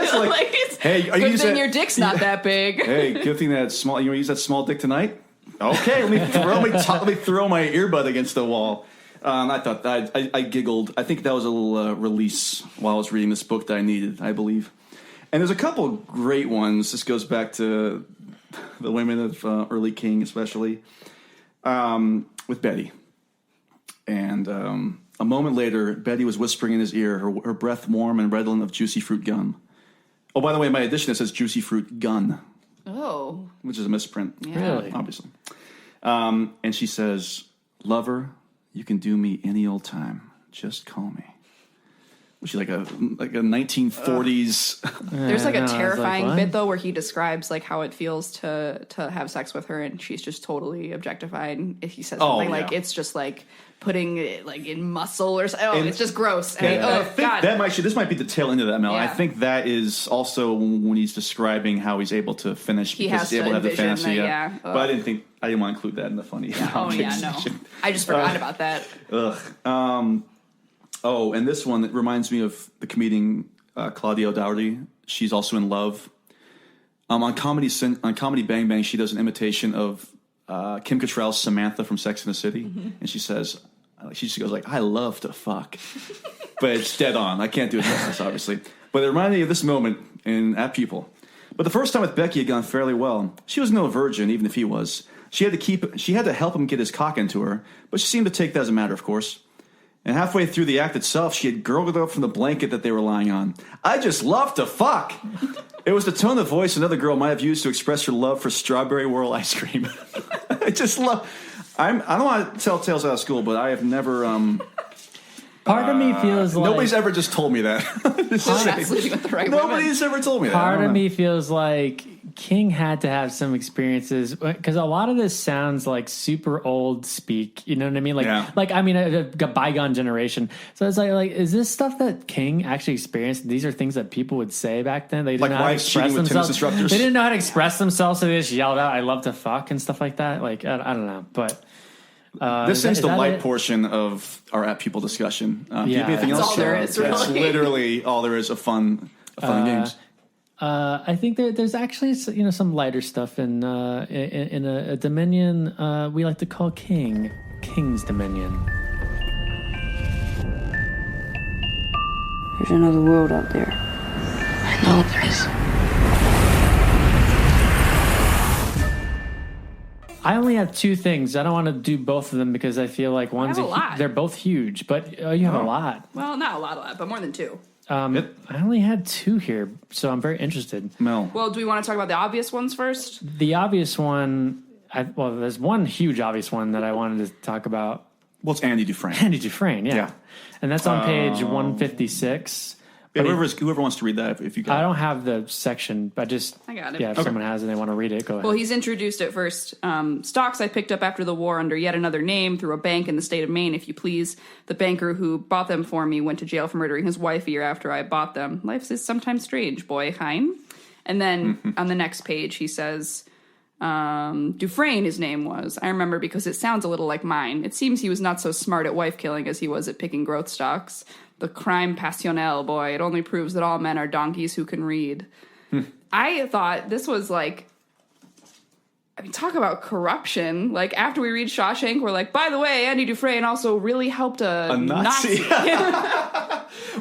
Hey, are good thing your dick's not that big. Hey, good thing that small. You want to use that small dick tonight? Okay, let me throw my earbud against the wall. I thought I giggled. I think that was a little release while I was reading this book that I needed, I believe. And there's a couple of great ones. This goes back to the women of early King, especially, with Betty. And a moment later, Betty was whispering in his ear, her breath warm and redolent of juicy fruit gum. Oh, by the way, my edition, it says juicy fruit gun. Oh. Which is a misprint. Yeah. Really? Obviously. And she says, lover, you can do me any old time. Just call me. Which is like a 1940s. There's a terrifying bit though where he describes how it feels to have sex with her, and she's just totally objectified. And if he says something it's just putting it in muscle or something. Oh, it's just gross. I think God. This might be the tail end of that, Mel. Yeah. I think that is also when he's describing how he's able to finish because he's able to have the fantasy. But I didn't want to include that in the funny. Yeah. Oh yeah, no. I just forgot about that. Ugh. Oh, and this one reminds me of the comedian Claudia O'Doherty. She's also in Love. On Comedy Bang Bang, she does an imitation of Kim Cattrall's Samantha from Sex and the City, and she says, she just goes "I love to fuck," but it's dead on. I can't do it justice, obviously. But it reminded me of this moment at Pupil. But the first time with Becky had gone fairly well. She was no virgin, even if he was. She had to help him get his cock into her, but she seemed to take that as a matter of course. And halfway through the act itself, she had gurgled up from the blanket that they were lying on. I just love to fuck. It was the tone of voice another girl might have used to express her love for strawberry whirl ice cream. I just love. I don't want to tell tales out of school, but I have never. Part of me feels like nobody's ever just told me that. Nobody's ever told me that. Part of me feels like King had to have some experiences because a lot of this sounds like super old speak. You know what I mean? A bygone generation. So it's is this stuff that King actually experienced? These are things that people would say back then. They didn't know how to express themselves. They didn't know how to express themselves, so they just yelled out, "I love to fuck" and stuff like that. I don't know, but. This is the light portion of our At People discussion. Anything else? That's all there is, really. That's literally all there is of fun games. I think there's actually some lighter stuff in a Dominion we like to call King's Dominion. There's another world out there. I know there is. I only have two things. I don't want to do both of them because I feel like they're both huge, but you have a lot. Well, not a lot, but more than two. I only had two here, so I'm very interested. Mel. Well, do we want to talk about the obvious ones first? The obvious one, there's one huge obvious one that I wanted to talk about. Well, it's Andy Dufresne. Andy Dufresne, yeah. And that's on page 156. Yeah, whoever wants to read that, if you got I don't have the section, but I got it. Yeah, if someone has and they want to read it, go ahead. Well, he's introduced it first. Stocks I picked up after the war under yet another name through a bank in the state of Maine, if you please. The banker who bought them for me went to jail for murdering his wife a year after I bought them. Life is sometimes strange, boy, Hein. And then on the next page, he says, Dufresne, his name was. I remember because it sounds a little like mine. It seems he was not so smart at wife killing as he was at picking growth stocks. The crime passionnel, boy. It only proves that all men are donkeys who can read. I thought this was like, talk about corruption. Like, after we read Shawshank, we're like, by the way, Andy Dufresne also really helped a Nazi.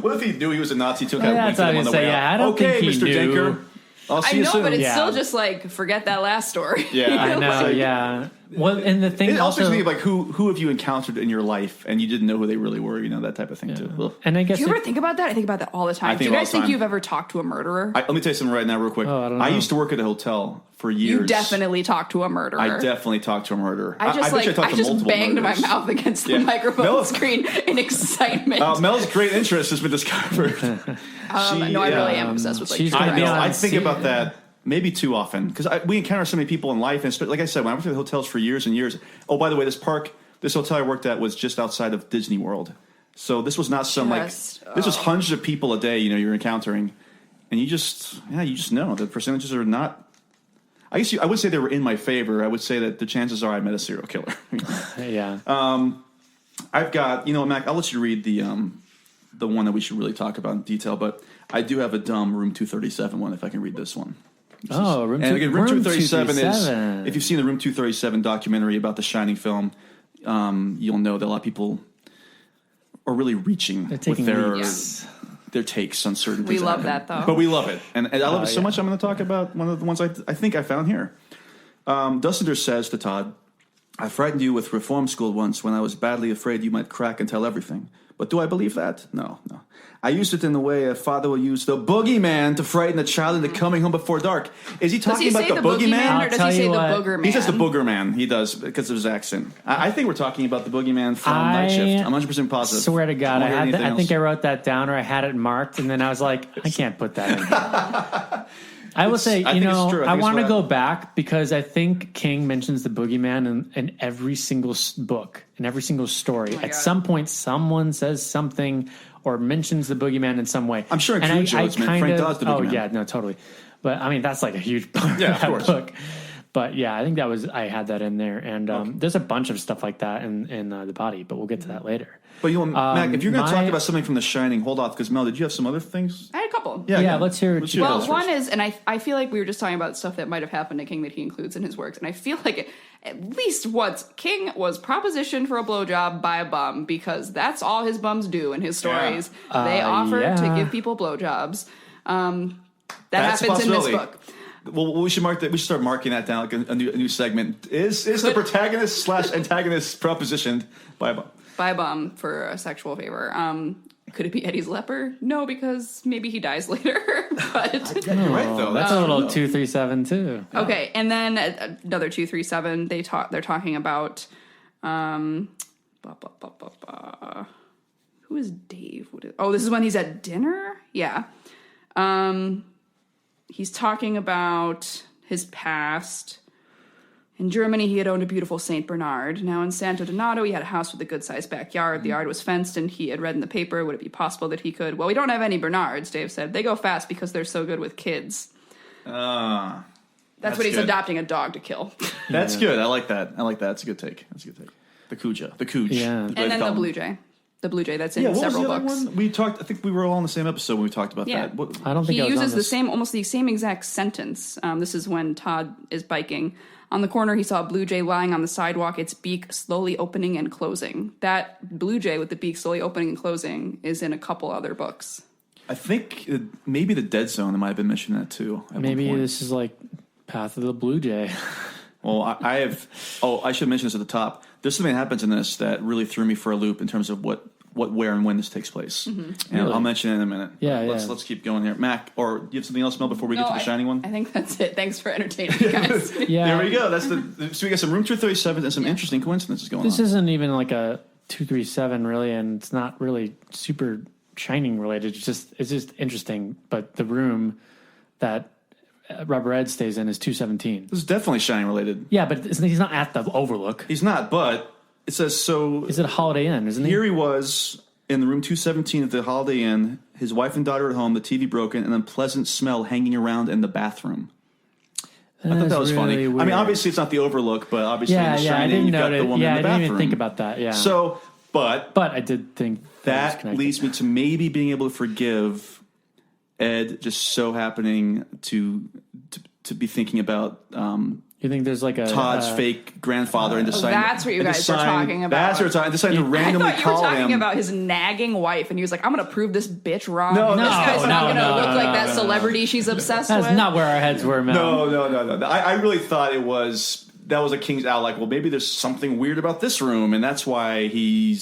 What if he knew he was a Nazi? Took out that's what I was going to say. Yeah, I don't think he Mr. knew. Denker. I'll see I you know, soon. but it's still just like, forget that last story. Yeah, I know. Yeah. Well, and the thing it also also makes me like who have you encountered in your life and you didn't know who they really were, that type of thing too. Ugh. And I guess do you ever think about that? I think about that all the time. Do you guys think you've ever talked to a murderer? Let me tell you something right now real quick. I don't know. I used to work at a hotel for years. You definitely talked to a murderer. I definitely talked to a murderer. I just banged my mouth against the microphone screen in excitement. Mel's great interest has been discovered. I really am obsessed with like I think about that maybe too often because we encounter so many people in life, and like I said, when I worked at hotels for years and years. Oh, by the way, this hotel I worked at was just outside of Disney World, so this was not this was hundreds of people a day. You're encountering, and you just know the percentages are not. I guess I would say they were in my favor. I would say that the chances are I met a serial killer. Yeah. I've got Mac. I'll let you read the one that we should really talk about in detail, but I do have a dumb Room 237 one. If I can read this one. Room 237 is, if you've seen the Room 237 documentary about the Shining film, you'll know that a lot of people are really reaching with their takes on certain things. We love that, though. But we love it. And I love it so much, I'm going to talk about one of the ones I think I found here. Dussender says to Todd, I frightened you with reform school once when I was badly afraid you might crack and tell everything. But do I believe that? No. I used it in the way a father will use the boogeyman to frighten a child into coming home before dark. Is he talking about the boogeyman? Or does he say the booger man? He says the booger man. He does because of his accent. I think we're talking about the boogeyman from Night Shift. I'm 100% positive. Swear to God, I think I wrote that down or I had it marked, and then I was like, I can't put that in here. I will say, I want to go back because I think King mentions the boogeyman in every single book, in every single story. At some point, someone says something or mentions the boogeyman in some way. I'm sure in Cujo it's meant. Frank Dodd's the boogeyman. Oh, yeah, no, totally. But, I mean, that's like a huge part of that book. But, yeah, I think I had that in there. And there's a bunch of stuff like that in the body, but we'll get to that later. But Mac, if you're going to talk about something from The Shining, hold off, because Mel, did you have some other things? I had a couple. Yeah, let's hear it. Well, one is, and I feel like we were just talking about stuff that might have happened to King that he includes in his works, and I feel like at least once King was propositioned for a blowjob by a bum, because that's all his bums do in his stories. Yeah. They offer to give people blowjobs. That happens in this book. Well, we should mark that. We should start marking that down, like a new segment. Is the protagonist / antagonist propositioned by a bum? By a bum for a sexual favor. Could it be Eddie's leper? No, because maybe he dies later. But you're right, though. That's a little 237 too. Okay, and then another 237. They're talking about who is Dave? This is when he's at dinner. Yeah. He's talking about his past. In Germany, he had owned a beautiful St. Bernard. Now in Santo Donato, he had a house with a good-sized backyard. The yard was fenced, and he had read in the paper, would it be possible that he could... Well, we don't have any Bernards, Dave said. They go fast because they're so good with kids. That's what he's adopting a dog to kill. That's good. I like that. That's a good take. The Cuja. The Cooge. Yeah. And then the Blue Jay. The Blue Jay, that's in several books. One? We talked. I think we were all on the same episode when we talked about that. I don't think he uses almost the same exact sentence. This is when Todd is biking. On the corner, he saw a blue jay lying on the sidewalk, its beak slowly opening and closing. That blue jay with the beak slowly opening and closing is in a couple other books. I think maybe the Dead Zone might have been mentioning that too. Maybe this is like Path of the Blue Jay. Well, I have. Oh, I should mention this at the top. There's something that happens in this that really threw me for a loop in terms of what, where, and when this takes place. Mm-hmm. And I'll mention it in a minute. Let's keep going here. Mac, or do you have something else, Mel, before we get to the Shining one? I think that's it. Thanks for entertaining me, guys. There we go. So we got some Room 237 and some interesting coincidences going on. This isn't even like a 237 really, and it's not really super Shining related. It's just interesting. But the room that Rubber Ed stays in is 217. This is definitely Shining related. Yeah, but he's not at the Overlook. He's not, but it says so. Is it a Holiday Inn, isn't he? Here he was in the room 217 at the Holiday Inn, his wife and daughter at home, the TV broken, and then pleasant smell hanging around in the bathroom. I thought that was really funny. Weird. I mean, obviously it's not the Overlook, but obviously in The Shining, you've got the woman in the bathroom. I didn't even think about that, yeah. So, but I did think that leads me to maybe being able to forgive Ed just so happening to be thinking about you think there's like a Todd's fake grandfather and deciding that's what you guys are talking about. That's what we're talking. Deciding to randomly call him. I thought you were talking about his nagging wife, and he was like, "I'm going to prove this bitch wrong. No, this guy's not going to look like that celebrity she's obsessed with." That's not where our heads were, Mel. No. I really thought that was a King's out. Like, well, maybe there's something weird about this room, and that's why he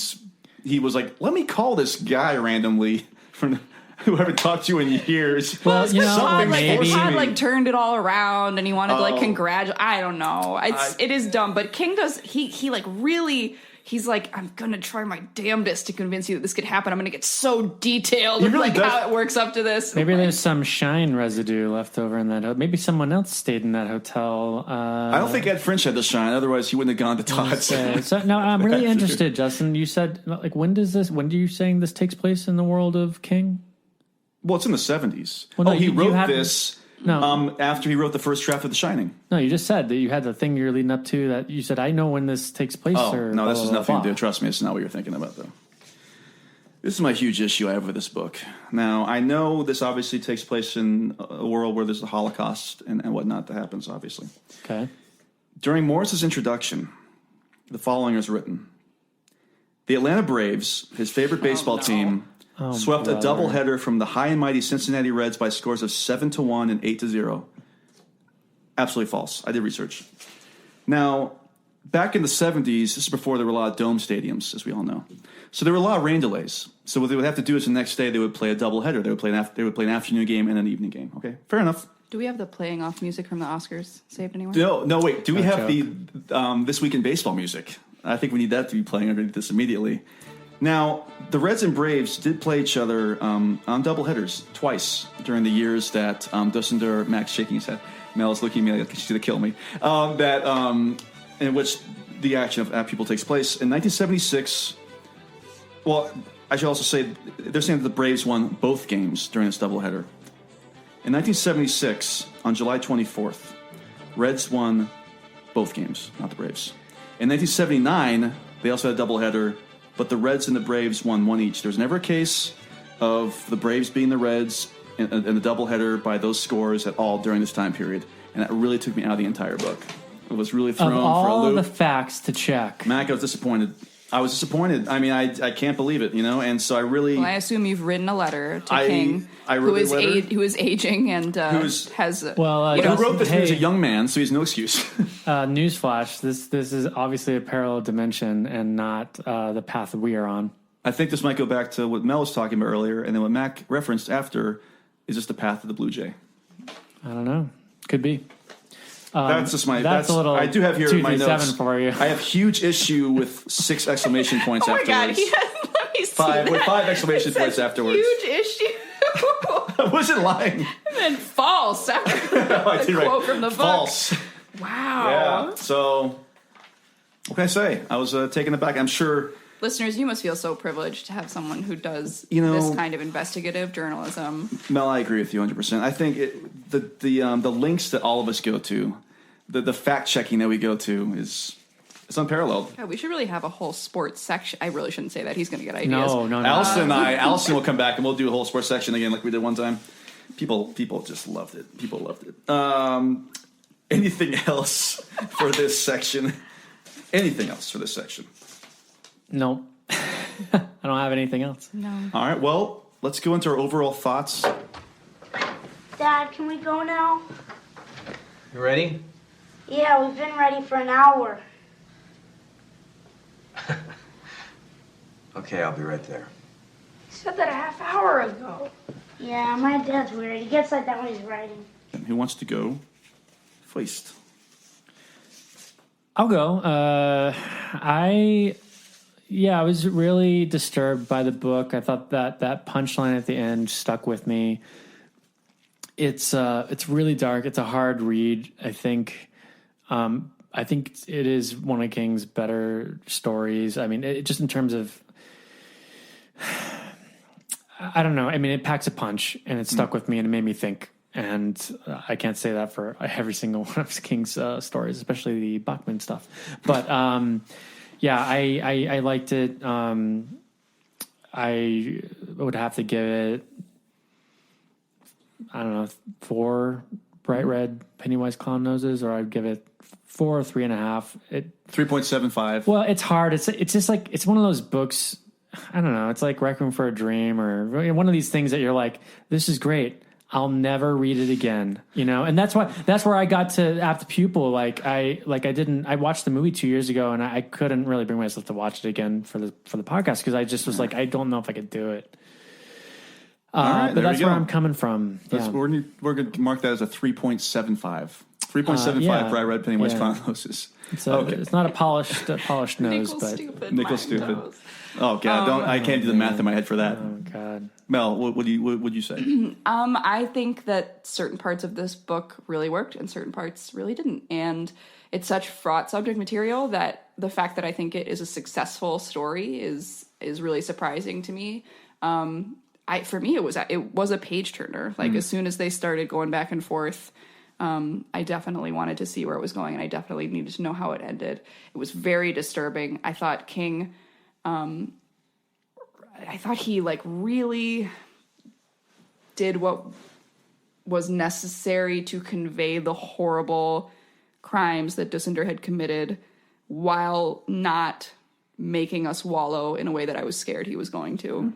was like, "Let me call this guy randomly from." Who haven't talked to you in years. Well, Todd turned it all around, and he wanted to congratulate. I don't know. It is dumb, but King does. He really. He's like, I'm gonna try my damnedest to convince you that this could happen. I'm gonna get so detailed with how it works up to this. Maybe there's some Shine residue left over in that hotel. Maybe someone else stayed in that hotel. I don't think Ed French had the Shine. Otherwise, he wouldn't have gone to Todd's. So now I'm really interested, Justin. You said when are you saying this takes place in the world of King? Well, it's in the 70s. Well, he wrote this after he wrote the first draft of The Shining. No, you just said that you had the thing you're leading up to that you said, I know when this takes place. No, this has nothing to do. Trust me, it's not what you're thinking about, though. This is my huge issue I have with this book. Now, I know this obviously takes place in a world where there's a Holocaust and whatnot that happens, obviously. Okay. During Morris's introduction, the following is written. The Atlanta Braves, his favorite baseball team, swept a doubleheader from the high and mighty Cincinnati Reds by scores of 7-1 and 8-0. Absolutely false. I did research. Now, back in the 70s, this is before there were a lot of dome stadiums, as we all know. So there were a lot of rain delays. So what they would have to do is the next day they would play a doubleheader. They would play an afternoon game and an evening game. Okay, fair enough. Do we have the playing off music from the Oscars saved anywhere? No, wait. Do we have the This Week in Baseball music? I think we need that to be playing underneath this immediately. Now, the Reds and Braves did play each other on doubleheaders twice during the years that Dussender, Max shaking his head, Mel is looking at me like she's going to kill me, in which the action of Pupil takes place. In 1976, well, I should also say, they're saying that the Braves won both games during this doubleheader. In 1976, on July 24th, Reds won both games, not the Braves. In 1979, they also had a doubleheader, but the Reds and the Braves won one each. There was never a case of the Braves beating the Reds in the doubleheader by those scores at all during this time period. And that really took me out of the entire book. It was really thrown for a loop. Of all the facts to check. Mac, I was disappointed. I mean, I can't believe it, and so I really... Well, I assume you've written a letter to King, who is aging and has... who wrote this when he was a young man, so he's no excuse. Newsflash, this is obviously a parallel dimension and not the path that we are on. I think this might go back to what Mel was talking about earlier, and then what Mac referenced after is just the path of the Blue Jay. I don't know. Could be. That's just my. That's a little. I do have here in my notes for you. I have huge issue with 6 exclamation points afterwards. Oh my god! Let me see 5 with 5 exclamation points afterwards. Huge issue. I wasn't lying. And then false after the quote from the book. False. Wow. Yeah. So, what can I say? I was taken aback. I'm sure. Listeners, you must feel so privileged to have someone who does this kind of investigative journalism. Mel, I agree with you 100%. I think the links that all of us go to, the fact checking that we go to it's unparalleled. Yeah, we should really have a whole sports section. I really shouldn't say that. He's going to get ideas. No. Allison will come back and we'll do a whole sports section again like we did one time. People just loved it. People loved it. Anything else for this section? Anything else for this section? No. I don't have anything else. No. All right, well, let's go into our overall thoughts. Dad, can we go now? You ready? Yeah, we've been ready for an hour. Okay, I'll be right there. You said that a half hour ago. Yeah, my dad's weird. He gets like that when he's writing. Who wants to go first? I'll go. I was really disturbed by the book. I thought that punchline at the end stuck with me. It's really dark. It's a hard read. I think it is one of King's better stories. I mean, just in terms of, I don't know. I mean, it packs a punch, and it stuck with me, and it made me think. And I can't say that for every single one of King's stories, especially the Bachman stuff. But I liked it. I would have to give it, I don't know, 4 bright red Pennywise clown noses, or I'd give it 4 or 3.5. 3.75. Well, it's hard. It's just like, it's one of those books. I don't know. It's like Requiem for a Dream, or one of these things that you're like, this is great. I'll never read it again, and that's where I got to Apt Pupil. I watched the movie 2 years ago, and I couldn't really bring myself to watch it again for the podcast, because I just was like, I don't know if I could do it. But that's where I'm coming from. We're going to mark that as a 3.75. 3.75 bright red Pennywise clown noses. It's not a polished nose, but Nickel's stupid. Oh God, I can't do the math in my head for that. Oh God, Mel, what would you say? I think that certain parts of this book really worked and certain parts really didn't, and it's such fraught subject material that the fact that I think it is a successful story is really surprising to me. For me, it was a page turner. As soon as they started going back and forth, I definitely wanted to see where it was going, and I definitely needed to know how it ended. It was very disturbing. I thought King, he really did what was necessary to convey the horrible crimes that Dussinder had committed, while not making us wallow in a way that I was scared he was going to.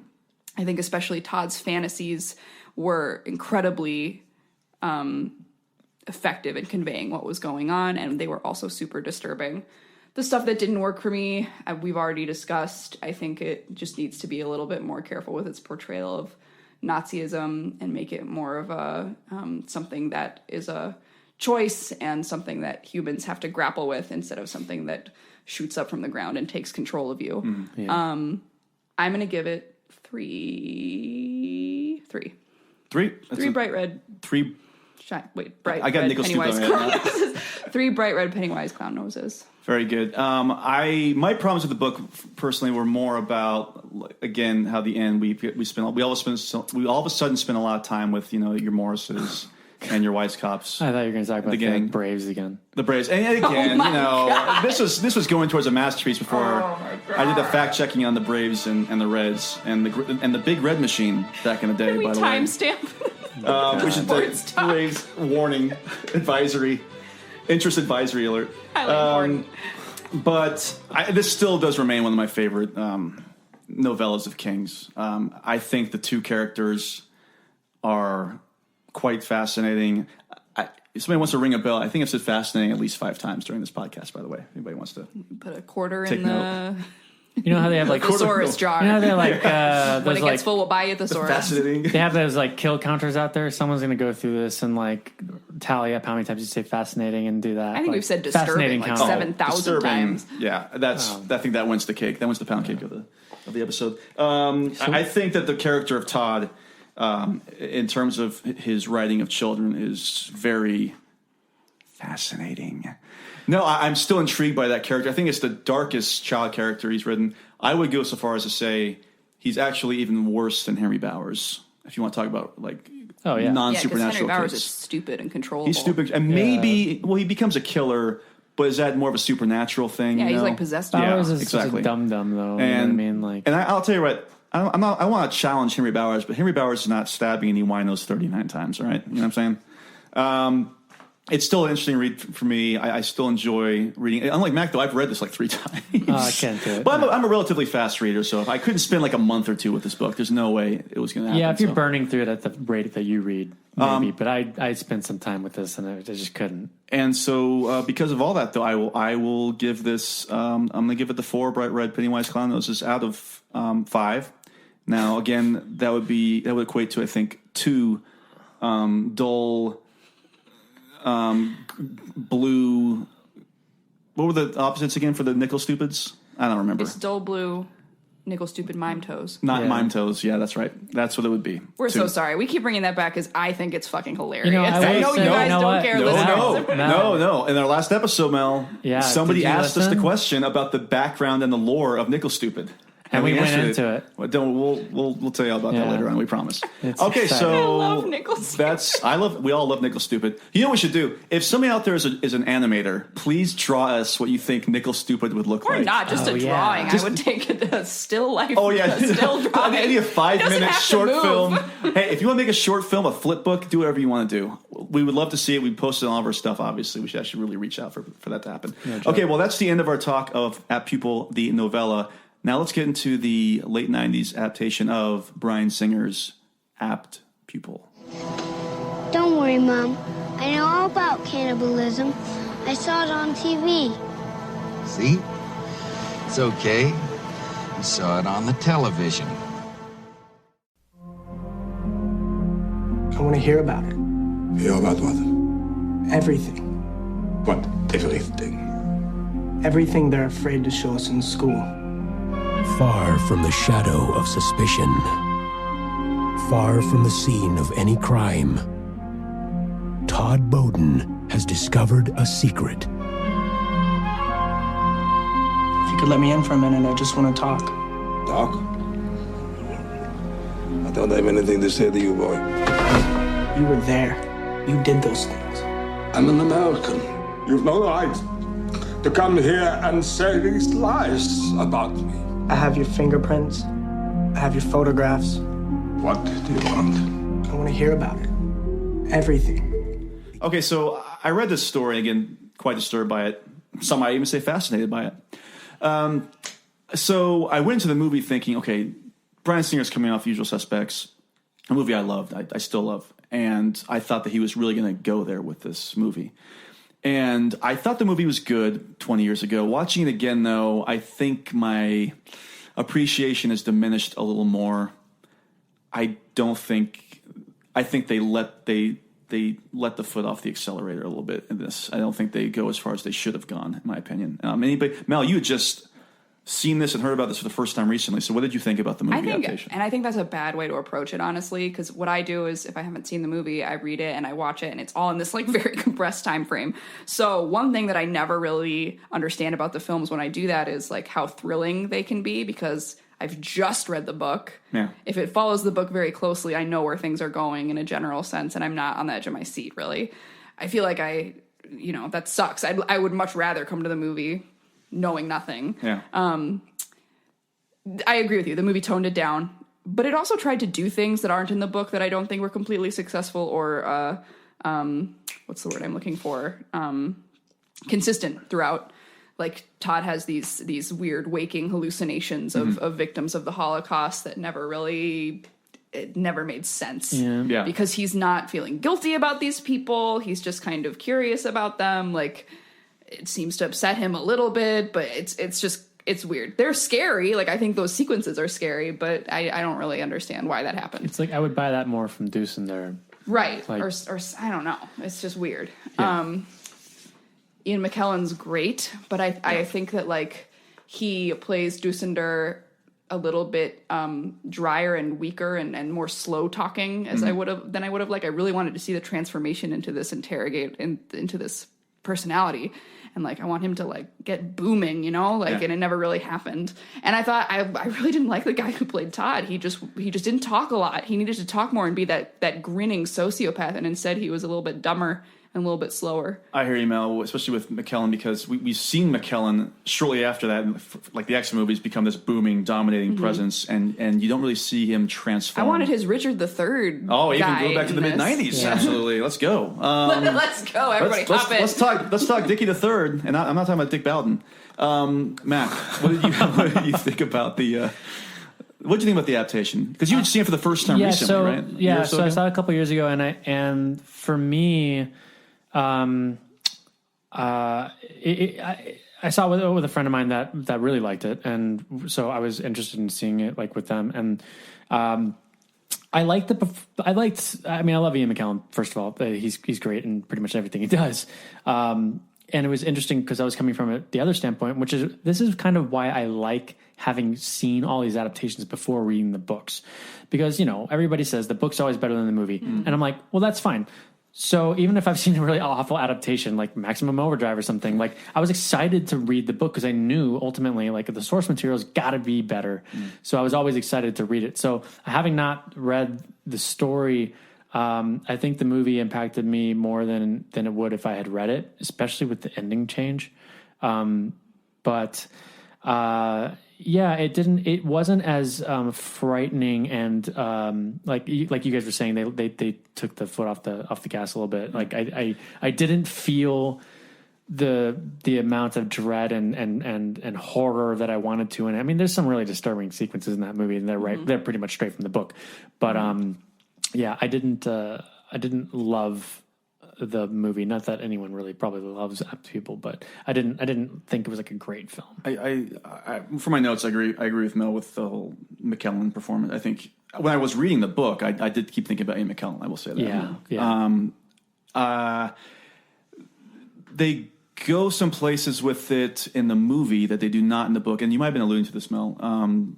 I think especially Todd's fantasies were incredibly effective in conveying what was going on, and they were also super disturbing. The stuff that didn't work for me, we've already discussed. I think it just needs to be a little bit more careful with its portrayal of Nazism and make it more of a something that is a choice and something that humans have to grapple with, instead of something that shoots up from the ground and takes control of you. I'm going to give it 3 bright red. 3. Bright. I got Nickel Pennywise clown noses. 3 bright red Pennywise clown noses. Very good. My problems with the book personally were more about, again, how the end we all of a sudden spent a lot of time with your Morrises and your Weisskopfs. I thought you were going to talk about the Braves again. The Braves, and again, this was going towards a masterpiece before I did the fact checking on the Braves and the Reds and the Big Red Machine back in the day. By the way, timestamp. We should take Braves warning advisory, interest advisory alert. But this still does remain one of my favorite novellas of King's. I think the two characters are quite fascinating. If somebody wants to ring a bell, I think I've said fascinating at least 5 times during this podcast, by the way. Anybody wants to put a quarter take in note. You know how they have like thesaurus jar. You know how they like when it gets full, we'll buy you thesaurus. Fascinating. They have those like kill counters out there. Someone's going to go through this and like tally up how many times you say fascinating and do that. I think we've said disturbing like 7,000 times. Yeah, I think that wins the cake. That wins the pound cake of the episode. I think that the character of Todd, in terms of his writing of children, is very fascinating. No, I'm still intrigued by that character. I think it's the darkest child character he's written. I would go so far as to say he's actually even worse than Henry Bowers. If you want to talk about non-supernatural Henry Bowers kids. is stupid and controllable. He's stupid, and maybe he becomes a killer. But is that more of a supernatural thing? Yeah, he's like possessed. Bowers is exactly such a dum-dum, though. And you know what I mean, and I'll tell you what. I want to challenge Henry Bowers, but Henry Bowers is not stabbing any winos 39 times. All right, you know what I'm saying? It's still an interesting read for me. I still enjoy reading. Unlike Mac, though, I've read this like 3 times. I can't do it. But I'm a relatively fast reader, so if I couldn't spend like a month or 2 with this book, there's no way it was going to happen. Yeah, if you're burning through it at the rate that you read, maybe. But I spent some time with this, and I just couldn't. And so because of all that, though, I will give this. I'm going to give it the 4 bright red Pennywise clown noses out of 5. Now, again, that would equate to, I think, 2 dull. Blue. What were the opposites again for the nickel stupids? I don't remember. It's dull blue, nickel stupid mime toes. Not mime toes. Yeah, that's right. That's what it would be. We're so sorry. We keep bringing that back because I think it's fucking hilarious. You know, I know you guys don't care. No. In our last episode, Mel, somebody asked us the question about the background and the lore of nickel stupid. And we went into it. We'll tell you all about that later on. We promise. Okay, exciting. So I love Nickel Stupid. We all love Nickel Stupid. You know what we should do? If somebody out there is an animator, please draw us what you think Nickel Stupid would look like. Or not just a drawing. I would take a still life. Oh yeah, a still drawing. Maybe a 5-minute short film. Hey, if you want to make a short film, a flip book, do whatever you want to do. We would love to see it. We posted all of our stuff. Obviously, we should actually really reach out for that to happen. Yeah, okay, well that's the end of our talk of Apt Pupil, the novella. Now let's get into the late 90s adaptation of Bryan Singer's Apt Pupil. Don't worry, Mom. I know all about cannibalism. I saw it on TV. See? It's okay. You saw it on the television. I want to hear about it. Hear about what? Everything. What everything? Everything they're afraid to show us in school. Far from the shadow of suspicion, far from the scene of any crime, Todd Bowden has discovered a secret. If you could let me in for a minute, I just want to talk. Talk? I don't have anything to say to you, boy. You were there. You did those things. I'm an American. You've no right to come here and say these lies about me. I have your fingerprints. I have your photographs. What do you want? I want to hear about it. Everything. Okay, so I read this story, again, quite disturbed by it. Some might even say fascinated by it. So I went into the movie thinking, okay, Bryan Singer's coming off Usual Suspects, a movie I loved, I still love. And I thought that he was really going to go there with this movie. And I thought the movie was good 20 years ago. Watching it again, though, I think my appreciation has diminished a little more. I think they let the foot off the accelerator a little bit in this. I don't think they go as far as they should have gone, in my opinion. Mel, you had just seen this and heard about this for the first time recently. So what did you think about the movie adaptation? And I think that's a bad way to approach it, honestly, because what I do is if I haven't seen the movie, I read it and I watch it, and it's all in this like very compressed time frame. So one thing that I never really understand about the films when I do that is like how thrilling they can be, because I've just read the book. Yeah. If it follows the book very closely, I know where things are going in a general sense, and I'm not on the edge of my seat, really. I feel like that sucks. I would much rather come to the movie knowing nothing. Yeah. I agree with you. The movie toned it down, but it also tried to do things that aren't in the book that I don't think were completely successful or, what's the word I'm looking for? Consistent throughout. Like Todd has these weird waking hallucinations of victims of the Holocaust that never made sense. Yeah. Because he's not feeling guilty about these people. He's just kind of curious about them. Like, it seems to upset him a little bit, but it's weird. They're scary. Like, I think those sequences are scary, but I don't really understand why that happened. It's like I would buy that more from Dusender. Right. Like, or I don't know. It's just weird. Yeah. Ian McKellen's great, but I think that like he plays Dusender a little bit drier and weaker and more slow talking than I would have liked. I really wanted to see the transformation into this into this personality, and like I want him to like get booming, and it never really happened. And I thought I really didn't like the guy who played Todd. He just didn't talk a lot. He needed to talk more and be that grinning sociopath, and instead he was a little bit dumber and a little bit slower. I hear you, Mel, especially with McKellen, because we've seen McKellen shortly after that, like the action movies, become this booming, dominating presence, and you don't really see him transform. I wanted his Richard III. Oh, even go back to the mid-90s. Yeah. Absolutely. Let's go. Let's go. Everybody hop in. Let's talk Dickie III, and I'm not talking about Dick Bowden. Matt, what did you think about the... What did you think about the adaptation? Because you had seen it for the first time recently, right? Yeah, so I saw it a couple years ago, and for me, I saw it with a friend of mine that really liked it, and so I was interested in seeing it like with them. And I love Ian McKellen. First of all, he's great in pretty much everything he does. And it was interesting because I was coming from the other standpoint, which is this is kind of why I like having seen all these adaptations before reading the books, because everybody says the book's always better than the movie, and I'm like, well, that's fine. So even if I've seen a really awful adaptation like Maximum Overdrive or something, like I was excited to read the book because I knew ultimately like the source material's got to be better. So I was always excited to read it. So having not read the story, I think the movie impacted me more than it would if I had read it, especially with the ending change. It wasn't as frightening, and like you guys were saying, they took the foot off the gas a little bit. Like I didn't feel the amount of dread and horror that I wanted to. And I mean, there's some really disturbing sequences in that movie, and they're pretty much straight from the book. But I didn't love the movie. Not that anyone really probably loves Apt Pupil, but I didn't think it was like a great film. I for my notes, I agree with Mel with the whole McKellen performance. I think when I was reading the book, I did keep thinking about Ian McKellen. I will say that. Yeah. They go some places with it in the movie that they do not in the book, and you might have been alluding to this, Mel,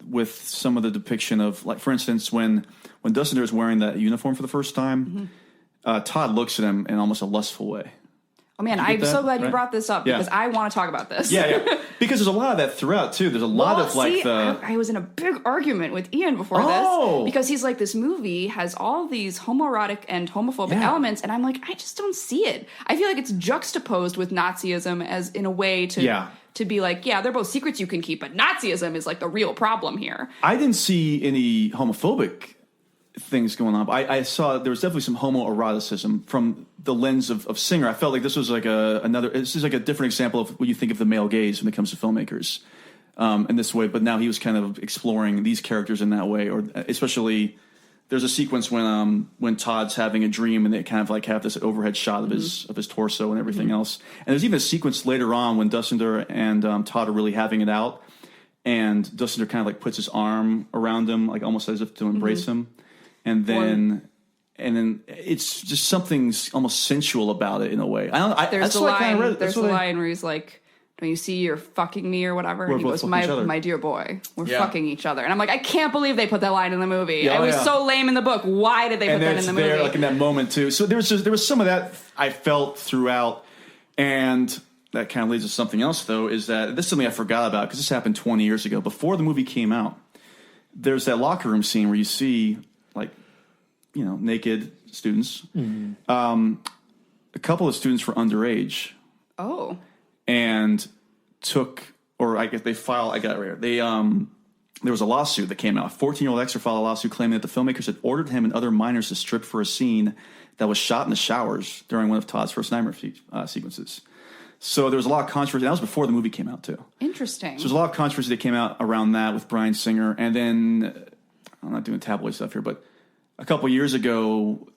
with some of the depiction of, like, for instance, when Dussinder is wearing that uniform for the first time, Todd looks at him in almost a lustful way. Oh, man, I'm so glad you brought this up because I want to talk about this. Yeah. Because there's a lot of that throughout, too. There's a lot of, I was in a big argument with Ian before this because he's like, this movie has all these homoerotic and homophobic elements, and I'm like, I just don't see it. I feel like it's juxtaposed with Nazism as in a way to be like, they're both secrets you can keep, but Nazism is like the real problem here. I didn't see any homophobic things going on. I saw there was definitely some homoeroticism from the lens of Singer. I felt like this was like this is like a different example of what you think of the male gaze when it comes to filmmakers in this way. But now he was kind of exploring these characters in that way, or especially there's a sequence when Todd's having a dream and they kind of like have this overhead shot of his torso and everything else. And there's even a sequence later on when Dussinder and Todd are really having it out, and Dussinder kind of like puts his arm around him, like almost as if to embrace him. And then it's just something almost sensual about it in a way. There's the line where he's like, "Don't you see you're fucking me or whatever?" And he goes, "My dear boy, we're fucking each other." And I'm like, I can't believe they put that line in the movie. It was so lame in the book. Why did they put that in the movie? There, like in that moment too. So there was some of that I felt throughout, and that kind of leads to something else though. Is that this is something I forgot about because this happened 20 years ago before the movie came out. There's that locker room scene where you see, like, naked students. A couple of students were underage. Oh. And I got it right here. There was a lawsuit that came out. A 14-year-old extra filed a lawsuit claiming that the filmmakers had ordered him and other minors to strip for a scene that was shot in the showers during one of Todd's first nightmare sequences. So there was a lot of controversy. That was before the movie came out, too. Interesting. So there's a lot of controversy that came out around that with Bryan Singer. And then, I'm not doing tabloid stuff here, but a couple years ago,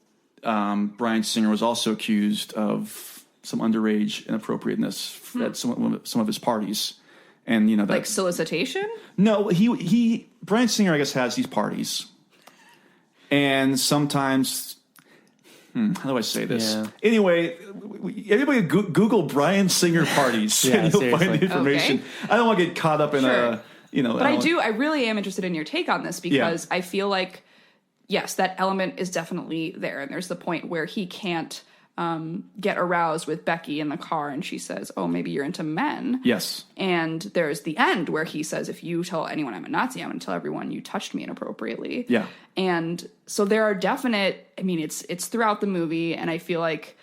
Bryan Singer was also accused of some underage inappropriateness at some of his parties. And, like solicitation? No, Bryan Singer, I guess, has these parties. And sometimes... how do I say this? Yeah. Anyway, everybody Google Bryan Singer parties and you'll find the information. Okay. I don't want to get caught up in But I really am interested in your take on this because I feel like, yes, that element is definitely there. And there's the point where he can't get aroused with Becky in the car and she says, "Oh, maybe you're into men." Yes. And there's the end where he says, "If you tell anyone I'm a Nazi, I'm going to tell everyone you touched me inappropriately." Yeah. And so there are definite, it's throughout the movie, and I feel like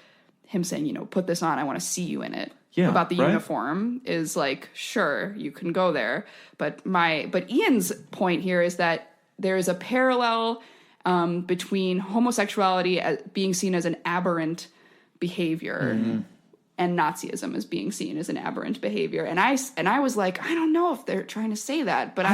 him saying, put this on, I want to see you in it. Yeah, about the right? uniform is like, sure, you can go there. But Ian's point here is that there is a parallel between homosexuality as being seen as an aberrant behavior and Nazism as being seen as an aberrant behavior. And I was like, I don't know if they're trying to say that, but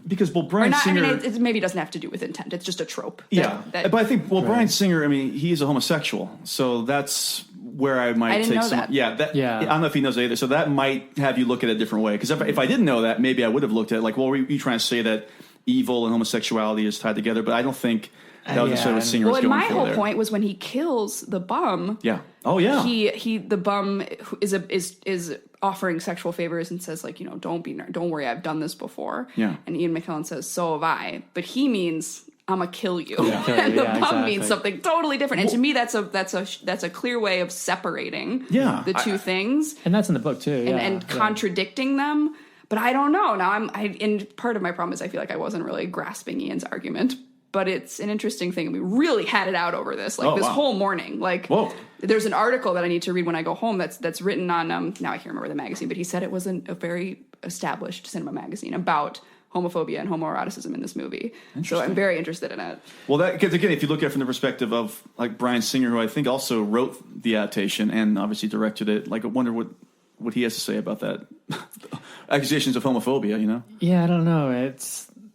because Bryan Singer, it maybe doesn't have to do with intent. It's just a trope. But I think Bryan Singer, he's a homosexual, so that's where I might take some. That. Yeah, I don't know if he knows that either. So that might have you look at it a different way. Because if I didn't know that, maybe I would have looked at it like, well, were you trying to say that evil and homosexuality is tied together? But I don't think that was what Singer was going for there. My whole point was when he kills the bum. Yeah. Oh yeah. The bum is offering sexual favors and says like, don't worry, I've done this before. Yeah. And Ian McKellen says, so have I. But he means, I'm gonna kill you. Yeah. And the bum means something totally different. And to me, that's a clear way of separating the two things. And that's in the book too. Yeah. And contradicting them. But I don't know. Now and part of my problem is I feel like I wasn't really grasping Ian's argument. But it's an interesting thing. We really had it out over this, whole morning. Like, there's an article that I need to read when I go home that's written on, now I can't remember the magazine, but he said it was a very established cinema magazine about homophobia and homoeroticism in this movie. So I'm very interested in it. Well, because again, if you look at it from the perspective of like Bryan Singer, who I think also wrote the adaptation and obviously directed it, like I wonder what he has to say about that. Accusations of homophobia, Yeah, I don't know.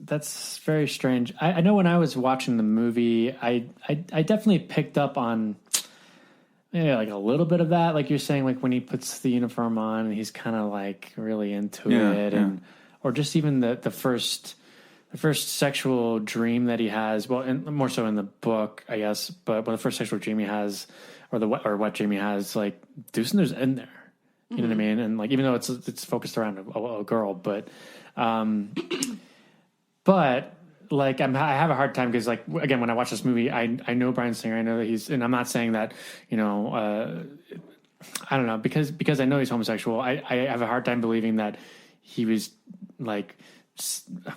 That's very strange. I know when I was watching the movie, I definitely picked up on maybe like a little bit of that. Like you're saying, like when he puts the uniform on and he's kind of like really into it, and or just even the first sexual dream that he has. Well, and more so in the book, I guess. But when the first sexual dream he has, or what dream he has, like Dussener's in there. You know what I mean? And like even though it's focused around a girl, but. But like I have a hard time because like again when I watch this movie I know Bryan Singer, I know that and I'm not saying that I don't know because I know he's homosexual I have a hard time believing that he was like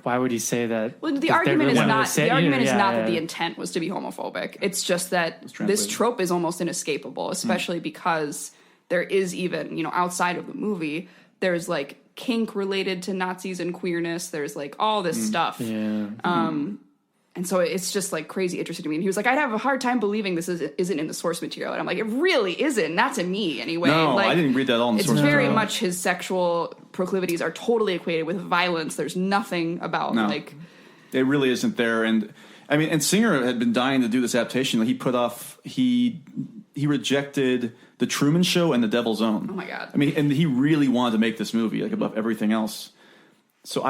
why would he say that? Well, the argument is not that the intent was to be homophobic. It's just that this trope is almost inescapable, especially because there is even outside of the movie there's like kink related to Nazis and queerness. There's like all this stuff. Yeah. And so it's just like crazy interesting to me. And he was like, I'd have a hard time believing this isn't in the source material. And I'm like, it really isn't. Not to me anyway. No, like, I didn't read that all in the source material. It's very much his sexual proclivities are totally equated with violence. There's nothing about like... It really isn't there. And and Singer had been dying to do this adaptation. He rejected The Truman Show and The Devil's Own. Oh my God. And he really wanted to make this movie like above everything else. So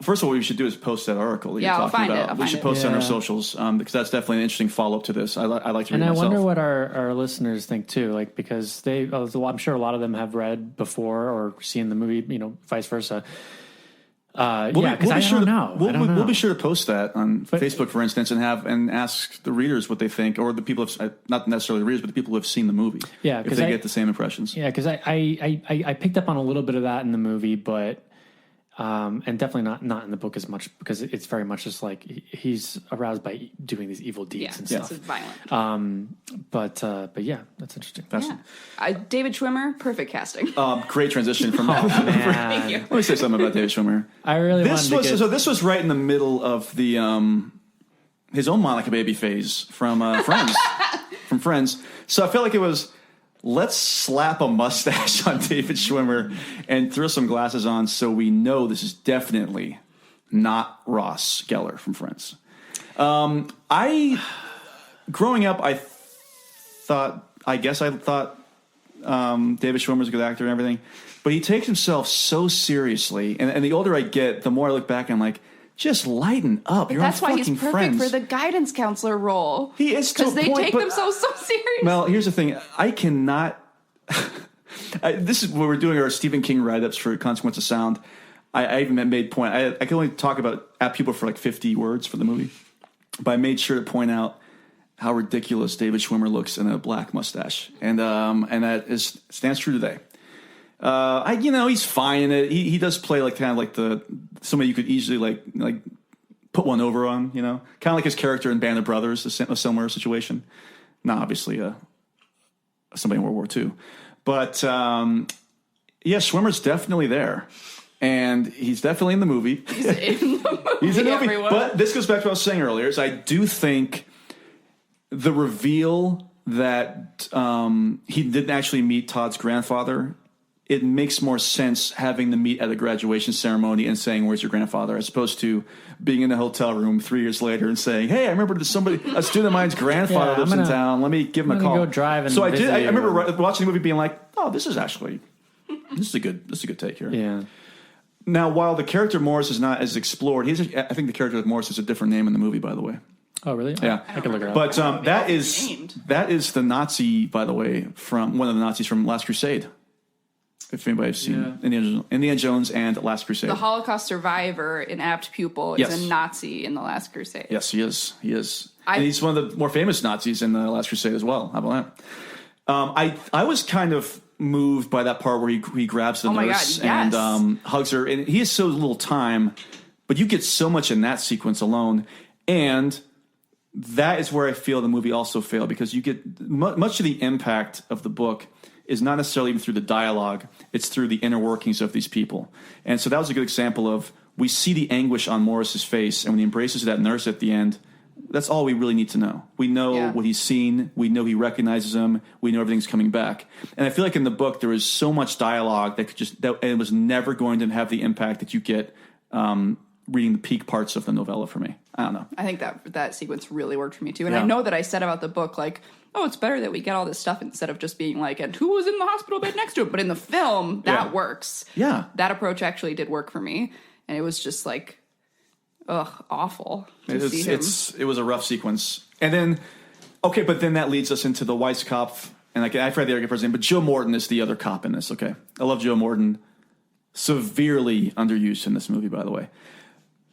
first of all, what we should do is post that article that you're talking about. We should post it on our socials because that's definitely an interesting follow up to this. I like to read it myself. And I wonder what our listeners think too, like because I'm sure a lot of them have read before or seen the movie, vice versa. Because I don't know. We'll be sure to post that on Facebook, for instance, and ask the readers what they think, or the people not necessarily the readers, but the people who have seen the movie. Yeah, if they get the same impressions. Yeah, because I picked up on a little bit of that in the movie, but and definitely not in the book as much because it's very much just like he's aroused by doing these evil deeds and stuff. It's violent. But yeah, that's interesting. David Schwimmer, perfect casting. Great transition from that. Thank you. Let me say something about David Schwimmer. I really So this was right in the middle of the his own Monica Baby phase from Friends. From Friends. So I felt like it was let's slap a mustache on David Schwimmer and throw some glasses on so we know this is definitely not Ross Geller from Friends. Growing up, I thought David Schwimmer was a good actor and everything, but he takes himself so seriously. And the older I get, the more I look back and I'm like, just lighten up. You're that's why he's perfect Friends. for the guidance counselor role. He is because they take themselves so serious. Well, here's the thing: I cannot. This is where we're doing our Stephen King write-ups for Consequence of Sound. I even made point. I can only talk about Pupil for like 50 words for the movie, but I made sure to point out how ridiculous David Schwimmer looks in a black mustache, and that stands true today. He's fine in it. He does play like kind of like somebody you could easily like put one over on, kind of like his character in Band of Brothers, a similar situation. Not obviously a somebody in World War II. But Schwimmer's definitely there. And he's definitely in the movie. He's in the movie. He's in the movie. But this goes back to what I was saying earlier, is I do think the reveal that he didn't actually meet Todd's grandfather, it makes more sense having them meet at a graduation ceremony and saying, "Where's your grandfather?" as opposed to being in a hotel room 3 years later and saying, "Hey, I remember a student of mine's grandfather lives in town. Let me give him a call." Go drive and so I did. I remember watching the movie being like, "Oh, this is a good take here." Yeah. Now, while the character Morris is not as explored, I think the character of Morris is a different name in the movie, by the way. Oh, really? Yeah, I can look it up. But that is the Nazi, by the way, from one of the Nazis from Last Crusade. If anybody's seen Indiana Jones and Last Crusade. The Holocaust survivor in Apt Pupil is a Nazi in The Last Crusade. Yes, he is. And he's one of the more famous Nazis in The Last Crusade as well. How about that? I was kind of moved by that part where he grabs the nurse and hugs her. And he has so little time, but you get so much in that sequence alone. And that is where I feel the movie also failed, because you get much of the impact of the book is not necessarily even through the dialogue. It's through the inner workings of these people. And so that was a good example of, we see the anguish on Morris's face, and when he embraces that nurse at the end, that's all we really need to know. We know what he's seen. We know he recognizes him. We know everything's coming back. And I feel like in the book there was so much dialogue that it was never going to have the impact that you get reading the peak parts of the novella for me. I don't know. I think that sequence really worked for me too. And I know that I said about the book, like, oh, it's better that we get all this stuff instead of just being like, and who was in the hospital bed next to him? But in the film, that works. Yeah. That approach actually did work for me. And it was just like, awful to see him. It was a rough sequence. And then, but then that leads us into the Weisskopf. And I forgot the other person's name, but Joe Morton is the other cop in this, okay? I love Joe Morton. Severely underused in this movie, by the way.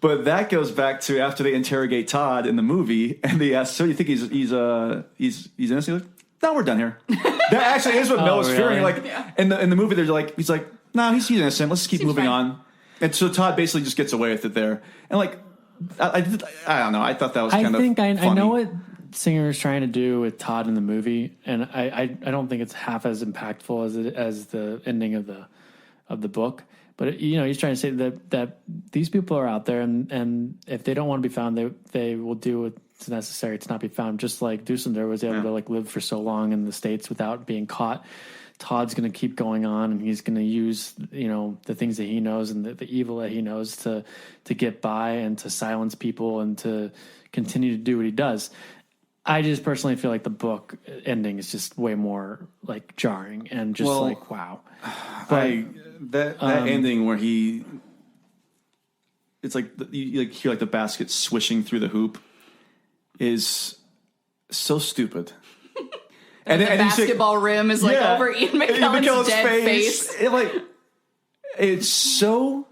But that goes back to after they interrogate Todd in the movie, and they ask, "So you think he's innocent?" He's like, "No, we're done here." That actually is what Mel was fearing. Like in the movie, they're like, he's like, "No, he's innocent. Let's just keep moving on." And so Todd basically just gets away with it there. And like, I don't know. I thought that was kind of funny. I know what Singer is trying to do with Todd in the movie, and I don't think it's half as impactful as the ending of the book. But he's trying to say that these people are out there, and if they don't want to be found, they will do what's necessary to not be found. Just like Dusseldorf was able to live for so long in the States without being caught. Todd's going to keep going on, and he's going to use the things that he knows and the evil that he knows to get by and to silence people and to continue to do what he does. I just personally feel like the book ending is just way more like jarring and just like wow. But that ending where it's like you hear like the basket swishing through the hoop is so stupid. And the basketball rim is like over Ian McKellen's dead face. It's so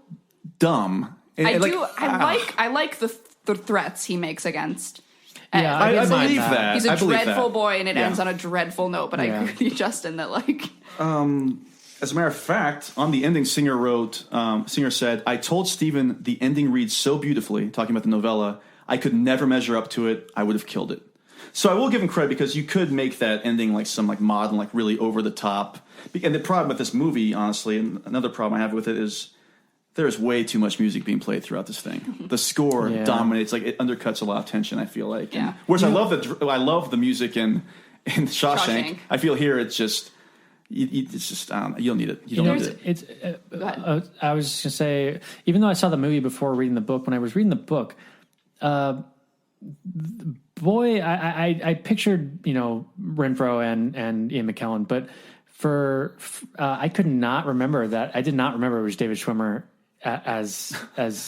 dumb. I like the threats he makes against. Yeah, I believe that. He's a dreadful boy, and it ends on a dreadful note. But I agree with you, Justin, that as a matter of fact, on the ending, Singer said, "I told Stephen the ending reads so beautifully," talking about the novella, "I could never measure up to it. I would have killed it." So I will give him credit, because you could make that ending like some like modern, like really over the top. And the problem with this movie, honestly, and another problem I have with it is there's way too much music being played throughout this thing. The score dominates, like it undercuts a lot of tension, I feel like. Yeah. Whereas I love the music in Shawshank. I feel here it's just I don't know, you don't need it. You don't need it. I was just gonna say, even though I saw the movie before reading the book, when I was reading the book, boy, I pictured Renfro and Ian McKellen, but I could not remember that. I did not remember it was David Schwimmer as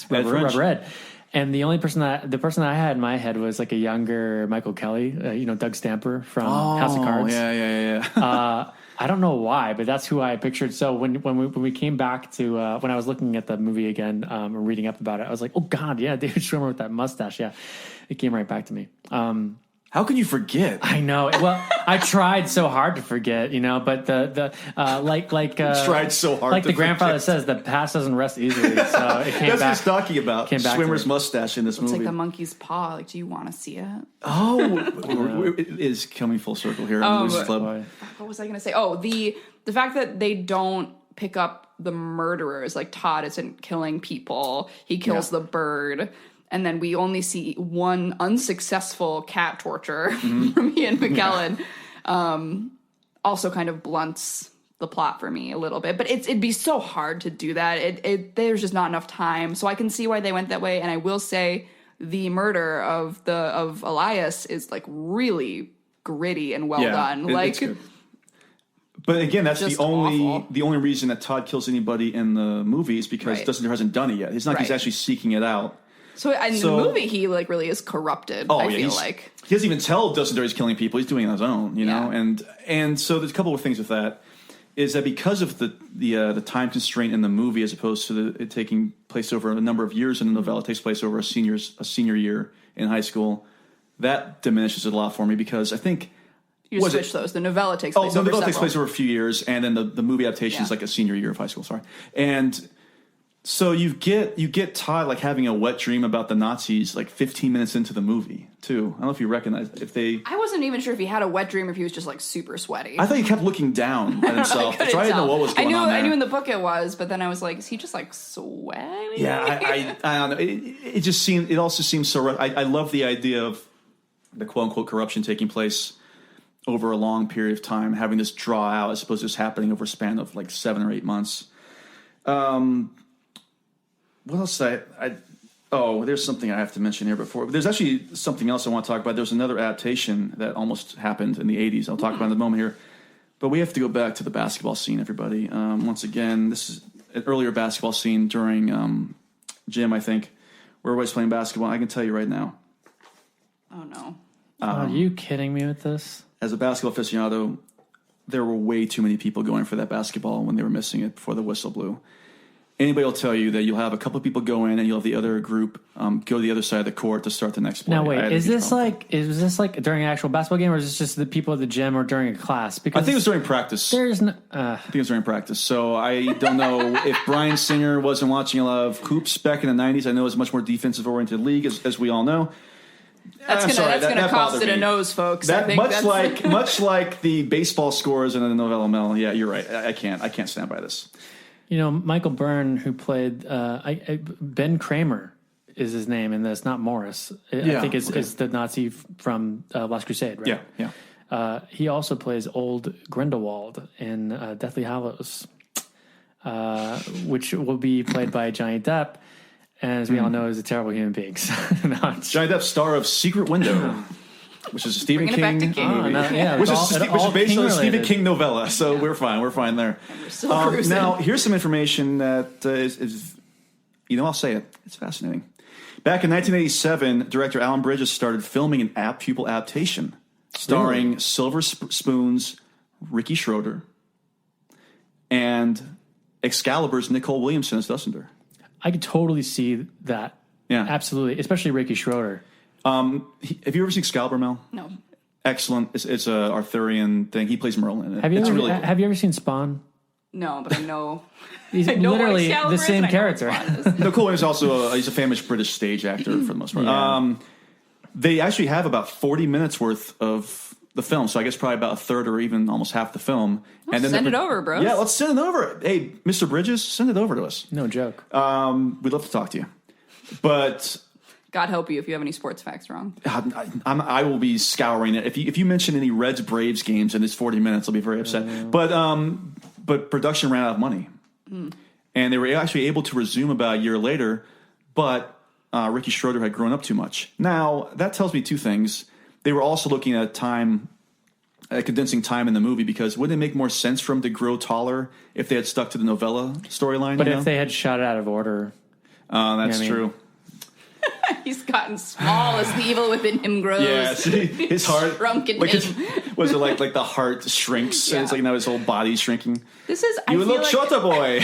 Rubber Ed. And the person that I had in my head was like a younger Michael Kelly, Doug Stamper from House of Cards. Yeah. I don't know why, but that's who I pictured. So when we came back to when I was looking at the movie again and reading up about it, I was like, oh God, yeah, David Schwimmer with that mustache. Yeah, it came right back to me. How can you forget? I know. Well, I tried so hard to forget, but the tried so hard. Like to the grandfather forget. says, the past doesn't rest easily. So it came That's back. what he's talking about. Swimmer's mustache in this movie. It's like the monkey's paw. Like, do you want to see it? Oh, it is coming full circle here. Club. What was I going to say? Oh, the fact that they don't pick up the murderers. Like Todd isn't killing people. He kills the bird. And then we only see one unsuccessful cat torture from Ian McKellen. Also kind of blunts the plot for me a little bit. But it'd be so hard to do that. There's just not enough time. So I can see why they went that way. And I will say the murder of Elias is like really gritty and well done. It's good. But again, that's the only reason that Todd kills anybody in the movie is because Dustin hasn't done it yet. It's not like he's actually seeking it out. So in the movie, he like really is corrupted. I feel like he doesn't even tell Dustin he's killing people. He's doing it on his own, you know. And so there's a couple of things with that. Is that because of the time constraint in the movie, as opposed to it taking place over a number of years, and the novella takes place over a senior year in high school, that diminishes it a lot for me because I think you switch those. The novella takes place. The novella takes place over a few years, and then the movie adaptation is like a senior year of high school. Sorry, and. So you get Todd like having a wet dream about the Nazis like 15 minutes into the movie too. I don't know if you recognize I wasn't even sure if he had a wet dream or if he was just like super sweaty. I thought he kept looking down at himself. So I didn't know what was going on there. I knew in the book it was, but then I was like, is he just like sweaty? Yeah, I don't know. It just seemed. It also seems so. I love the idea of the quote unquote corruption taking place over a long period of time, having this draw out as opposed to just happening over a span of like 7 or 8 months. What else there's something I have to mention here before. There's actually something else I want to talk about. There's another adaptation that almost happened in the 80s. I'll talk about it in a moment here. But we have to go back to the basketball scene, everybody. Once again, this is an earlier basketball scene during gym, I think, where everybody's playing basketball. I can tell you right now. Oh, no. Are you kidding me with this? As a basketball aficionado, there were way too many people going for that basketball when they were missing it before the whistle blew. Anybody will tell you that you'll have a couple of people go in and you'll have the other group go to the other side of the court to start the next play. Now wait, is this like during an actual basketball game, or is this just the people at the gym or during a class? Because I think it was during practice. I think it was during practice. So I don't know if Brian Singer wasn't watching a lot of hoops back in the 90s. I know it's a much more defensive oriented league, as we all know. That's gonna cost it a nose, folks. Much like the baseball scores in the novella Mel. Yeah, you're right. I can't stand by this. Michael Byrne, who played Ben Kramer, is his name in this, not Morris. I think is the Nazi from Last Crusade, right? Yeah. He also plays Old Grindelwald in Deathly Hallows, which will be played by Johnny Depp, and as we all know, is a terrible human being. Johnny Depp, star of Secret Window. Which is a Stephen King movie. Which is based on a Stephen King novella. So we're fine there. Now, here's some information that is, I'll say it. It's fascinating. Back in 1987, director Alan Bridges started filming an Pupil adaptation starring Silver Spoon's Ricky Schroeder and Excalibur's Nicole Williamson as Dussender. I could totally see that. Yeah. Absolutely. Especially Ricky Schroeder. Have you ever seen Excalibur, Mel? No. Excellent. It's a Arthurian thing. He plays Merlin in it. Have you ever seen Spawn? No, but I know. He's literally the same character. Nicole is also he's a famous British stage actor for the most part. Yeah. They actually have about 40 minutes worth of the film, so I guess probably about a third or even almost half the film. And then send it over, bro. Yeah, let's send it over. Hey, Mr. Bridges, send it over to us. No joke. We'd love to talk to you. But God help you if you have any sports facts wrong. I will be scouring it. If you mention any Reds Braves games in this 40 minutes, I'll be very upset. But production ran out of money, and they were actually able to resume about a year later. But Ricky Schroeder had grown up too much. Now that tells me two things. They were also looking at condensing time in the movie, because wouldn't it make more sense for him to grow taller if they had stuck to the novella storyline? But if they had shot it out of order, that's true. He's gotten small as the evil within him grows. Yeah, see, his heart shrunken. Was it like the heart shrinks? Yeah. And it's like now his whole body's shrinking. You look shorter, boy.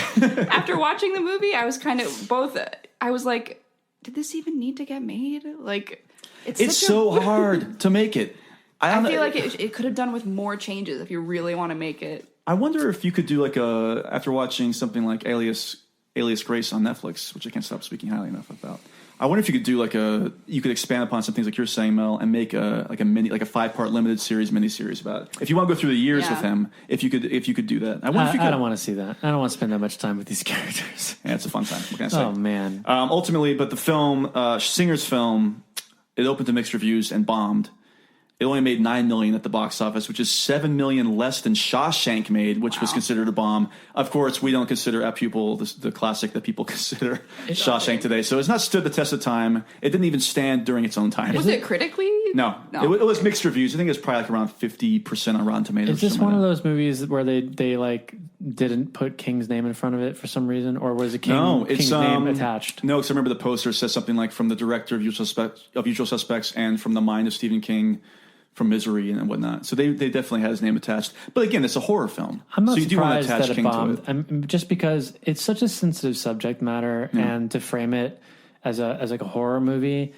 After watching the movie, I was kind of both. I was like, did this even need to get made? Like, It's so hard to make it. I feel like it could have done with more changes if you really want to make it. I wonder if you could do after watching something like Alias Grace on Netflix, which I can't stop speaking highly enough about. I wonder if you could do you could expand upon some things like you're saying, Mel, and make a 5-part limited series miniseries about it. If you want to go through the years with him, if you could do that. I wonder if you could. I don't want to see that. I don't want to spend that much time with these characters. Yeah, it's a fun time. What can I say? Oh man. Ultimately, but the film, Singer's film, it opened to mixed reviews and bombed. It only made $9 million at the box office, which is $7 million less than Shawshank made, which was considered a bomb. Of course, we don't consider A Pupil the classic that people consider Shawshank today. So it's not stood the test of time. It didn't even stand during its own time. Was it critically? No. It was mixed reviews. I think it was probably around 50% on Rotten Tomatoes. Is this one of those movies where they didn't put King's name in front of it for some reason, or was it King's name attached? No, because I remember the poster says something like from the director of Usual Suspects and from the mind of Stephen King. From Misery and whatnot, so they definitely had his name attached. But again, it's a horror film, I'm not so you do want to surprised attach that it King bombed. to it. Just because it's such a sensitive subject matter, and to frame it as like a horror movie,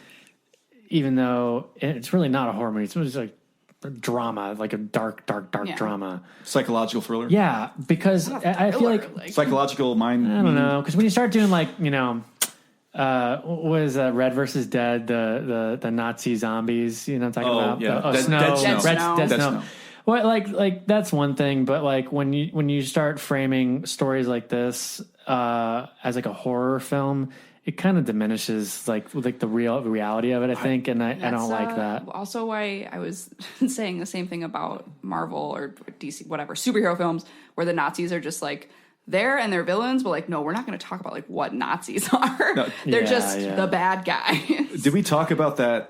even though it's really not a horror movie, it's just like a drama, like a dark drama, psychological thriller. Yeah, because I feel like psychological mind. I don't know, because when you start doing what is that? Red versus Dead, the Nazi zombies. You know what I'm talking about? Yeah. Dead Snow. Well, like that's one thing, but like when you start framing stories like this as like a horror film, it kind of diminishes like the reality of it. I think, and I don't like that. Also, why I was saying the same thing about Marvel or DC, whatever superhero films, where the Nazis are just like. There and they're villains, but no, we're not going to talk about what Nazis are. No, they're just the bad guys. Did we talk about that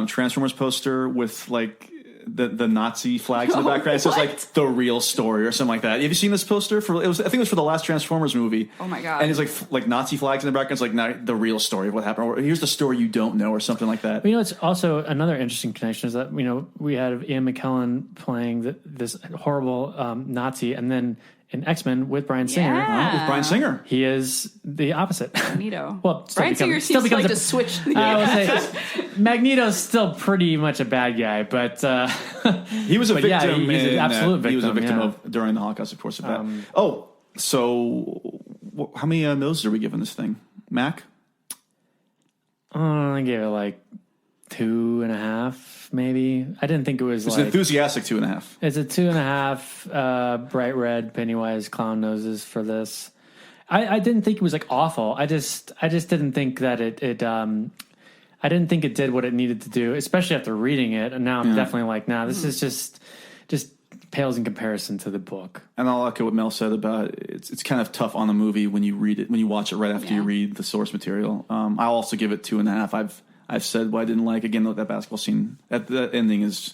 Transformers poster with the Nazi flags in the background? It says the real story or something like that. Have you seen this poster? I think it was for the last Transformers movie. Oh my god! And it's like Nazi flags in the background. It's like the real story of what happened. Or here's the story you don't know, or something like that. It's also another interesting connection is that we had Ian McKellen playing this horrible Nazi, and then. In X-Men with Bryan Singer. Yeah. With Bryan Singer. He is the opposite. Magneto. Well, Bryan Singer seems to switch. I would say Magneto's still pretty much a bad guy, but he was a victim. Yeah, he's an absolute victim. He was a victim of during the Holocaust, of course. Of that. So how many noses are we giving this thing, Mac? I gave it 2.5, maybe. I didn't think it was It's an enthusiastic 2.5. It's a 2.5 bright red Pennywise clown noses for this. I didn't think it was awful. I just didn't think that it I didn't think it did what it needed to do, especially after reading it. And now I'm definitely this is just pales in comparison to the book. And I'll echo what Mel said about it's kind of tough on the movie when you read it, when you watch it right after you read the source material. I'll also give it 2.5. I've said what I didn't like. Again, that basketball scene at the ending is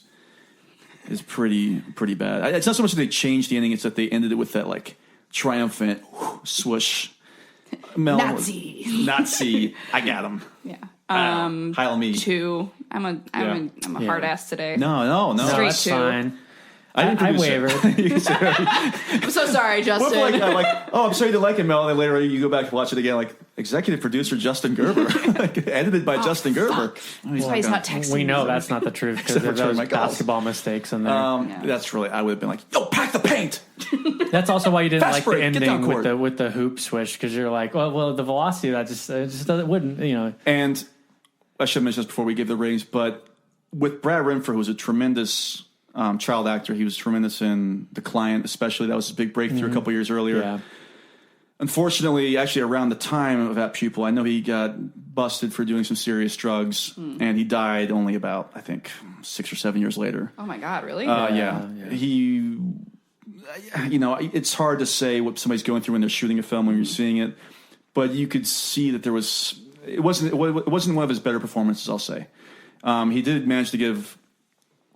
pretty bad. It's not so much that they changed the ending; it's that they ended it with that triumphant swoosh. Mel, Nazi. I got him. Yeah. Heil me. 2. I'm a hard ass today. No. Straight that's 2. Fine. I wavered. I'm so sorry, Justin. I'm sorry to like it, Mel. And then later you go back and watch it again, executive producer Justin Gerber, edited by Justin Gerber. That's why he's not texting. We know that's not the truth because of those basketball mistakes in there. That's really. I would have been yo, pack the paint. That's also why you didn't like the ending with the hoop swish because you're well, the velocity of that just wouldn't. And I should mention this before we give the ratings, but with Brad Renfro, who's a tremendous. Child actor. He was tremendous in The Client, especially. That was his big breakthrough a couple years earlier. Yeah. Unfortunately, actually around the time of that Pupil, I know he got busted for doing some serious drugs, and he died only about, I think, 6 or 7 years later. Oh my God, really? Yeah. He, it's hard to say what somebody's going through when they're shooting a film when you're seeing it, but you could see that it wasn't one of his better performances, I'll say. He did manage to give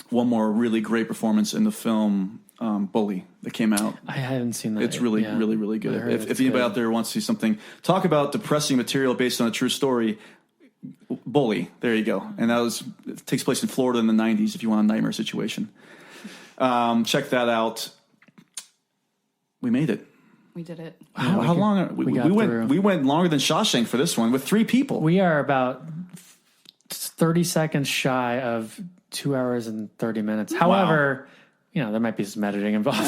one more really great performance in the film Bully that came out. I haven't seen that. It's really, really, really good. If anybody out there wants to see something, talk about depressing material based on a true story, Bully. There you go. And it takes place in Florida in the 90s if you want a nightmare situation. Check that out. We made it. We did it. How long? We went longer than Shawshank for this one with 3 people. We are about 30 seconds shy of 2 hours and 30 minutes. However, there might be some editing involved.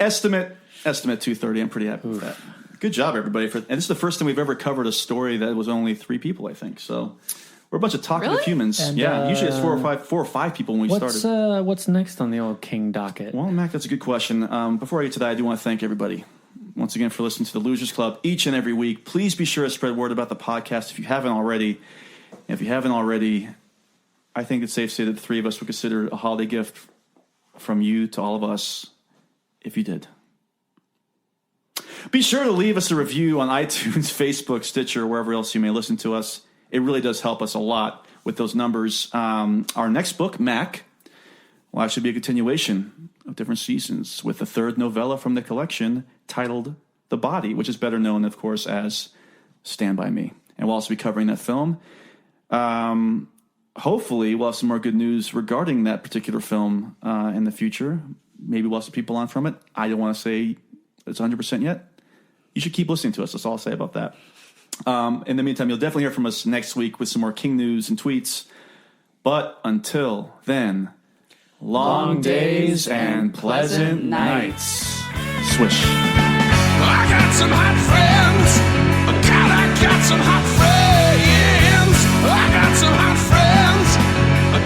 Estimate 2:30. I'm pretty happy with that. Good job, everybody. And this is the first time we've ever covered a story that was only 3 people, I think. So we're a bunch of talkative humans. And, usually it's 4 or 5 people when we started. What's next on the old King docket? Well, Mac, that's a good question. Before I get to that, I do want to thank everybody once again for listening to the Losers Club each and every week. Please be sure to spread word about the podcast if you haven't already. If you haven't already, I think it's safe to say that the 3 of us would consider a holiday gift from you to all of us if you did. Be sure to leave us a review on iTunes, Facebook, Stitcher, wherever else you may listen to us. It really does help us a lot with those numbers. Our next book, Mac, will actually be a continuation of different seasons with the 3rd novella from the collection titled The Body, which is better known, of course, as Stand By Me. And we'll also be covering that film. Hopefully, we'll have some more good news regarding that particular film in the future. Maybe we'll have some people on from it. I don't want to say it's 100% yet. You should keep listening to us. That's all I'll say about that. In the meantime, you'll definitely hear from us next week with some more King news and tweets. But until then, long days and pleasant nights. Swish. I got some hot friends. God, I got some hot friends. I got some hot friends.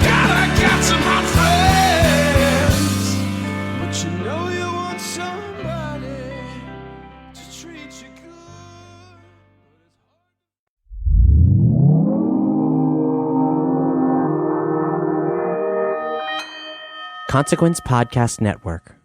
God, I got some hot friends. But you know you want somebody to treat you good. Consequence Podcast Network.